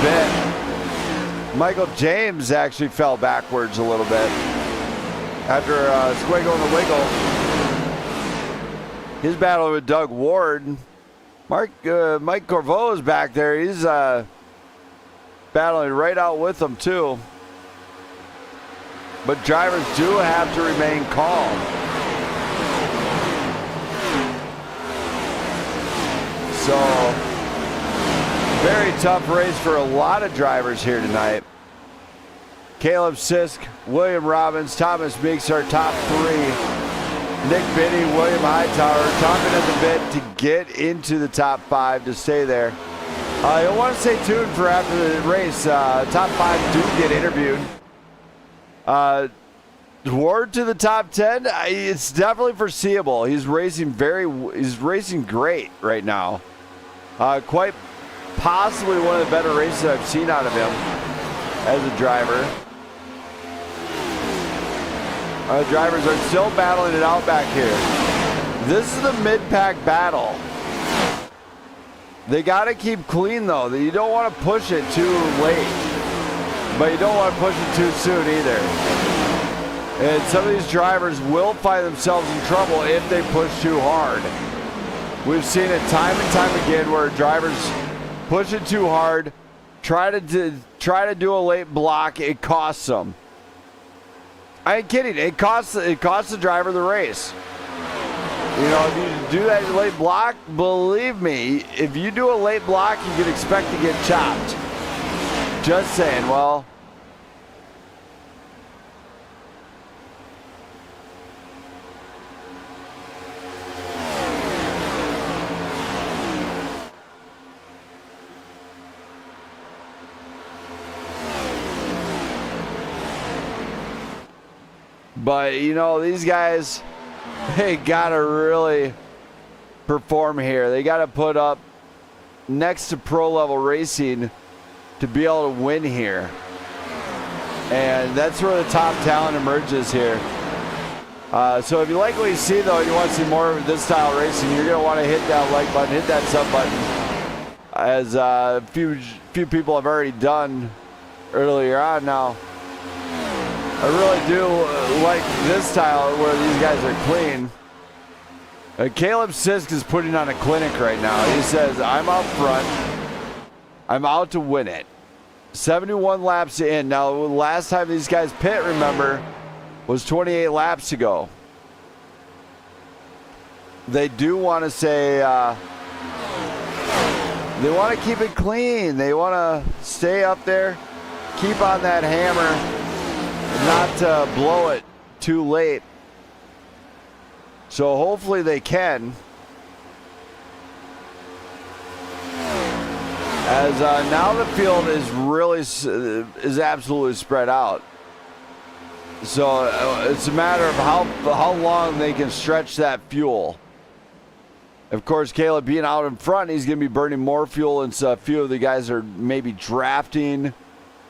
bit. Michael James actually fell backwards a little bit after Squiggle and the Wiggle. His battle with Doug Ward. Mike Corvo is back there. He's battling right out with them, too. But drivers do have to remain calm. So, very tough race for a lot of drivers here tonight. Caleb Sisk, William Robbins, Thomas Meeks are top 3. Nick Biddy, William Hightower, chomping at the bit to get into the top 5 to stay there. You'll want to stay tuned for after the race. Top 5 do get interviewed. Ward to the top 10. It's definitely foreseeable. He's racing great right now. Quite possibly one of the better races I've seen out of him as a driver. Drivers are still battling it out back here. This is the mid-pack battle. They got to keep clean, though. You don't want to push it too late, but you don't want to push it too soon either. And some of these drivers will find themselves in trouble if they push too hard. We've seen it time and time again where drivers push it too hard, try to do a late block, it costs them. I ain't kidding. It costs the driver the race. You know, if you do that late block, believe me, if you do a late block, you can expect to get chopped. Just saying. Well, but, you know, these guys, they got to really perform here. They got to put up next to pro-level racing to be able to win here. And that's where the top talent emerges here. So if you like what you see, though, you want to see more of this style racing, you're going to want to hit that like button, hit that sub button, as a few people have already done earlier on now. I really do like this style where these guys are clean. Caleb Sisk is putting on a clinic right now. He says, I'm up front. I'm out to win it. 71 laps in. Now, last time these guys pit, remember, was 28 laps ago. They do want to say, they want to keep it clean. They want to stay up there, keep on that hammer, not to blow it too late. So hopefully they can. As now the field is really is absolutely spread out. So it's a matter of how long they can stretch that fuel. Of course, Caleb being out in front, he's going to be burning more fuel, and so a few of the guys are maybe drafting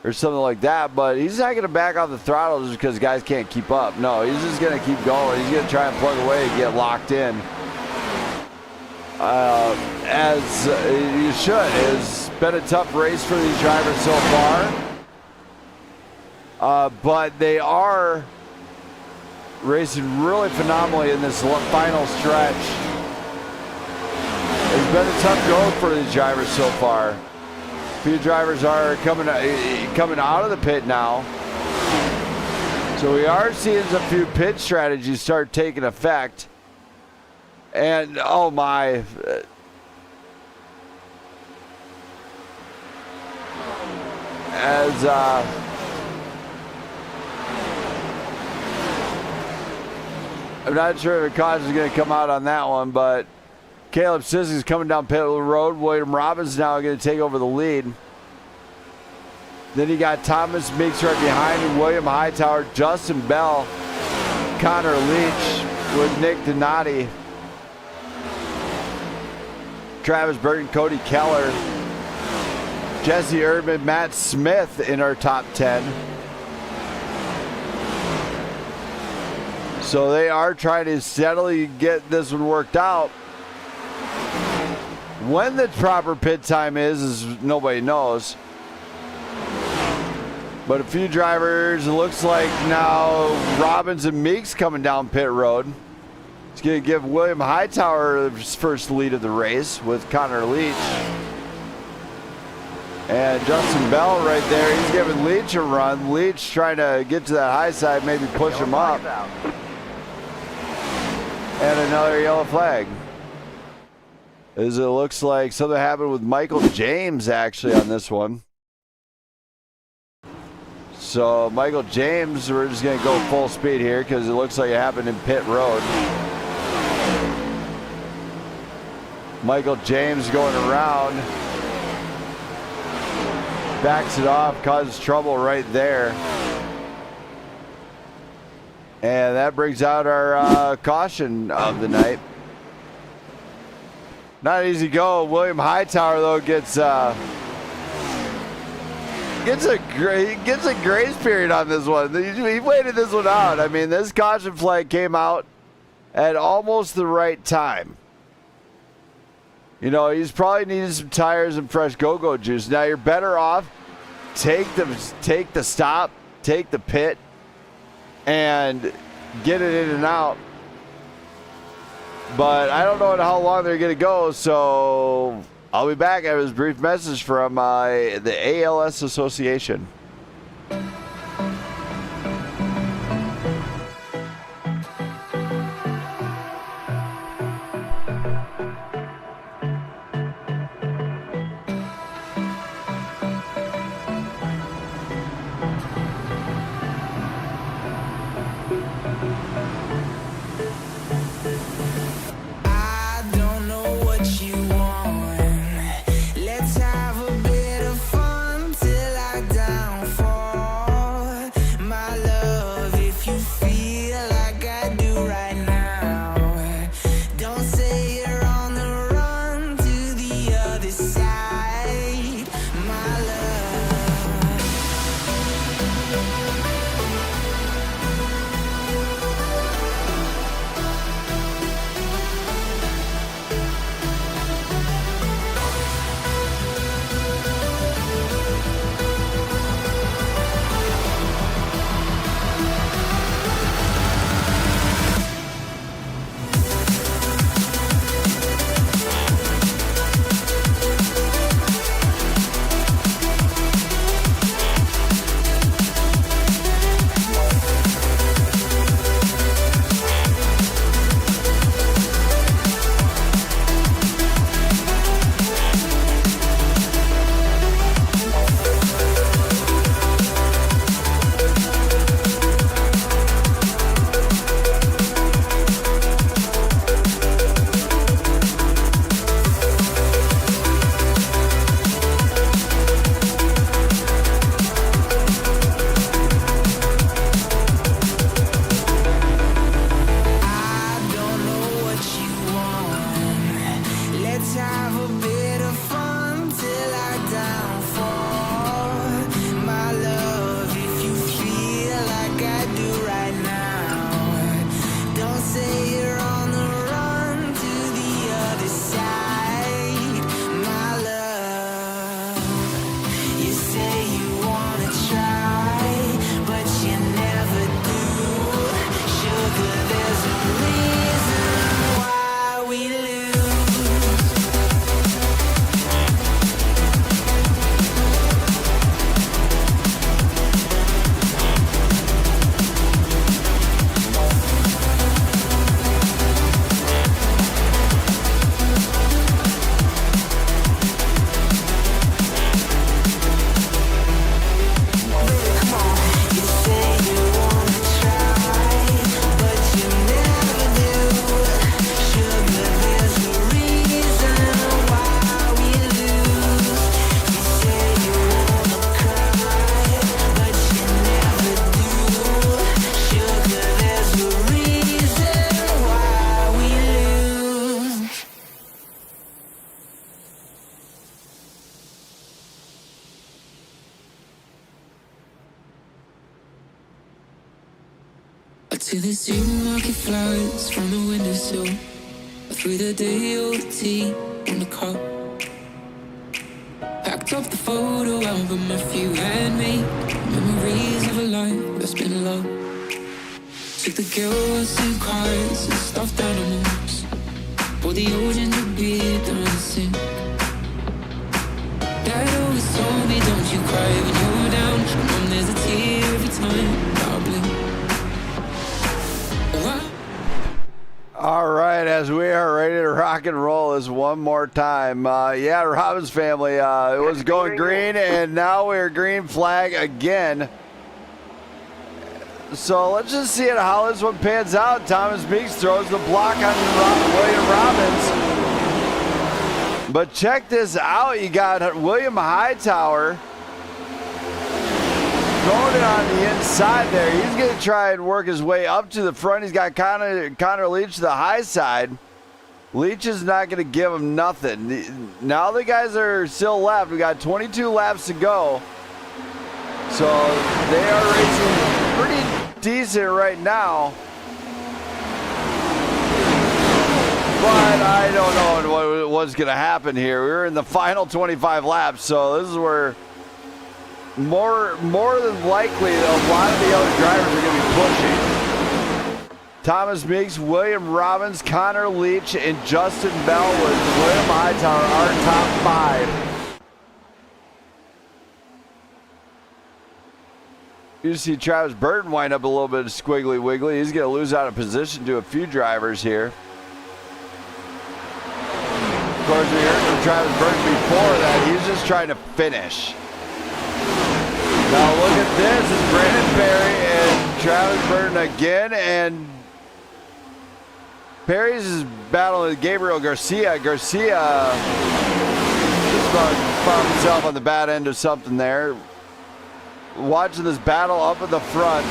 or something like that. But he's not going to back off the throttle just because guys can't keep up. No, he's just going to keep going. He's going to try and plug away and get locked in. As you should. It's been a tough race for these drivers so far. But they are racing really phenomenally in this final stretch. It's been a tough go for these drivers so far. A few drivers are coming out of the pit now. So we are seeing a few pit strategies start taking effect. And oh my, as I'm not sure if a caution is going to come out on that one, but Caleb Sisk is coming down pit road. William Robbins now going to take over the lead. Then you got Thomas Meeks right behind him, William Hightower, Justin Bell, Connor Leach with Nick Donati, Travis Burton, Cody Keller, Jesse Erdman, Matt Smith in our top 10. So they are trying to steadily get this one worked out. When the proper pit time is nobody knows. But a few drivers, it looks like now Robbins and Meeks coming down pit road. It's going to give William Hightower his first lead of the race with Connor Leach. And Justin Bell right there, he's giving Leach a run. Leach trying to get to that high side, maybe push him up. And another yellow flag. As it looks like something happened with Michael James actually on this one. So Michael James, we're just going to go full speed here because it looks like it happened in pit road. Michael James going around. Backs it off, causes trouble right there. And that brings out our caution of the night. Not easy go. William Hightower though gets a grace period on this one. He waited this one out. I mean, this caution flag came out at almost the right time. You know, he's probably needed some tires and fresh go-go juice. Now you're better off take the stop, take the pit, and get it in and out. But I don't know how long they're going to go, so I'll be back. I have a brief message from the ALS Association. To the supermarket flowers from the windowsill, through the day OT on the car. Packed up the photo album, a few handmade memories of a life that's been low. Took the girls and cars and stuffed animals, pour the oceans of beer down the sink. Dad always told me, don't you cry when you're down. Mom, there's a tear every time I blink. All right, as we are ready to rock and roll this one more time. Yeah, Robbins family, it was going green, and now we're green flag again. So let's just see how this one pans out. Thomas Meeks throws the block on William Robbins. But check this out. You got William Hightower throwing it on the inside there. He's going to try and work his way up to the front. He's got Connor Leach to the high side. Leach is not going to give him nothing. Now the guys are still left. We got 22 laps to go. So they are racing pretty decent right now. But I don't know what's going to happen here. We're in the final 25 laps, so this is where more than likely a lot of the other drivers are going to be pushing. Thomas Meeks, William Robbins, Connor Leach, and Justin Bell with William Hightower, our top five. You see Travis Burton wind up a little bit of squiggly wiggly. He's going to lose out of position to a few drivers here. Of course, we heard from Travis Burton before that he's just trying to finish. Now look at this, it's Brandon Perry and Travis Burton again, and Perry's is battling with Gabriel Garcia. Garcia just found himself on the bad end of something there. Watching this battle up at the front,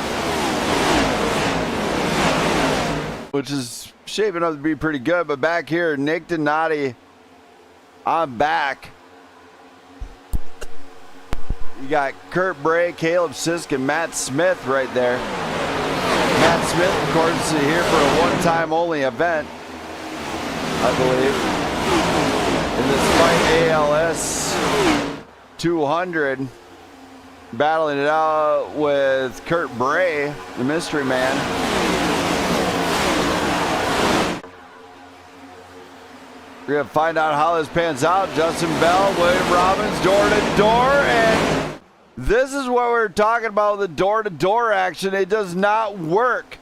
which is shaping up to be pretty good, but back here, Nick Donati on back. You got Kurt Bray, Caleb Sisk, and Matt Smith right there. Matt Smith, of course, is here for a one-time only event, I believe, in this Fight ALS 200. Battling it out with Kurt Bray, the mystery man. We're going to find out how this pans out. Justin Bell, William Robbins, door to door, and this is what we're talking about, the door-to-door action. It does not work.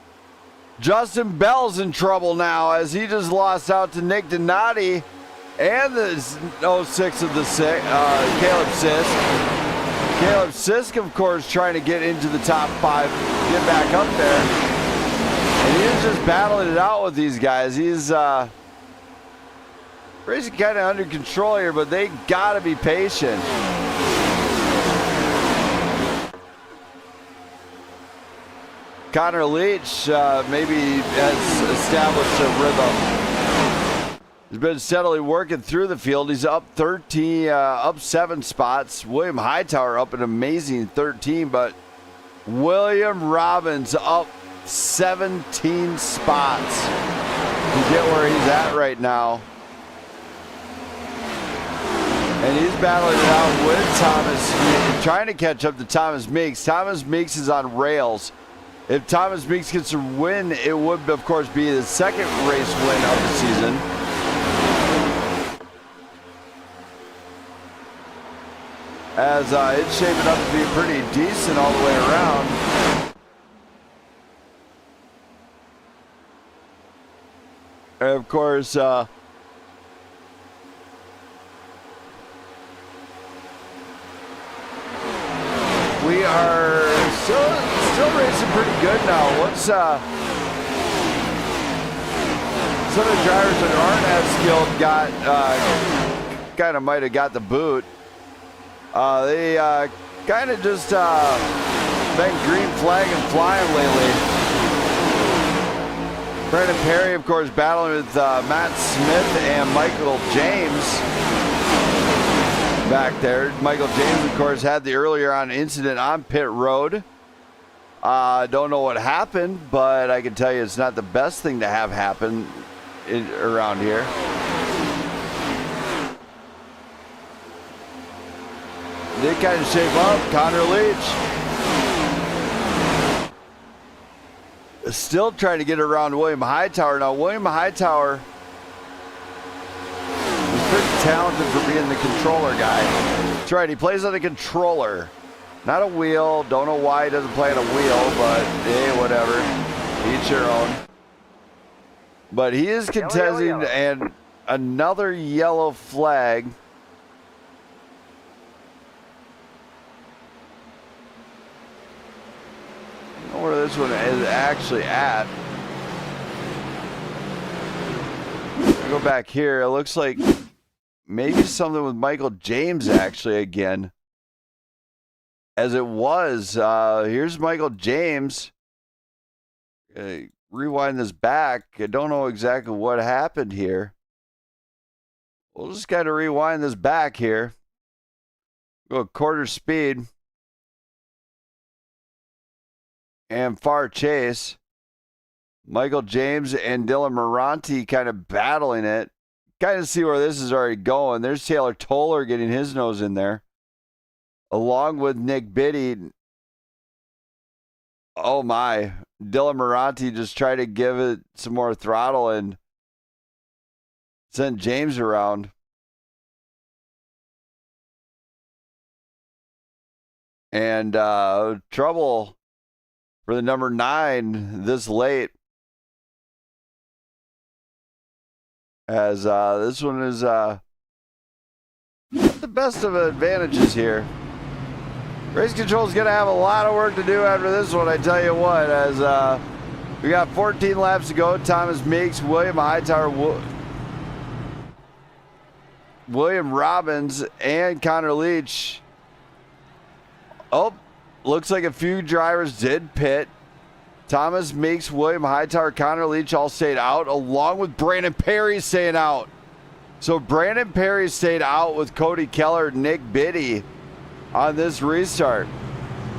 Justin Bell's in trouble now as he just lost out to Nick Donati and the 06 of the Caleb Sisk. Caleb Sisk, of course, trying to get into the top five, get back up there. And he's just battling it out with these guys. He's racing kind of under control here, but they got to be patient. Connor Leach maybe has established a rhythm. He's been steadily working through the field. He's up 7 spots. William Hightower up an amazing 13, but William Robbins up 17 spots to get where he's at right now. And he's battling it out with Thomas, trying to catch up to Thomas Meeks. Thomas Meeks is on rails. If Thomas Meeks gets a win, it would, of course, be the second race win of the season. As it's shaping up to be pretty decent all the way around. And of course, we are still racing pretty good now. What's some of the drivers that aren't as skilled got kind of might have got the boot. They kind of just been green flag and flying lately. Brandon Perry, of course, battling with Matt Smith and Michael James back there. Michael James, of course, had the earlier on incident on pit road. Don't know what happened, but I can tell you it's not the best thing to have happen around here. They kind of shape up. Connor Leach still trying to get around William Hightower. Now, William Hightower is pretty talented for being the controller guy. That's right, he plays on the controller. Not a wheel. Don't know why he doesn't play on a wheel, but hey, whatever. Each your own. But he is contesting and another yellow flag. I don't know where this one is actually at. I'll go back here. It looks like maybe something with Michael James actually again. As it was, here's Michael James. Rewind this back. I don't know exactly what happened here. We'll just kind of rewind this back here. Go quarter speed. And far chase. Michael James and Dylan Moranti kind of battling it. Kind of see where this is already going. There's Taylor Toller getting his nose in there. Along with Nick Biddy. Oh my. Dylan Moranti just tried to give it some more throttle and sent James around. And trouble for the number 9 this late. As this one is not the best of advantages here. Race Control is going to have a lot of work to do after this one, I tell you what, as we got 14 laps to go. Thomas Meeks, William Hightower, William Robbins, and Connor Leach. Oh, looks like a few drivers did pit. Thomas Meeks, William Hightower, Connor Leach all stayed out, along with Brandon Perry staying out. So Brandon Perry stayed out with Cody Keller, Nick Biddy on this restart.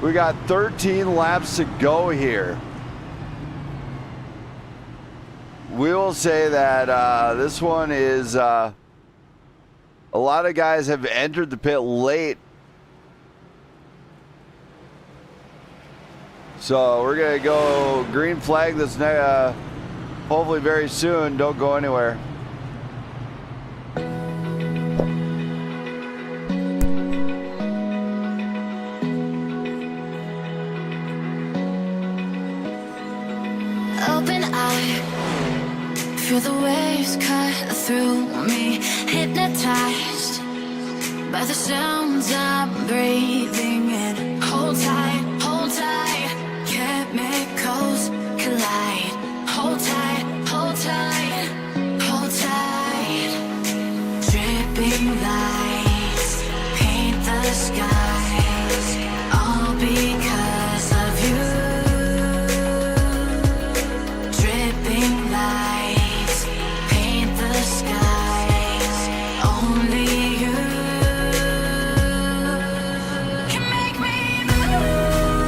We got 13 laps to go here. We will say that this one is a lot of guys have entered the pit late. So we're going to go green flag this hopefully very soon. Don't go anywhere. Open eye, feel the waves cut through me, hypnotized by the sounds I'm breathing in. Hold tight, chemicals collide. Hold tight, hold tight, hold tight. Dripping lights paint the skies, all because of you. Dripping lights paint the skies, only you can make me move.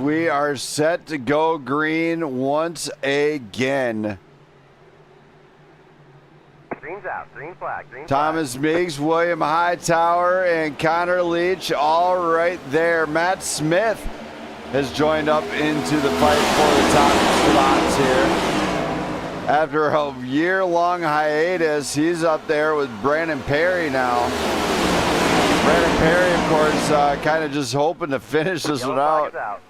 we are set to go green once again. Green's out. Green flag. Green Thomas Meigs, William Hightower, and Connor Leach all right there. Matt Smith has joined up into the fight for the top spots here. After a year-long hiatus, he's up there with Brandon Perry now. Brandon Perry, of course, kind of just hoping to finish this one out.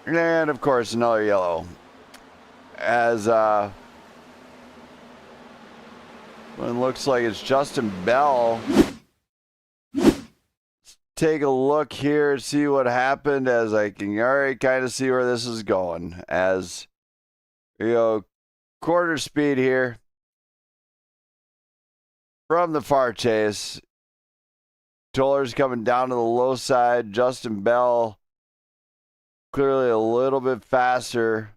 And, of course, another yellow. As it looks like it's Justin Bell. Let's take a look here, see what happened, as I can already kind of see where this is going. As we go quarter speed here from the far chase. Toller's coming down to the low side. Justin Bell clearly a little bit faster.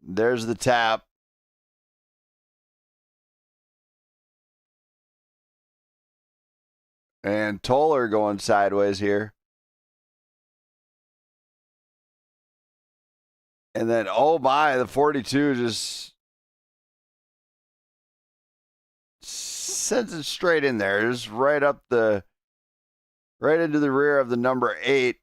There's the tap. And Toller going sideways here. And then, oh my, the 42 just sends it straight in there. Just right into the rear of the number 8.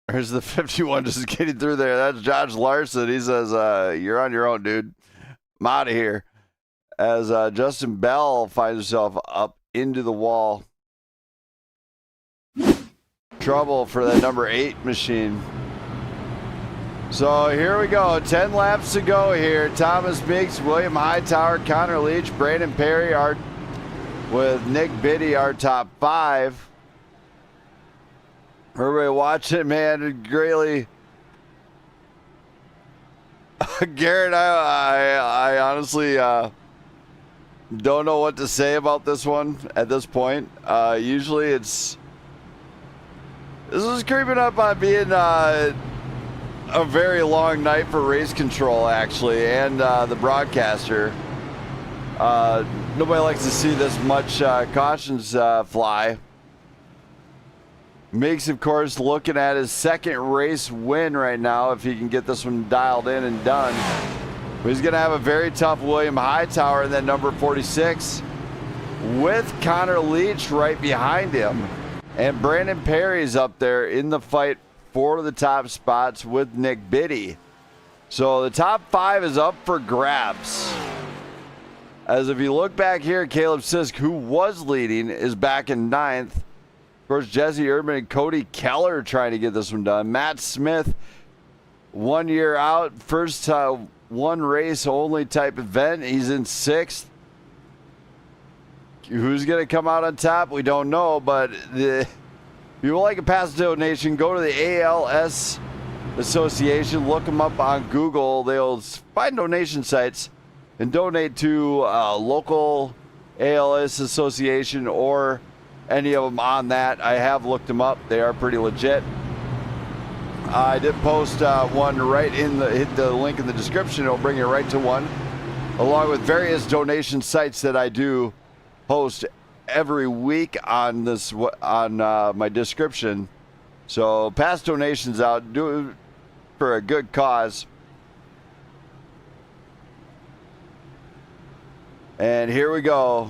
There's the 51 just getting through there. That's Josh Larson. He says, you're on your own, dude. I'm out of here. As Justin Bell finds himself up into the wall. Trouble for that number 8 machine. So here we go. 10 laps to go here. Thomas Meigs, William Hightower, Connor Leach, Brandon Perry are with Nick Biddy, our top 5. Everybody watching, man, greatly. Garrett, I honestly don't know what to say about this one at this point. Usually this is creeping up on being a very long night for race control, actually, and the broadcaster. Nobody likes to see this much cautions fly. Meigs, of course, looking at his second race win right now if he can get this one dialed in and done. But he's going to have a very tough William Hightower in that number 46 with Connor Leach right behind him. And Brandon Perry's up there in the fight for the top spots with Nick Biddy. So the top 5 is up for grabs. As if you look back here, Caleb Sisk, who was leading, is back in 9th. Of course, Jesse Urban and Cody Keller trying to get this one done. Matt Smith, 1 year out, first one race only type event. He's in 6th. Who's going to come out on top? We don't know, but if you would like a pass donation, go to the ALS Association. Look them up on Google. They'll find donation sites and donate to a local ALS Association or any of them on that. I have looked them up. They are pretty legit. I did post one right hit the link in the description. It'll bring you right to one, along with various donation sites that I do post every week on this my description. So pass donations out, do it for a good cause. And here we go.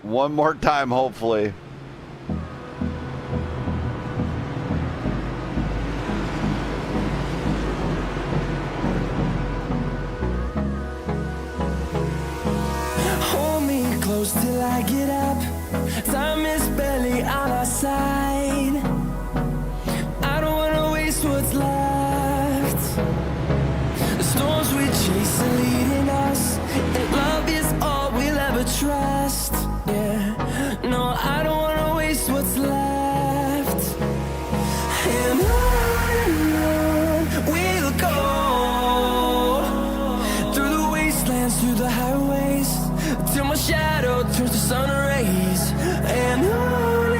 One more time, hopefully. Hold me close till I get up. Time is barely on our side. I don't wanna waste what's left. The storms we chase are leading us, and love is all we'll ever trust. Yeah, no, I don't wanna waste what's left. And on we'll go, through the wastelands, through the highways, till my shadow turns to sun rays. And on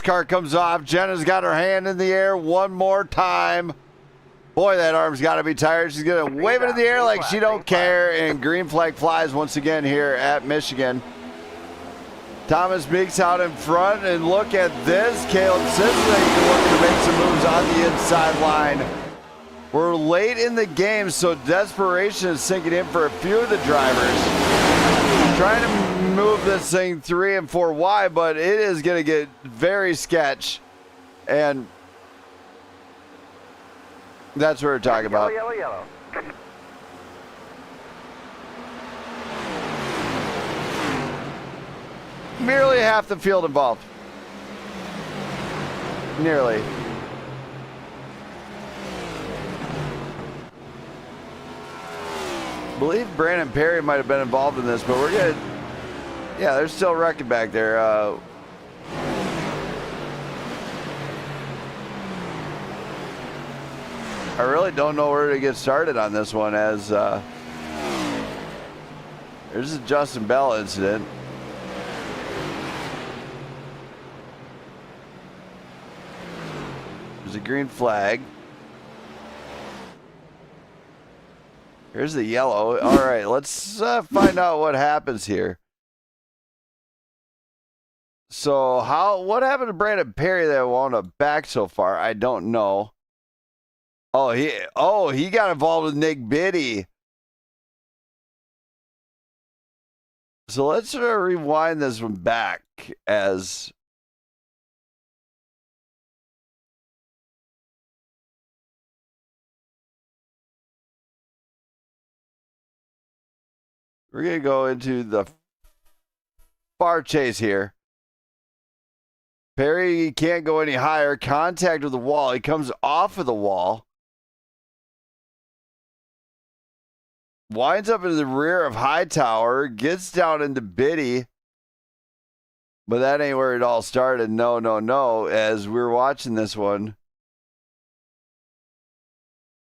car comes off. Jenna's got her hand in the air one more time. Boy, that arm's got to be tired. She's going to wave it in the air like she don't care. And green flag flies once again here at Michigan. Thomas Meeks out in front. And look at this. Caleb Sisley looking to make some moves on the inside line. We're late in the game, so desperation is sinking in for a few of the drivers. Trying to move this thing 3 and 4 wide, but it is going to get very sketch. And that's what we're talking about. Yellow, yellow. Nearly half the field involved. Nearly. I believe Brandon Perry might have been involved in this, but we're good. Yeah, there's still wrecking back there. I really don't know where to get started on this one, as there's a Justin Bell incident. There's a green flag. Here's the yellow. All right, let's find out what happens here. So what happened to Brandon Perry that wound up back so far? I don't know. Oh, he got involved with Nick Biddy. So let's rewind this one back as we're going to go into the far chase here. Perry can't go any higher. Contact with the wall. He comes off of the wall. Winds up into the rear of Hightower. Gets down into Biddy. But that ain't where it all started. No. As we're watching this one.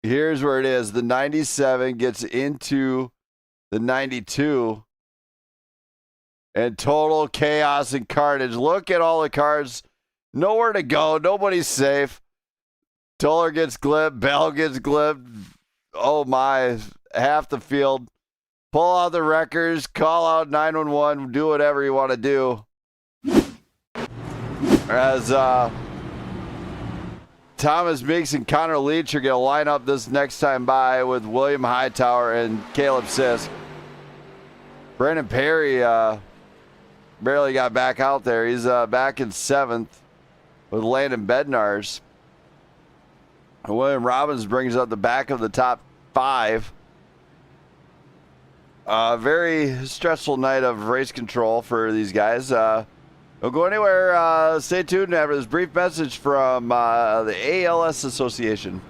Here's where it is. The 97 gets into the 92. And total chaos and carnage. Look at all the cars. Nowhere to go. Nobody's safe. Toller gets clipped. Bell gets clipped. Oh my. Half the field. Pull out the wreckers. Call out 911. Do whatever you want to do. As Thomas Meeks and Connor Leach are going to line up this next time by with William Hightower and Caleb Sisk. Brandon Perry barely got back out there. He's back in 7th with Landon Bednarz. William Robbins brings up the back of the top 5. Very stressful night of race control for these guys. Don't go anywhere. Stay tuned after this brief message from the ALS Association.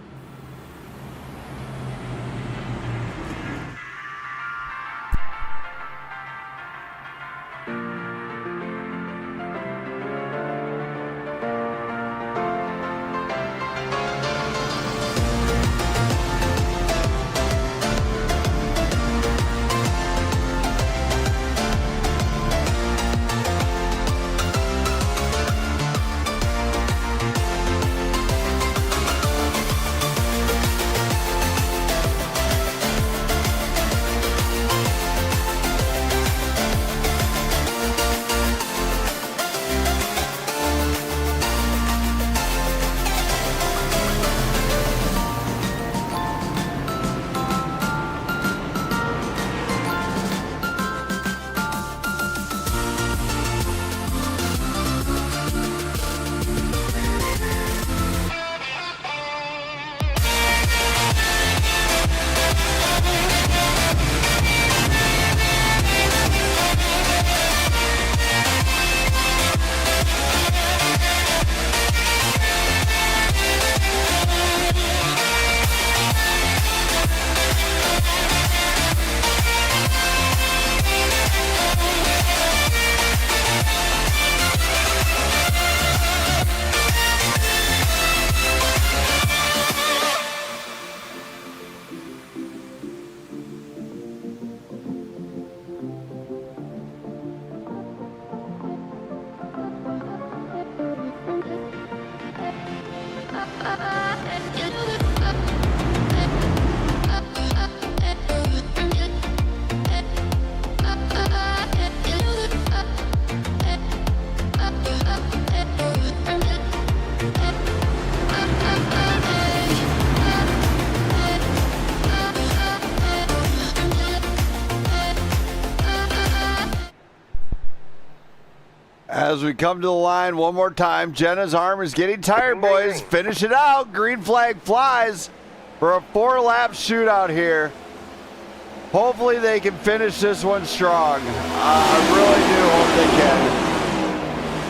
As we come to the line one more time, Jenna's arm is getting tired, boys. Finish it out. Green flag flies for a 4-lap shootout here. Hopefully they can finish this one strong. I really do hope they can.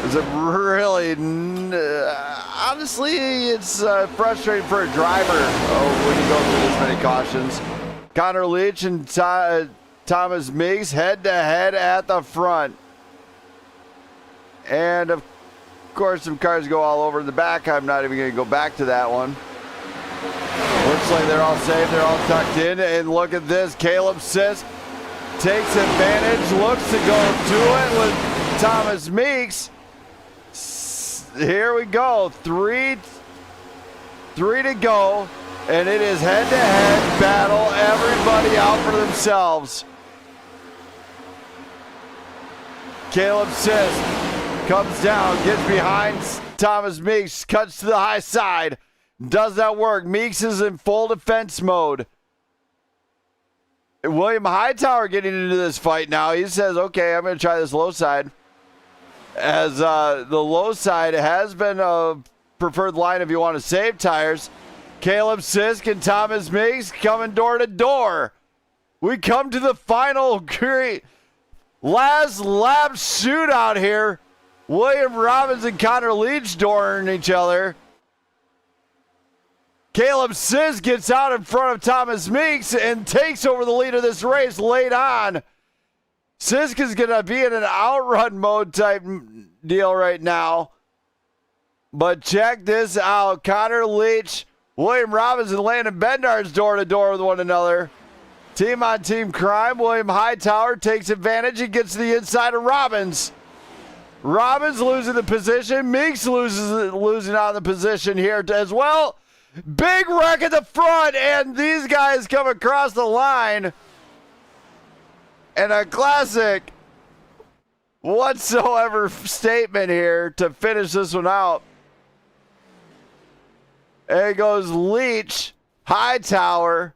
It's a really, honestly, it's frustrating for a driver when you go through this many cautions. Connor Leach and Thomas Meigs head-to-head at the front. And of course, some cars go all over in the back. I'm not even going to go back to that one. Looks like they're all safe. They're all tucked in. And look at this. Caleb Sisk takes advantage. Looks to go to it with Thomas Meeks. Here we go. Three to go. And it is head-to-head battle. Everybody out for themselves. Caleb Sisk comes down, gets behind Thomas Meeks, cuts to the high side. Does not work. Meeks is in full defense mode. William Hightower getting into this fight now. He says, okay, I'm going to try this low side. As the low side has been a preferred line if you want to save tires. Caleb Sisk and Thomas Meeks coming door to door. We come to the final last lap shootout here. William Robbins and Connor Leach dooring each other. Caleb Sisk gets out in front of Thomas Meeks and takes over the lead of this race late on. Sisk is going to be in an outrun mode type deal right now. But check this out. Connor Leach, William Robbins, and Landon Bednar's door to door with one another. Team on team crime. William Hightower takes advantage and gets to the inside of Robbins. Robbins losing the position. Meeks losing on the position here as well. Big wreck at the front, and these guys come across the line. And a classic whatsoever statement here to finish this one out. And it goes Leach, Hightower,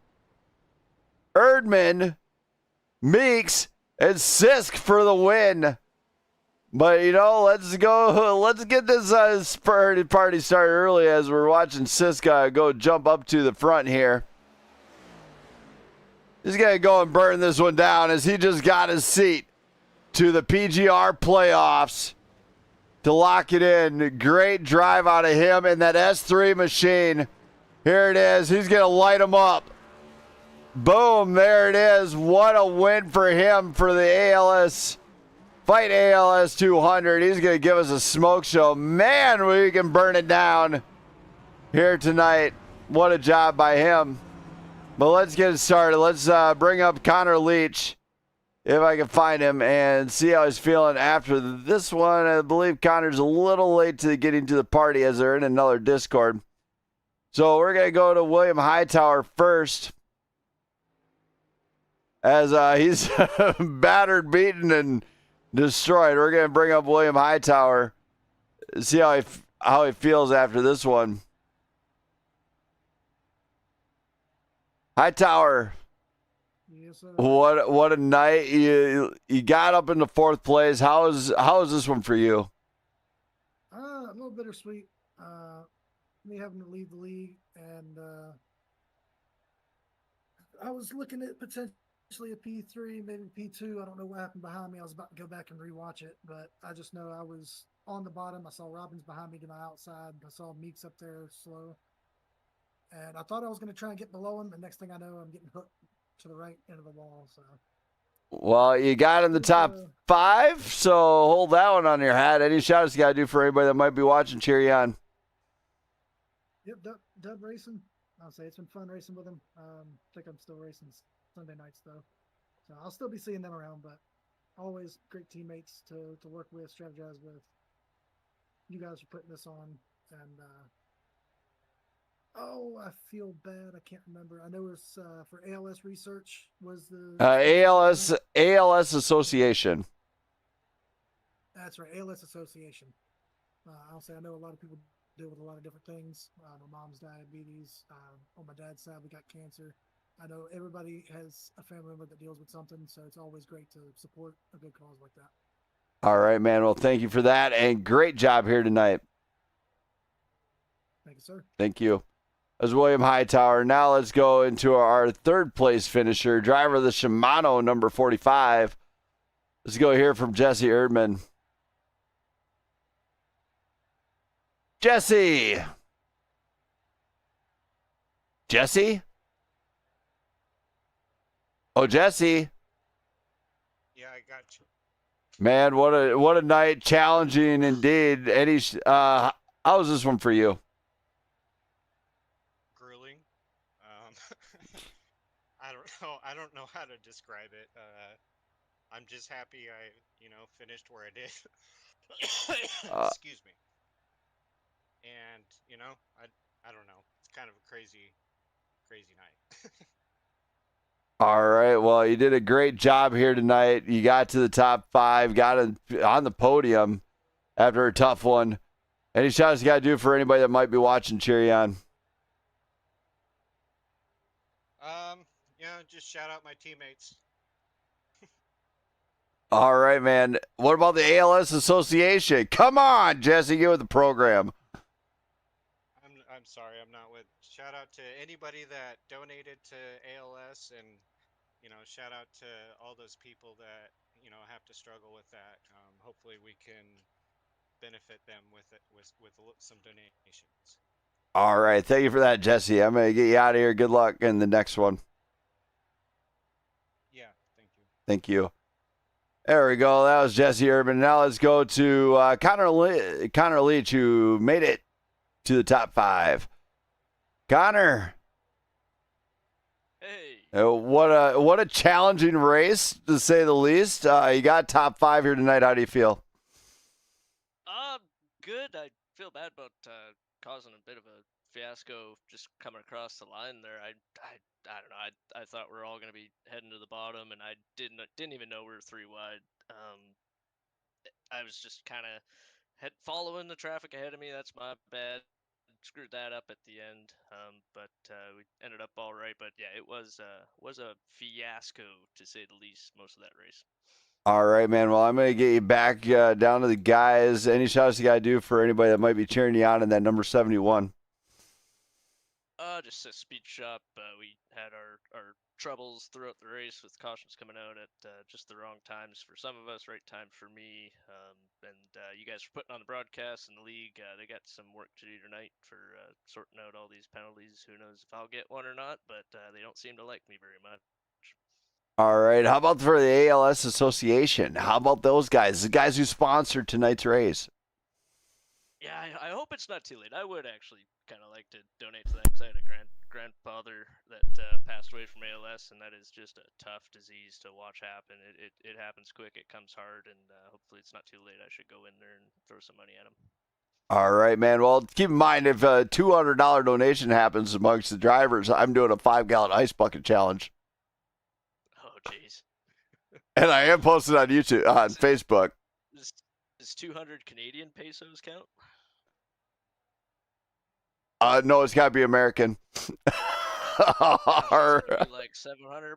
Erdman, Meeks, and Sisk for the win. But, you know, let's get this party started early as we're watching Sisk go jump up to the front here. He's going to go and burn this one down as he just got his seat to the PGR playoffs to lock it in. Great drive out of him and that S3 machine. Here it is. He's going to light him up. Boom, there it is. What a win for him for the ALS. Fight ALS 200. He's going to give us a smoke show. Man, we can burn it down here tonight. What a job by him. But let's get it started. Let's bring up Connor Leach, if I can find him, and see how he's feeling after this one. I believe Connor's a little late to getting to the party as they're in another Discord. So we're going to go to William Hightower first, as he's battered, beaten, and destroyed. We're going to bring up William Hightower, see how he feels after this one. Hightower, Yes, sir. what a night. You got up into fourth place. How is this one for you? A little bittersweet. Me having to leave the league, and I was looking at potentially a P3, maybe P2. I don't know what happened behind me. I was about to go back and rewatch it, but I just know I was on the bottom. I saw Robbins behind me to my outside. I saw Meeks up there slow. And I thought I was going to try and get below him. The next thing I know, I'm getting hooked to the right end of the wall. So, well, you got in the top 5, so hold that one on your hat. Any shout-outs you got to do for anybody that might be watching? Cheer you on. Yep, Dub racing. I'll say it's been fun racing with him. I think I'm still racing Sunday nights, though. So I'll still be seeing them around, but always great teammates to work with, strategize with. You guys are putting this on, and Oh, I feel bad. I can't remember. I know it's for ALS research was the ALS Association. That's right, ALS Association. I'll say I know a lot of people deal with a lot of different things. My mom's diabetes. On my dad's side, we got cancer. I know everybody has a family member that deals with something, so it's always great to support a good cause like that. All right, man. Well, thank you for that, and great job here tonight. Thank you, sir. Thank you. As William Hightower. Now let's go into our third place finisher, driver of the Shimano, number 45. Let's go hear from Jesse Erdman. Jesse. Jesse? Oh, Jesse. Yeah, I got you. Man, what a night. Challenging indeed. Eddie, how was this one for you? Grueling. I don't know how to describe it. I'm just happy I, finished where I did. Excuse me. And, I don't know. It's kind of a crazy night. All right. Well, you did a great job here tonight. You got to the top 5, got on the podium after a tough one. Any shots you got to do for anybody that might be watching, cheer you on? Just shout out my teammates. All right, man. What about the ALS Association? Come on, Jesse, get with the program. I'm sorry, I'm not with. Shout out to anybody that donated to ALS, and shout out to all those people that have to struggle with that. Hopefully, we can benefit them with some donations. All right. Thank you for that, Jesse. I'm going to get you out of here. Good luck in the next one. Yeah, thank you. Thank you. There we go. That was Jesse Urban. Now let's go to Connor Leach, who made it to the top 5. Connor. Hey. What a challenging race, to say the least. You got top 5 here tonight. How do you feel? Good. I feel bad about causing a bit of a fiasco just coming across the line there. I don't know. I thought we were all going to be heading to the bottom, and I didn't even know we were 3 wide. I was just kind of following the traffic ahead of me. That's my bad. Screwed that up at the end, but we ended up all right. But yeah, it was a fiasco, to say the least, most of that race. All right, man. Well, I'm going to get you back down to the guys. Any shots you got to do for anybody that might be cheering you on in that number 71? Just a speed shop. We had our troubles throughout the race with cautions coming out at just the wrong times for some of us, right time for me. And you guys were putting on the broadcast in the league. They got some work to do tonight for sorting out all these penalties. Who knows if I'll get one or not, but they don't seem to like me very much. All right. How about for the ALS Association? How about those guys, the guys who sponsored tonight's race? Yeah, I hope it's not too late. I would actually kind of like to donate to that because I had a grandfather that passed away from ALS, and that is just a tough disease to watch happen. It happens quick, it comes hard, and hopefully it's not too late. I should go in there and throw some money at him. All right, man. Well, keep in mind, if a $200 donation happens amongst the drivers, I'm doing a 5-gallon ice bucket challenge. Oh, jeez. And I am posted on YouTube, on Facebook. Does 200 Canadian pesos count? No, it's got to be American. All right. Like $700.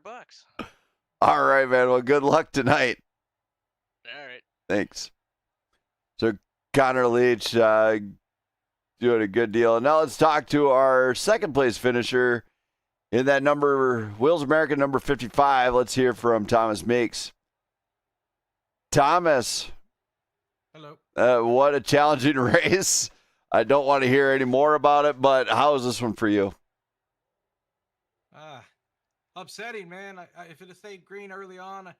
All right, man. Well, good luck tonight. All right. Thanks. So, Connor Leach doing a good deal. And now let's talk to our second place finisher in that number, Wheels America number 55. Let's hear from Thomas Meeks. Thomas. Hello. What a challenging race. I don't want to hear any more about it, but how is this one for you? Upsetting, man. If it had stayed green early on,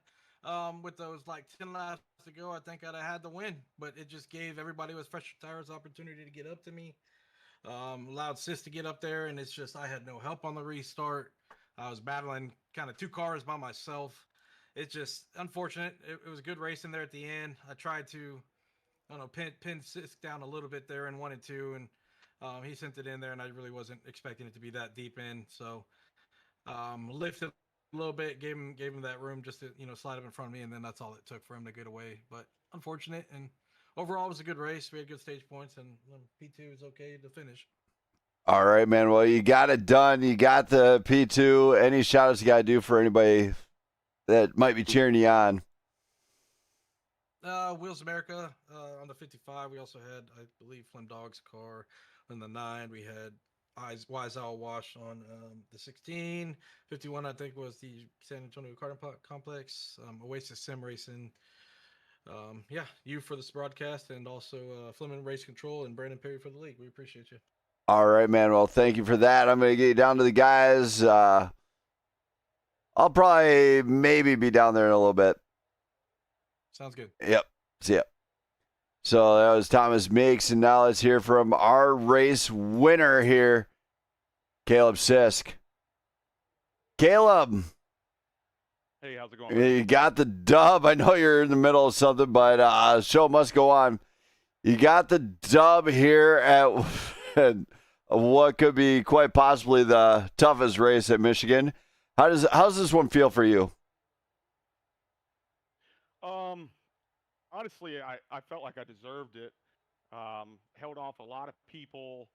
with those like 10 laps to go, I think I'd have had the win. But it just gave everybody with fresher tires opportunity to get up to me. Allowed Sis to get up there, and it's just I had no help on the restart. I was battling kind of 2 cars by myself. It's just unfortunate. It was a good race in there at the end. I tried to, I don't know, pin Sis down a little bit there in 1 and 2, and He sent it in there, and I really wasn't expecting it to be that deep in. So lifted a little bit, gave him that room just to slide up in front of me, and then that's all it took for him to get away. But unfortunate, and overall it was a good race. We had good stage points, and P2 is okay to finish. All right, man. Well, you got it done. You got the P2. Any shout outs you got to do for anybody that might be cheering you on? Wheels America on the 55. We also had, I believe, Flim Dog's car on the 9. We had Wise Owl Wash on the 16. 51, I think, was the San Antonio Karting Complex. Oasis Sim Racing. Yeah, you for this broadcast, and also Fleming Race Control and Brandon Perry for the league. We appreciate you. All right, man. Well, thank you for that. I'm going to get you down to the guys. I'll probably maybe be down there in a little bit. Sounds good. Yep. See ya. So that was Thomas Meeks, and now let's hear from our race winner here, Caleb Sisk. Caleb. Hey, how's it going? You got the dub. I know you're in the middle of something, but show must go on. You got the dub here at what could be quite possibly the toughest race at Michigan. How's this one feel for you? Honestly, I felt like I deserved it. Held off a lot of people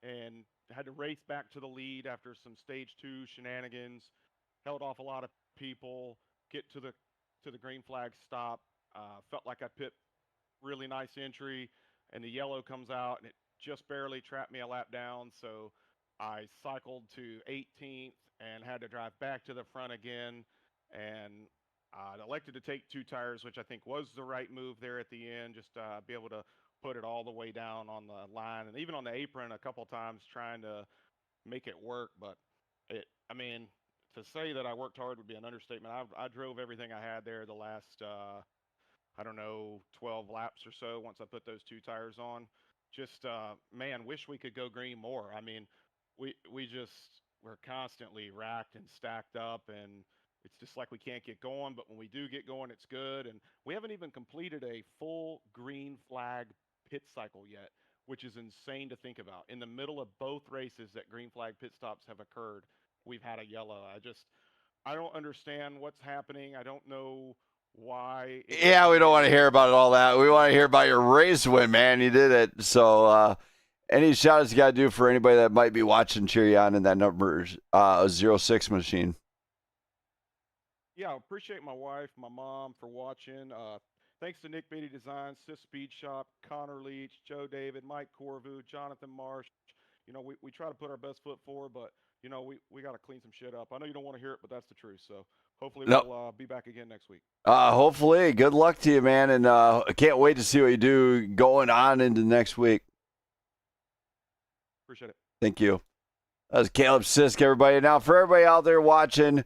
and had to race back to the lead after some stage 2 shenanigans. Held off a lot of people, get to the green flag stop. Felt like I pit really nice entry, and the yellow comes out, and it just barely trapped me a lap down. So I cycled to 18th and had to drive back to the front again, and elected to take 2 tires, which I think was the right move there at the end, just be able to put it all the way down on the line, and even on the apron a couple times trying to make it work. But to say that I worked hard would be an understatement. I drove everything I had there the last, 12 laps or so once I put those 2 tires on. Just, wish we could go green more. I mean, we just, we're constantly racked and stacked up, and it's just like we can't get going, but when we do get going, it's good. And we haven't even completed a full green flag pit cycle yet, which is insane to think about. In the middle of both races that green flag pit stops have occurred, we've had a yellow. I don't understand what's happening. I don't know why. Yeah, we don't want to hear about all that. We want to hear about your race win, man. You did it. So any shout outs you got to do for anybody that might be watching, cheer you on in that number 06 machine? Yeah, I appreciate my wife, my mom for watching. Thanks to Nick Beatty Designs, Sis Speed Shop, Connor Leach, Joe David, Mike Corvu, Jonathan Marsh. We try to put our best foot forward, but, we got to clean some shit up. I know you don't want to hear it, but that's the truth. So hopefully we'll be back again next week. Hopefully. Good luck to you, man. And I can't wait to see what you do going on into next week. Appreciate it. Thank you. That was Caleb Sisk, everybody. Now, for everybody out there watching,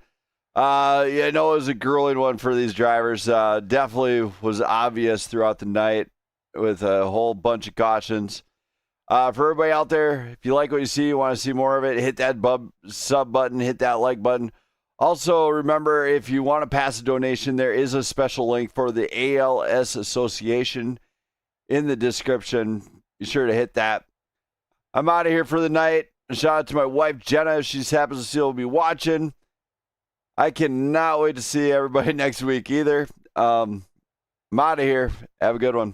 I know it was a grueling one for these drivers. Definitely was obvious throughout the night with a whole bunch of cautions. For everybody out there, if you like what you see, you want to see more of it, hit that sub button, hit that like button. Also, remember, if you want to pass a donation, there is a special link for the ALS Association in the description. Be sure to hit that. I'm out of here for the night. Shout out to my wife, Jenna. If she happens to still be watching. I cannot wait to see everybody next week either. I'm out of here. Have a good one.